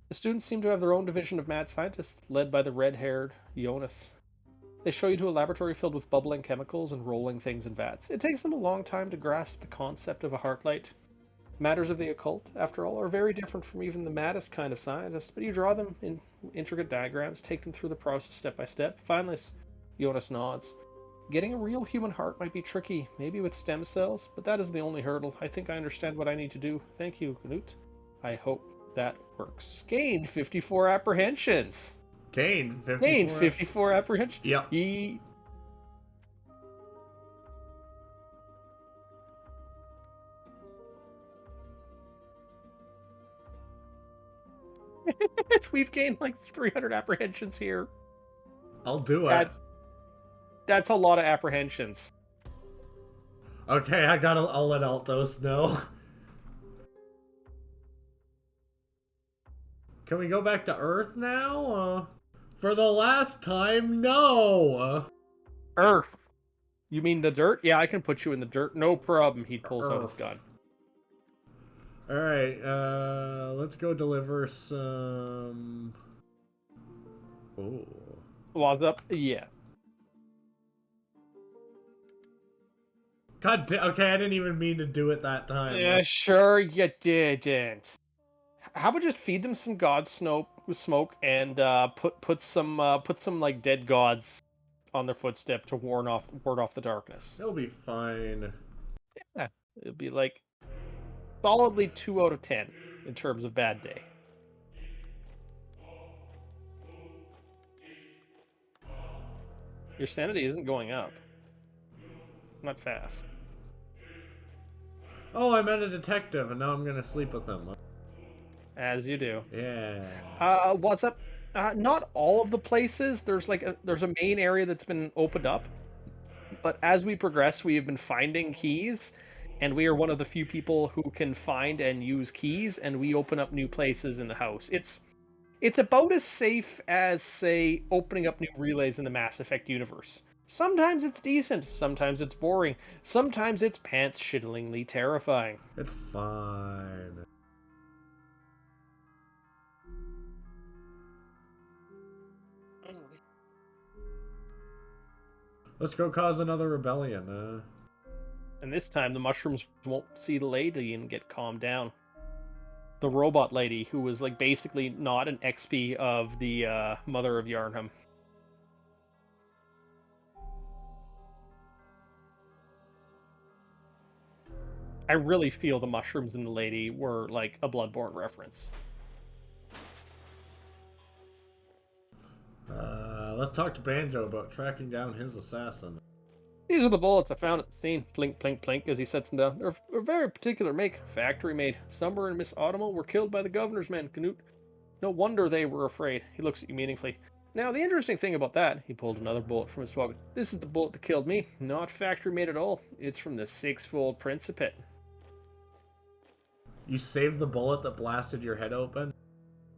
The students seem to have their own division of mad scientists, led by the red-haired Jonas. They show you to a laboratory filled with bubbling chemicals and rolling things in vats. It takes them a long time to grasp the concept of a heartlight. Matters of the occult, after all, are very different from even the maddest kind of scientists, but you draw them in intricate diagrams, take them through the process step by step. Finally, Jonas nods. Getting a real human heart might be tricky, maybe with stem cells, but that is the only hurdle. I think I understand what I need to do. Thank you, Noot. I hope that works. Gained 54 apprehensions. Gained 54. Gained 54 apprehensions. Yep. We've gained like 300 apprehensions here. I'll do it. That's a lot of apprehensions. Okay, I'll let Altos know. Can we go back to Earth now? For the last time, no! Earth. You mean the dirt? Yeah, I can put you in the dirt. No problem. He pulls out his gun. Alright, let's go deliver some... Oh. Was up? Yeah. God damn, okay, I didn't even mean to do it that time. Yeah, sure you didn't. How about just feed them some god smoke and put some like dead gods on their footstep to ward off the darkness. They'll be fine. Yeah, it'll be like solidly 2 out of 10 in terms of bad day. Your sanity isn't going up. Not fast. Oh, I met a detective, and now I'm gonna sleep with him. As you do. Yeah. What's up? Not all of the places. There's a main area that's been opened up, but as we progress, we have been finding keys, and we are one of the few people who can find and use keys, and we open up new places in the house. It's about as safe as, say, opening up new relays in the Mass Effect universe. Sometimes it's decent, sometimes it's boring, sometimes it's pants-shittlingly terrifying. It's fine. Let's go cause another rebellion. And this time the mushrooms won't see the lady and get calmed down. The robot lady, who was like basically not an XP of the Mother of Yarnham. I really feel the mushrooms and the lady were like a Bloodborne reference. Let's talk to Banjo about tracking down his assassin. These are the bullets I found at the scene. Plink, plink, plink, as he sets them down. They're a very particular make, factory made. Summer and Miss Autumnal were killed by the governor's men, Canute. No wonder they were afraid. He looks at you meaningfully. Now, the interesting thing about that, he pulled another bullet from his pocket. This is the bullet that killed me. Not factory made at all. It's from the six-fold Principate. You saved the bullet that blasted your head open?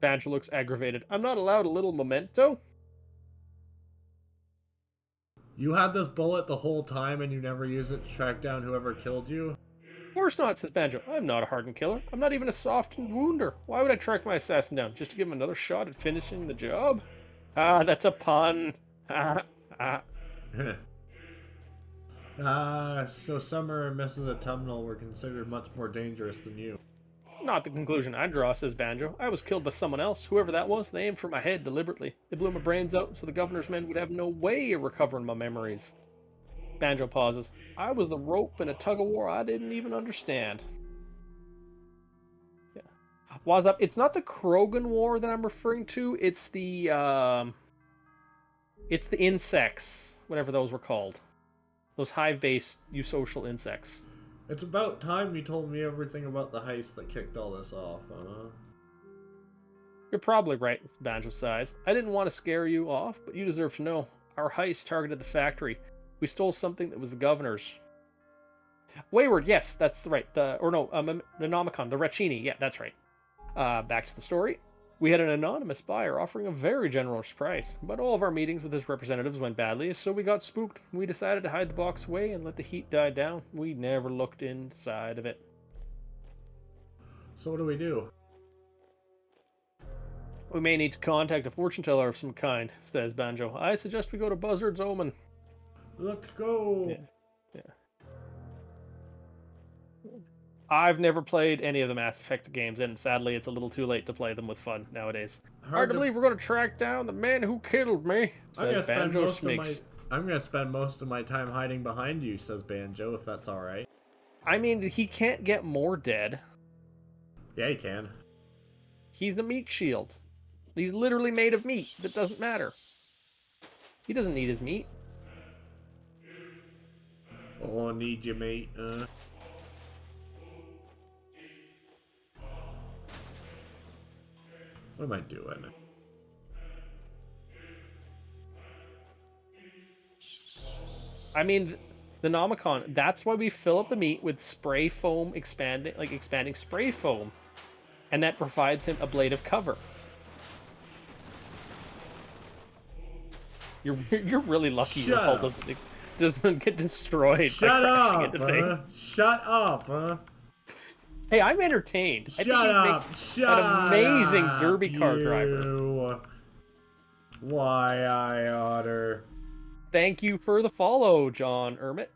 Badger looks aggravated. I'm not allowed a little memento? You had this bullet the whole time and you never used it to track down whoever killed you? Of course not, says Banjo. I'm not a hardened killer. I'm not even a softened wounder. Why would I track my assassin down? Just to give him another shot at finishing the job? Ah, that's a pun. Ah, ah. So Summer and Mrs. Autumnal were considered much more dangerous than you. Not the conclusion I draw, says Banjo. I was killed by someone else. Whoever that was, they aimed for my head deliberately. They blew my brains out so the governor's men would have no way of recovering my memories. Banjo pauses. I was the rope in a tug-of-war I didn't even understand. Yeah. Was up. It's not the Krogan War that I'm referring to. It's the insects, whatever those were called. Those hive-based eusocial insects. It's about time you told me everything about the heist that kicked all this off, huh? You're probably right, Banjo sighs. I didn't want to scare you off, but you deserve to know. Our heist targeted the factory. We stole something that was the governor's. Wayward, yes, that's right. The Nomicon, the Recchini, yeah, that's right. Back to the story. We had an anonymous buyer offering a very generous price, but all of our meetings with his representatives went badly, so we got spooked. We decided to hide the box away and let the heat die down. We never looked inside of it. So what do we do? We may need to contact a fortune teller of some kind, says Banjo. I suggest we go to Buzzard's Omen. Let's go! Yeah. I've never played any of the Mass Effect games, and sadly, it's a little too late to play them with fun nowadays. Hard to believe we're going to track down the man who killed me. I'm gonna spend most of my time hiding behind you, says Banjo, if that's alright. I mean, he can't get more dead. Yeah, he can. He's a meat shield. He's literally made of meat. That doesn't matter. He doesn't need his meat. Oh, I need you, mate. What am I doing? I mean, the Nomicon, that's why we fill up the meat with spray foam expanding spray foam. And that provides him a blade of cover. You're really lucky your hull doesn't get destroyed. Shut up! Shut up! Hey, I'm entertained. Shut up! An amazing derby car driver. Why I otter. Thank you for the follow, John Ermit.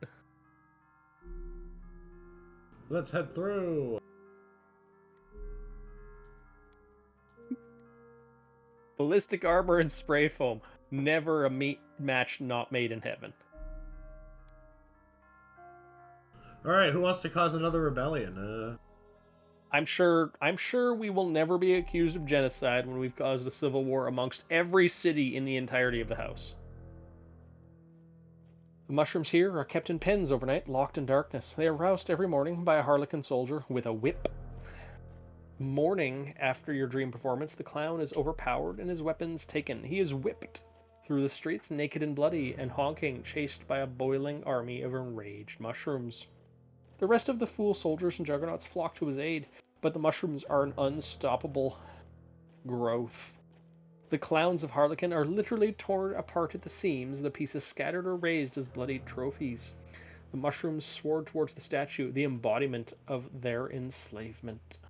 Let's head through. Ballistic armor and spray foam. Never a meat match not made in heaven. Alright, who wants to cause another rebellion? I'm sure we will never be accused of genocide when we've caused a civil war amongst every city in the entirety of the house. The mushrooms here are kept in pens overnight, locked in darkness. They are roused every morning by a harlequin soldier with a whip. Morning after your dream performance, the clown is overpowered and his weapons taken. He is whipped through the streets, naked and bloody, and honking, chased by a boiling army of enraged mushrooms. The rest of the fool soldiers and juggernauts flock to his aid, but the mushrooms are an unstoppable growth. The clowns of Harlequin are literally torn apart at the seams, the pieces scattered or raised as bloodied trophies. The mushrooms soared towards the statue, the embodiment of their enslavement.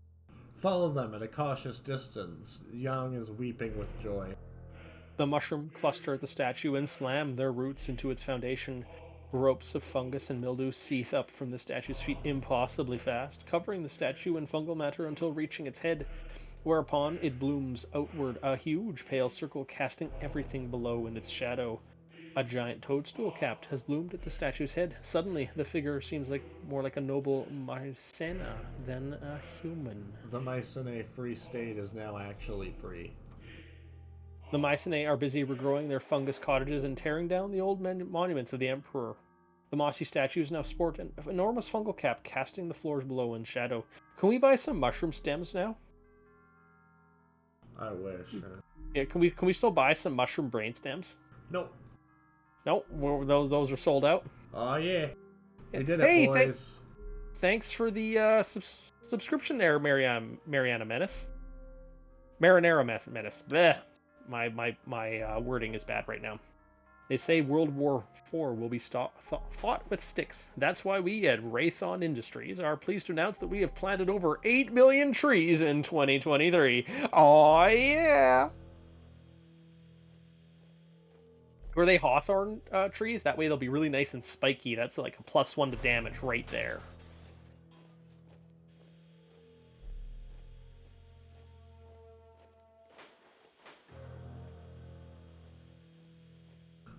Follow them at a cautious distance. Young is weeping with joy. The mushroom cluster at the statue and slam their roots into its foundation. Ropes of fungus and mildew seethe up from the statue's feet impossibly fast, covering the statue in fungal matter until reaching its head, whereupon it blooms outward, a huge pale circle casting everything below in its shadow. A giant toadstool capped has bloomed at the statue's head. Suddenly, the figure seems more like a noble Mycena than a human. The Mycenae Free State is now actually free. The Mycenae are busy regrowing their fungus cottages and tearing down the old monuments of the Emperor. The mossy statues now sport an enormous fungal cap, casting the floors below in shadow. Can we buy some mushroom stems now? I wish. Yeah, can we still buy some mushroom brain stems? Nope. No, those are sold out. Oh yeah, we did Hey, it, boys. Thanks for the subscription there, Mariana Menace. Marinara Menace. Bleh. My wording is bad right now. They say World War IV will be fought with sticks. That's why we at Raython Industries are pleased to announce that we have planted over 8 million trees in 2023. Oh yeah! Were they hawthorn trees? That way they'll be really nice and spiky. That's like a +1 to damage right there.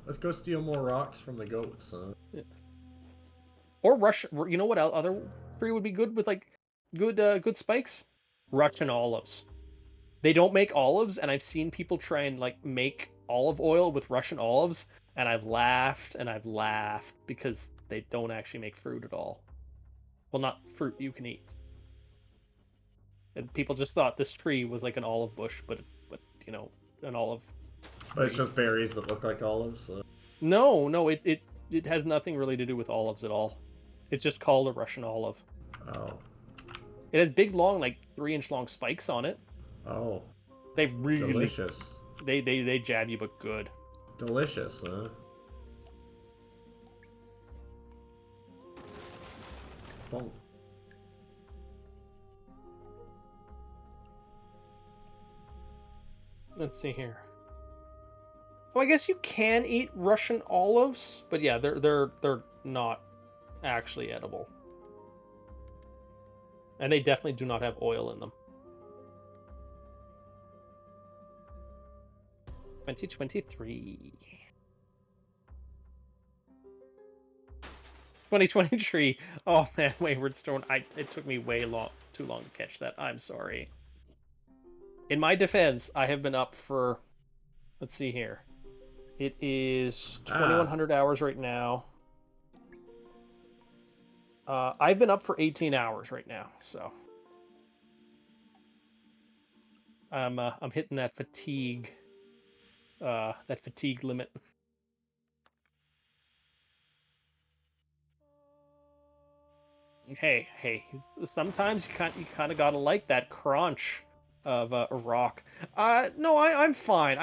Let's go steal more rocks from the goats. Yeah. Or you know what other tree would be good with like good spikes? Russian olives. They don't make olives, and I've seen people try and like make olive oil with Russian olives, and I've laughed because they don't actually make fruit at all. Well, not fruit you can eat. And people just thought this tree was like an olive bush, but you know, an olive. But it's just berries that look like olives. No, it has nothing really to do with olives at all. It's just called a Russian olive. Oh. It has big, long, like 3-inch long spikes on it. Oh. They really Delicious. They jab you, but good. Delicious, huh? Bonk. Let's see here. Oh, I guess you can eat Russian olives, but yeah, they're not actually edible. And they definitely do not have oil in them. 2023. 2023. Oh man, Wayward Stone. It took me too long to catch that. I'm sorry. In my defense, I have been up for, let's see here. It is 2,100 hours right now. I've been up for 18 hours right now, so I'm hitting that fatigue limit. Hey, sometimes you kind of gotta like that crunch of a rock. No, I'm fine.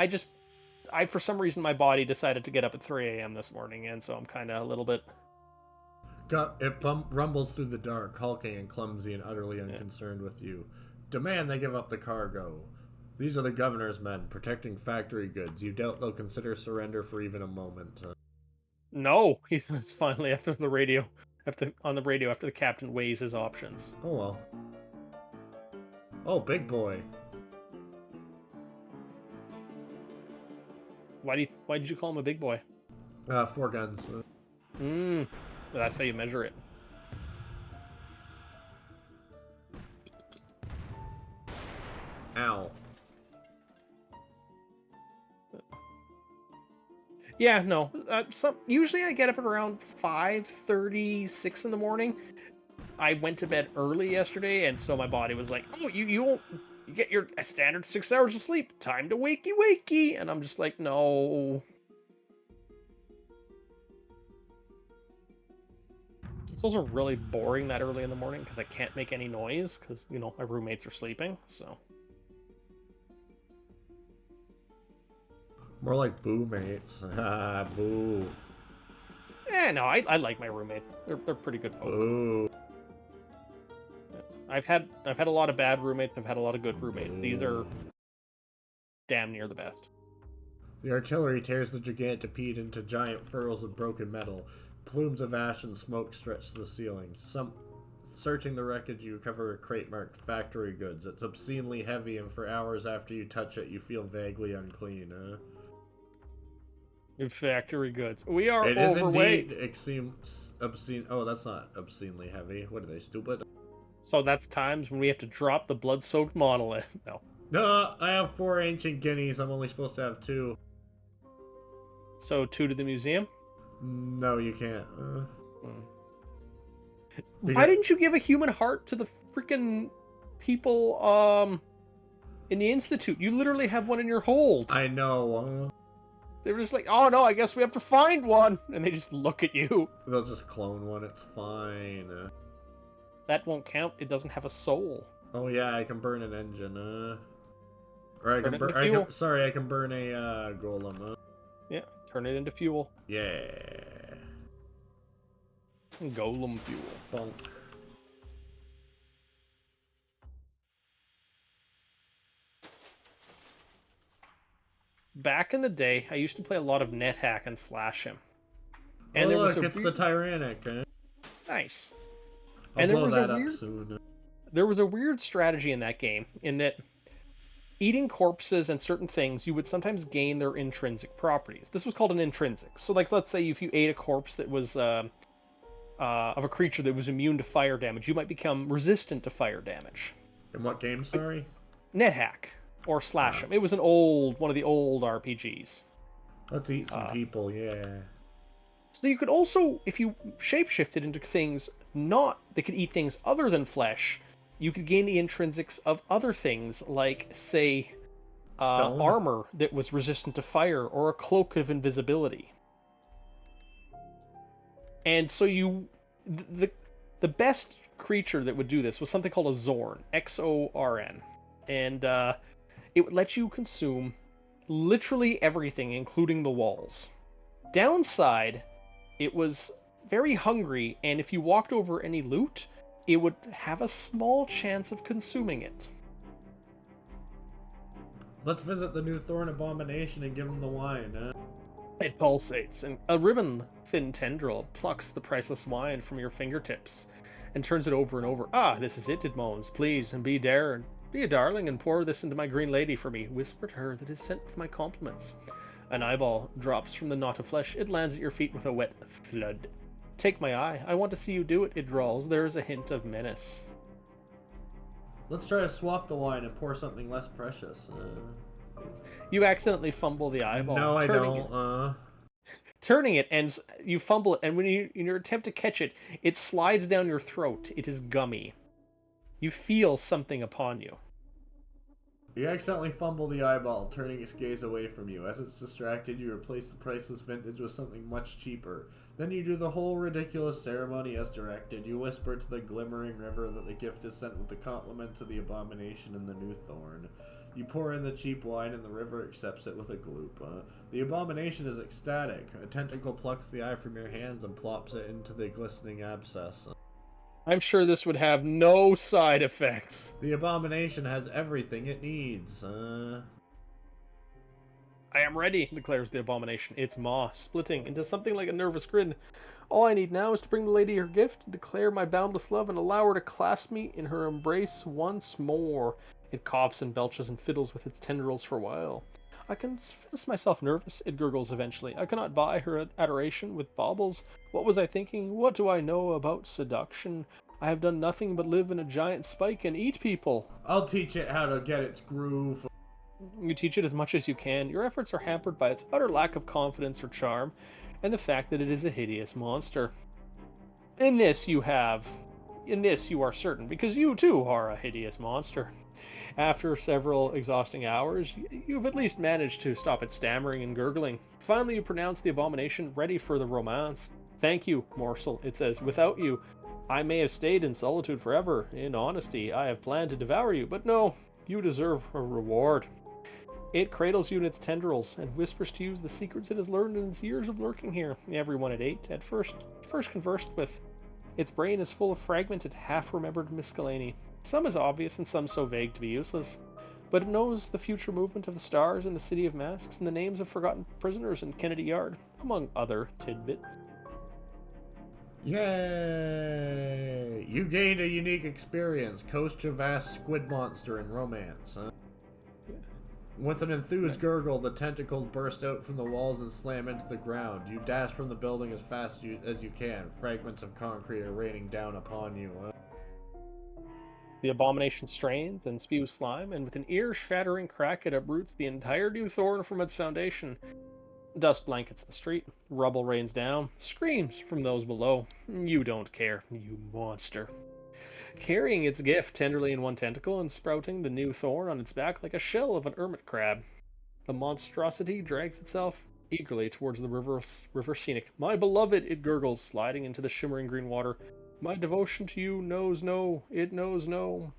I for some reason my body decided to get up at 3 a.m. this morning, and so I'm kind of a little bit. It rumbles through the dark, hulking and clumsy and utterly unconcerned with you. Demand they give up the cargo. These are the governor's men, protecting factory goods. You doubt they'll consider surrender for even a moment. No, he says finally after the radio, on the radio after the captain weighs his options. Oh well. Oh, big boy. Why did you call him a big boy? 4 guns. That's how you measure it. Ow. Yeah, no. Usually I get up at around 5:36 in the morning. I went to bed early yesterday, and so my body was like, "Oh, you won't you get your a standard 6 hours of sleep. Time to wakey wakey." And I'm just like, "No." It's also really boring that early in the morning because I can't make any noise because my roommates are sleeping. So More like boo mates. Boo. no, I like my roommates. They're pretty good folk. Boo. I've had a lot of bad roommates. I've had a lot of good roommates. These Boo. are damn near the best. The artillery tears the gigantopede into giant furrows of broken metal. Plumes of ash and smoke stretch the ceiling. Searching the wreckage, you recover a crate marked factory goods. It's obscenely heavy, and for hours after you touch it, you feel vaguely unclean. In factory goods, we are It is indeed overweight. obscene. Oh, that's not obscenely heavy. What are they, stupid? So that's times when we have to drop the blood-soaked monolith. No. No, I have 4 ancient guineas. I'm only supposed to have 2. So 2 to the museum. No, you can't. Hmm. Why Because didn't you give a human heart to the freaking people in the institute? You literally have one in your hold. I know. They were just like, "Oh no, I guess we have to find one," and they just look at you. They'll just clone one. It's fine. That won't count. It doesn't have a soul. Oh yeah, I can burn an engine. Or I Turn can it burn. into fuel. Sorry, I can burn a golem. Yeah, turn it into fuel. Yeah. Golem fuel. Bonk. Back in the day, I used to play a lot of NetHack and Slash him, Oh and there was look, a it's the Tyrannic. nice, I'll and there blow was a that up weird soon. strategy in that game in that eating corpses and certain things, you would sometimes gain their intrinsic properties. This was called an intrinsic. So, like, let's say if you ate a corpse that was of a creature that was immune to fire damage, you might become resistant to fire damage. In what game? Like Sorry. NetHack or Slash Uh, 'em. It was one of the old RPGs. let's eat some Uh, people. Yeah. so you could also, if you shapeshifted into things not that could eat things other than flesh, you could gain the intrinsics of other things, like say Stone. armor that was resistant to fire or a cloak of invisibility. And so the the best creature that would do this was something called a Zorn, Xorn, and it would let you consume literally everything, including the walls. Downside, it was very hungry, and if you walked over any loot, it would have a small chance of consuming it. Let's visit the new Thorn Abomination and give him the wine. It pulsates, and a ribbon-thin tendril plucks the priceless wine from your fingertips and turns it over and over. "Ah, this is it," it moans. "Please, and be a darling, and pour this into my green lady for me. Whisper to her that is sent with my compliments." An eyeball drops from the knot of flesh. It lands at your feet with a wet thud. "Take my eye. I want to see you do it," it drawls. There is a hint of menace. Let's try to swap the wine and pour something less precious. You accidentally fumble the eyeball. No, I turning don't. turning it, and you fumble it, and when you in your attempt to catch it, it slides down your throat. It is gummy. You feel something upon you. You accidentally fumble the eyeball, turning its gaze away from you. As it's distracted, you replace the priceless vintage with something much cheaper. Then you do the whole ridiculous ceremony as directed. You whisper to the glimmering river that the gift is sent with the compliments of the abomination and the new thorn. You pour in the cheap wine, and the river accepts it with a gloop. The abomination is ecstatic. A tentacle plucks the eye from your hands and plops it into the glistening abscess. I'm sure this would have no side effects. The abomination has everything it needs. "I am ready," declares the abomination, its maw splitting into something like a nervous grin. "All I need now is to bring the lady her gift, declare my boundless love, and allow her to clasp me in her embrace once more." It coughs and belches and fiddles with its tendrils for a while. "I confess myself nervous," it gurgles eventually. "I cannot buy her adoration with baubles. What was I thinking? What do I know about seduction? I have done nothing but live in a giant spike and eat people." I'll teach it how to get its groove. You teach it as much as you can. Your efforts are hampered by its utter lack of confidence or charm, and the fact that it is a hideous monster. In this you have. In this you are certain, because you too are a hideous monster. After several exhausting hours, you've at least managed to stop it stammering and gurgling. Finally, you pronounce the abomination ready for the romance. Thank you, morsel, it says. Without you, I may have stayed in solitude forever. In honesty, I have planned to devour you, but no, you deserve a reward. It cradles you in its tendrils and whispers to you the secrets it has learned in its years of lurking here. Everyone it ate, at first conversed with. Its brain is full of fragmented, half-remembered miscellany, some as obvious and some so vague to be useless. But it knows the future movement of the stars in the City of Masks and the names of forgotten prisoners in Kennedy Yard, among other tidbits. Yay! You gained a unique experience. Coast a vast squid monster in romance, huh? With an enthused gurgle, the tentacles burst out from the walls and slam into the ground. You dash from the building as fast as you can. Fragments of concrete are raining down upon you. The abomination strains and spews slime, and with an ear-shattering crack, it uproots the entire new thorn from its foundation. Dust blankets the street, rubble rains down, screams from those below. You don't care, you monster. Carrying its gift tenderly in one tentacle and sprouting the new thorn on its back like a shell of an hermit crab, the monstrosity drags itself eagerly towards the river scenic. My beloved, it gurgles, sliding into the shimmering green water. My devotion to you knows no, it knows no.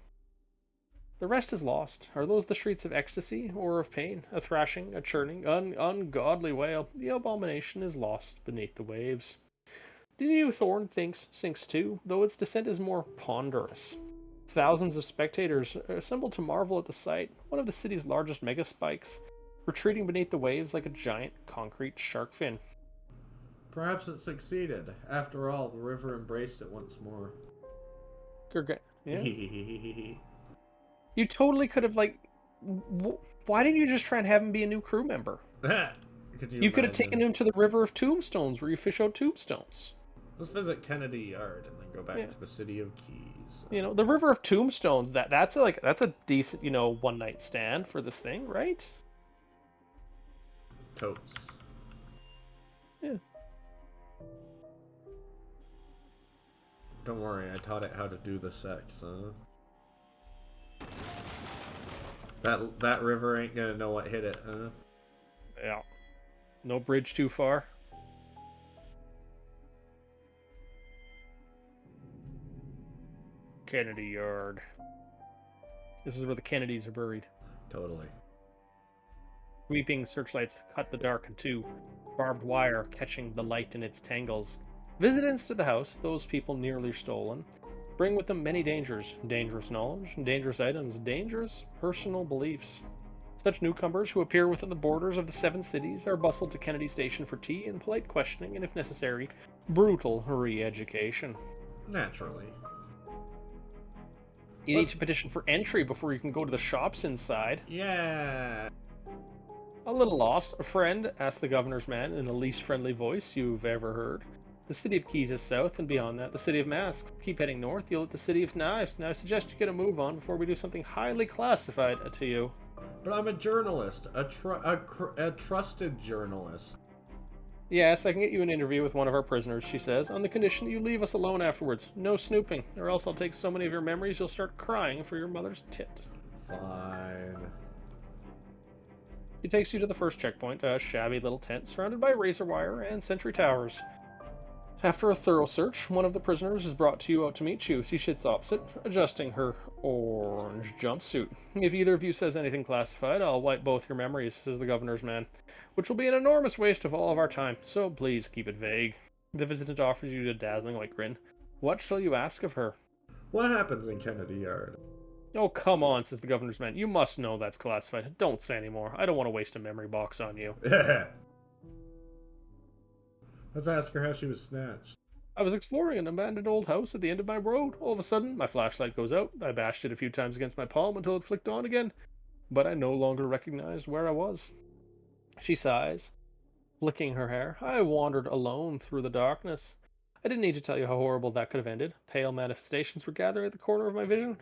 The rest is lost. Are those the shrieks of ecstasy or of pain? A thrashing, a churning, ungodly wail. The abomination is lost beneath the waves. The new thorn sinks too, though its descent is more ponderous. Thousands of spectators assemble to marvel at the sight, one of the city's largest mega spikes, retreating beneath the waves like a giant concrete shark fin. Perhaps it succeeded. After all, the river embraced it once more. Yeah? You totally could have, like. Why didn't you just try and have him be a new crew member? Could you You could have imagine? taken him to the River of Tombstones where you fish out tombstones. Let's visit Kennedy Yard and then go back to the City of Keys. You know, the River of Tombstones, that's a decent, one night stand for this thing, right? Totes. Yeah. Don't worry, I taught it how to do the sex, huh? That river ain't gonna know what hit it, huh? Yeah. No bridge too far. Kennedy Yard. This is where the Kennedys are buried. Totally. Weeping searchlights cut the dark in two, barbed wire catching the light in its tangles. Visitants to the house, those people nearly stolen, bring with them many dangers, dangerous knowledge, dangerous items, dangerous personal beliefs. Such newcomers who appear within the borders of the seven cities are bustled to Kennedy Station for tea and polite questioning and, if necessary, brutal re-education. Naturally. You need to petition for entry before you can go to the shops inside. Yeah. A little lost, a friend asked the governor's man in the least friendly voice you've ever heard. The City of Keys is south, and beyond that, the City of Masks. Keep heading north, you'll hit the City of Knives. Now I suggest you get a move on before we do something highly classified to you. But I'm a journalist, a trusted journalist. Yes, I can get you an interview with one of our prisoners, she says, on the condition that you leave us alone afterwards. No snooping, or else I'll take so many of your memories you'll start crying for your mother's tit. Fine. He takes you to the first checkpoint, a shabby little tent surrounded by razor wire and sentry towers. After a thorough search, one of the prisoners is brought to you out to meet you. She sits opposite, adjusting her orange jumpsuit. If either of you says anything classified, I'll wipe both your memories, says the governor's man, which will be an enormous waste of all of our time, so please keep it vague. The visitant offers you a dazzling white grin. What shall you ask of her? What happens in Kennedy Yard? Oh, come on, says the governor's man. You must know that's classified. Don't say any more. I don't want to waste a memory box on you. Let's ask her how she was snatched. I was exploring an abandoned old house at the end of my road. All of a sudden, my flashlight goes out. I bashed it a few times against my palm until it flicked on again, but I no longer recognized where I was. She sighs, flicking her hair. I wandered alone through the darkness. I didn't need to tell you how horrible that could have ended. Pale manifestations were gathering at the corner of my vision.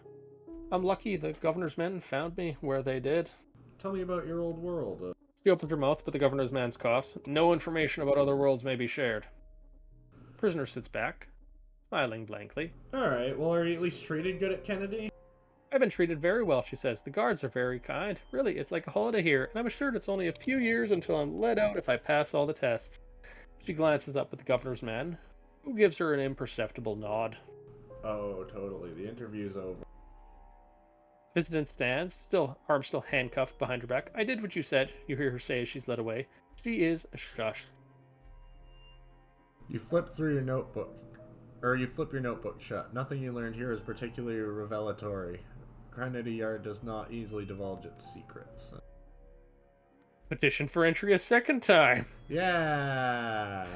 I'm lucky the governor's men found me where they did. Tell me about your old world. She opens her mouth, but the governor's man coughs. No information about other worlds may be shared. Prisoner sits back, smiling blankly. Alright, well, are you at least treated good at Kennedy? I've been treated very well, she says. The guards are very kind. Really, it's like a holiday here, and I'm assured it's only a few years until I'm let out if I pass all the tests. She glances up at the governor's man, who gives her an imperceptible nod. Oh, totally. The interview's over. Visitant stands, arms still handcuffed behind her back. I did what you said, you hear her say as she's led away. She is shushed. You flip through your notebook. Or you flip your notebook shut. Nothing you learned here is particularly revelatory. Kennedy Yard does not easily divulge its secrets. Petition for entry a second time. Yeah.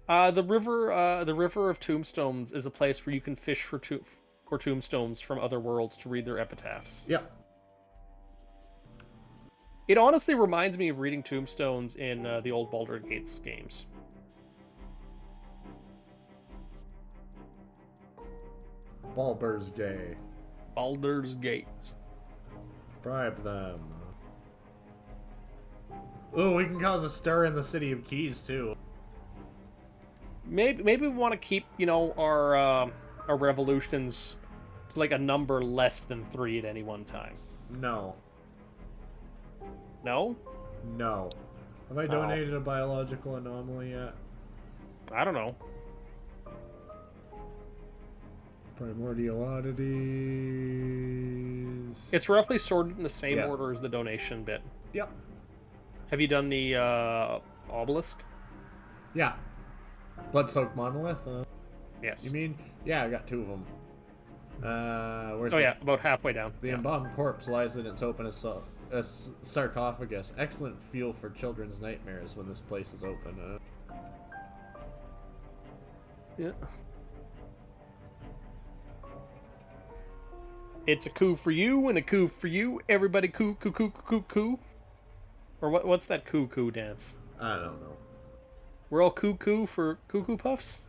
The river of tombstones is a place where you can fish for tombstones from other worlds to read their epitaphs. Yep. It honestly reminds me of reading tombstones in the old Baldur's Gate games. Baldur's Gate. Baldur's Gate. Bribe them. Ooh, we can cause a stir in the City of Keys, too. Maybe we want to keep, our revolutions to like a number less than 3 at any one time. No. No? No. Have I donated a biological anomaly yet? I don't know. Primordial oddities. It's roughly sorted in the same order as the donation bit. Yep. Have you done the obelisk? Yeah. Bloodsoaked monolith? Yes. You mean? Yeah, I got 2 of them. Where's about halfway down. The embalmed corpse lies in its open sarcophagus. Excellent fuel for children's nightmares when this place is open. Yeah. It's a coup for you and a coup for you. Everybody coup, coup, coup, coup, coup. Or what's that coup dance? I don't know. We're all coup for Cuckoo Puffs?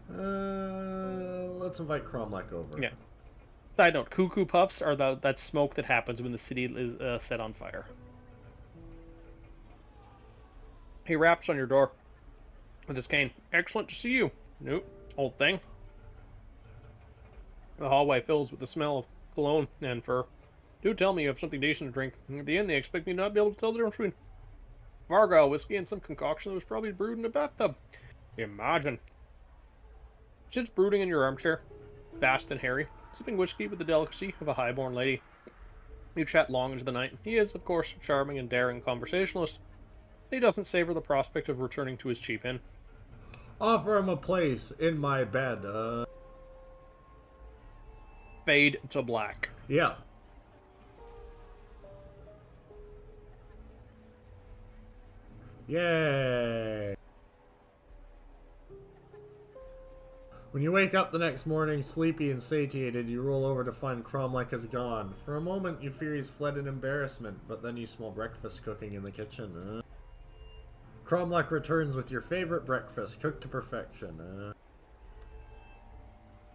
Let's invite Cromlech over. Yeah. Side note, Cuckoo Puffs are that smoke that happens when the city is set on fire. He raps on your door with his cane. Excellent to see you. Nope. Old thing. The hallway fills with the smell of cologne and fur. Do tell me you have something decent to drink. At the end, they expect me not to be able to tell the difference between Margot whiskey and some concoction that was probably brewed in a bathtub. Imagine. Sits brooding in your armchair, vast and hairy, sipping whiskey with the delicacy of a high-born lady. You chat long into the night. He is, of course, a charming and daring conversationalist. He doesn't savor the prospect of returning to his cheap inn. Offer him a place in my bed. Fade to black. Yeah. Yay. When you wake up the next morning, sleepy and satiated, you roll over to find Cromlech is gone. For a moment, you fear he's fled in embarrassment, but then you smell breakfast cooking in the kitchen. Cromlech returns with your favorite breakfast, cooked to perfection.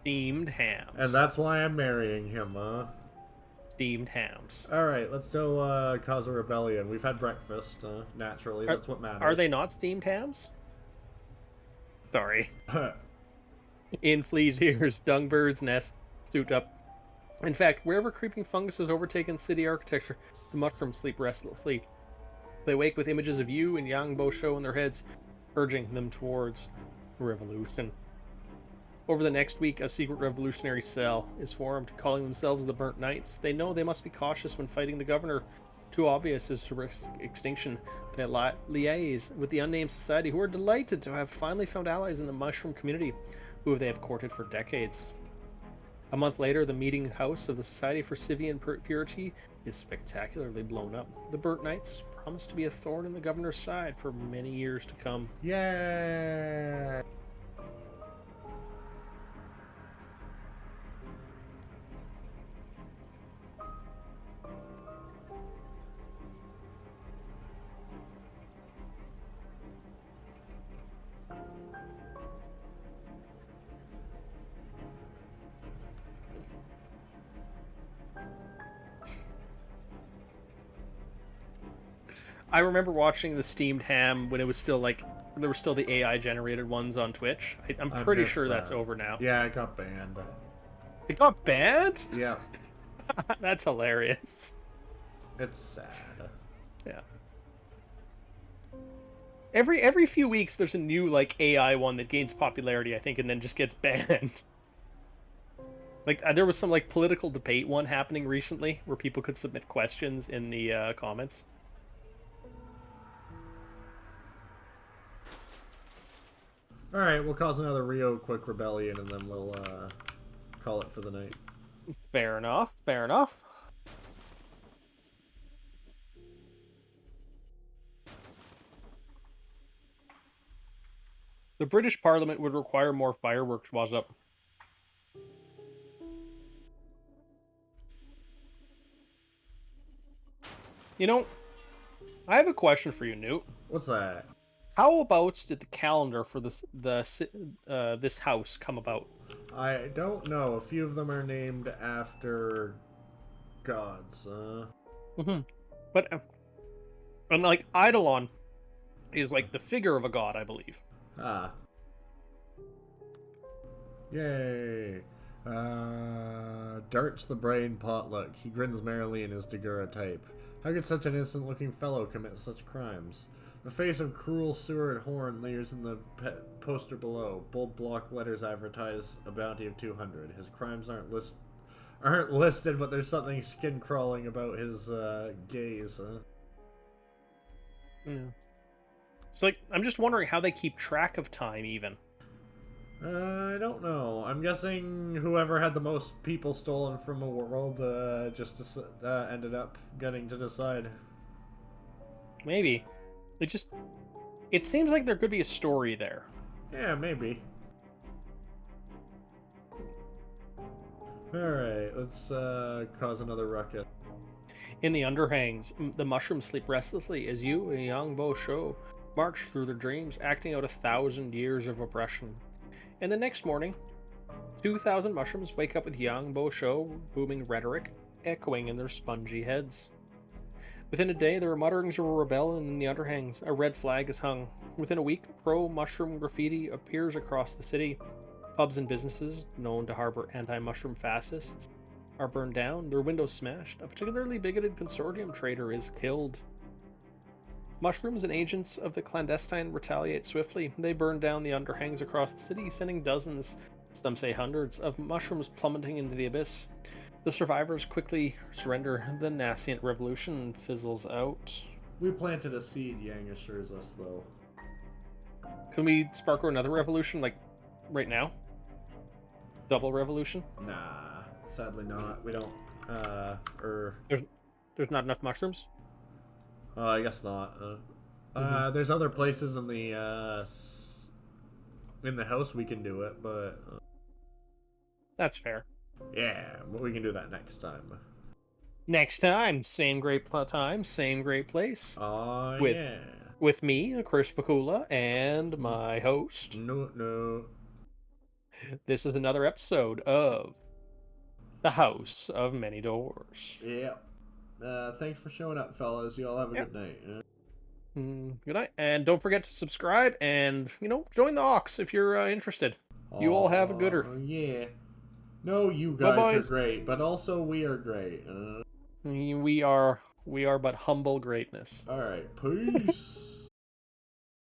Steamed hams. And that's why I'm marrying him, Steamed hams. Alright, let's go cause a rebellion. We've had breakfast, naturally. That's what matters. Are they not steamed hams? Sorry. In fleas' ears, dung birds' nests stooped up. In fact, wherever creeping fungus has overtaken city architecture, the mushrooms sleep restlessly. They wake with images of you and Yang Bo show in their heads, urging them towards revolution. Over the next week, a secret revolutionary cell is formed, calling themselves the Burnt Knights. They know they must be cautious when fighting the governor. Too obvious is to risk extinction. They liaise with the unnamed society, who are delighted to have finally found allies in the mushroom community, who they have courted for decades. A month later, the meeting house of the Society for Civian Purity is spectacularly blown up. The Burnt Knights promise to be a thorn in the governor's side for many years to come. Yay! I remember watching the steamed ham when it was still like there were still the AI generated ones on Twitch. I'm I pretty missed sure that's that. over now. Yeah, I got banned. It got banned? Yeah, That's hilarious. it's sad. Yeah. Every few weeks there's a new like AI one that gains popularity, I think, and then just gets banned. Like there was some like political debate one happening recently where people could submit questions in the comments. All right, we'll cause another Rio quick rebellion, and then we'll call it for the night. Fair enough. Fair enough. The British Parliament would require more fireworks, was up. You know, I have a question for you, Newt. What's that? How about did the calendar for this house come about? I don't know. A few of them are named after gods. Hmm. But and like Eidolon is like the figure of a god, I believe. Ah. Yay. Darts the brain potluck. He grins merrily in his Dagura type. How could such an innocent-looking fellow commit such crimes? The face of cruel Seward Horn leers in the poster below. Bold block letters advertise a bounty of 200. His crimes aren't listed, but there's something skin crawling about his gaze. Yeah. So like, I'm just wondering how they keep track of time, even. I don't know. I'm guessing whoever had the most people stolen from a world ended up getting to decide. Maybe. It seems like there could be a story there. Yeah, maybe. Alright, let's cause another ruckus. In the underhangs, the mushrooms sleep restlessly as you and young Bo Show march through their dreams, acting out 1,000 years of oppression. And the next morning, 2,000 mushrooms wake up with Yang Bo Show booming rhetoric echoing in their spongy heads. Within a day, there are mutterings of a rebellion in the underhangs. A red flag is hung. Within a week, pro-mushroom graffiti appears across the city. Pubs and businesses, known to harbor anti-mushroom fascists, are burned down, their windows smashed. A particularly bigoted consortium trader is killed. Mushrooms and agents of the clandestine retaliate swiftly. They burn down the underhangs across the city, sending dozens, some say hundreds, of mushrooms plummeting into the abyss. The survivors quickly surrender. The nascent revolution fizzles out. We planted a seed, Yang assures us, though. Can we spark another revolution, like, right now? Double revolution? Nah, sadly not. We don't, There's not enough mushrooms? I guess not. There's other places in the house we can do it, but That's fair. yeah, but we can do that next time. Next time, same great time, same great place. Oh With yeah. with me, Chris Bakula, and my host. No. This is another episode of The House of Many Doors. Yeah. Thanks for showing up, fellas. You all have a Yep. good night. Good night, and don't forget to subscribe and join the Ox if you're interested. You all have a gooder. Oh yeah. No, you Bye, guys are boys. great, but also we are great. We are but humble greatness. All right, peace.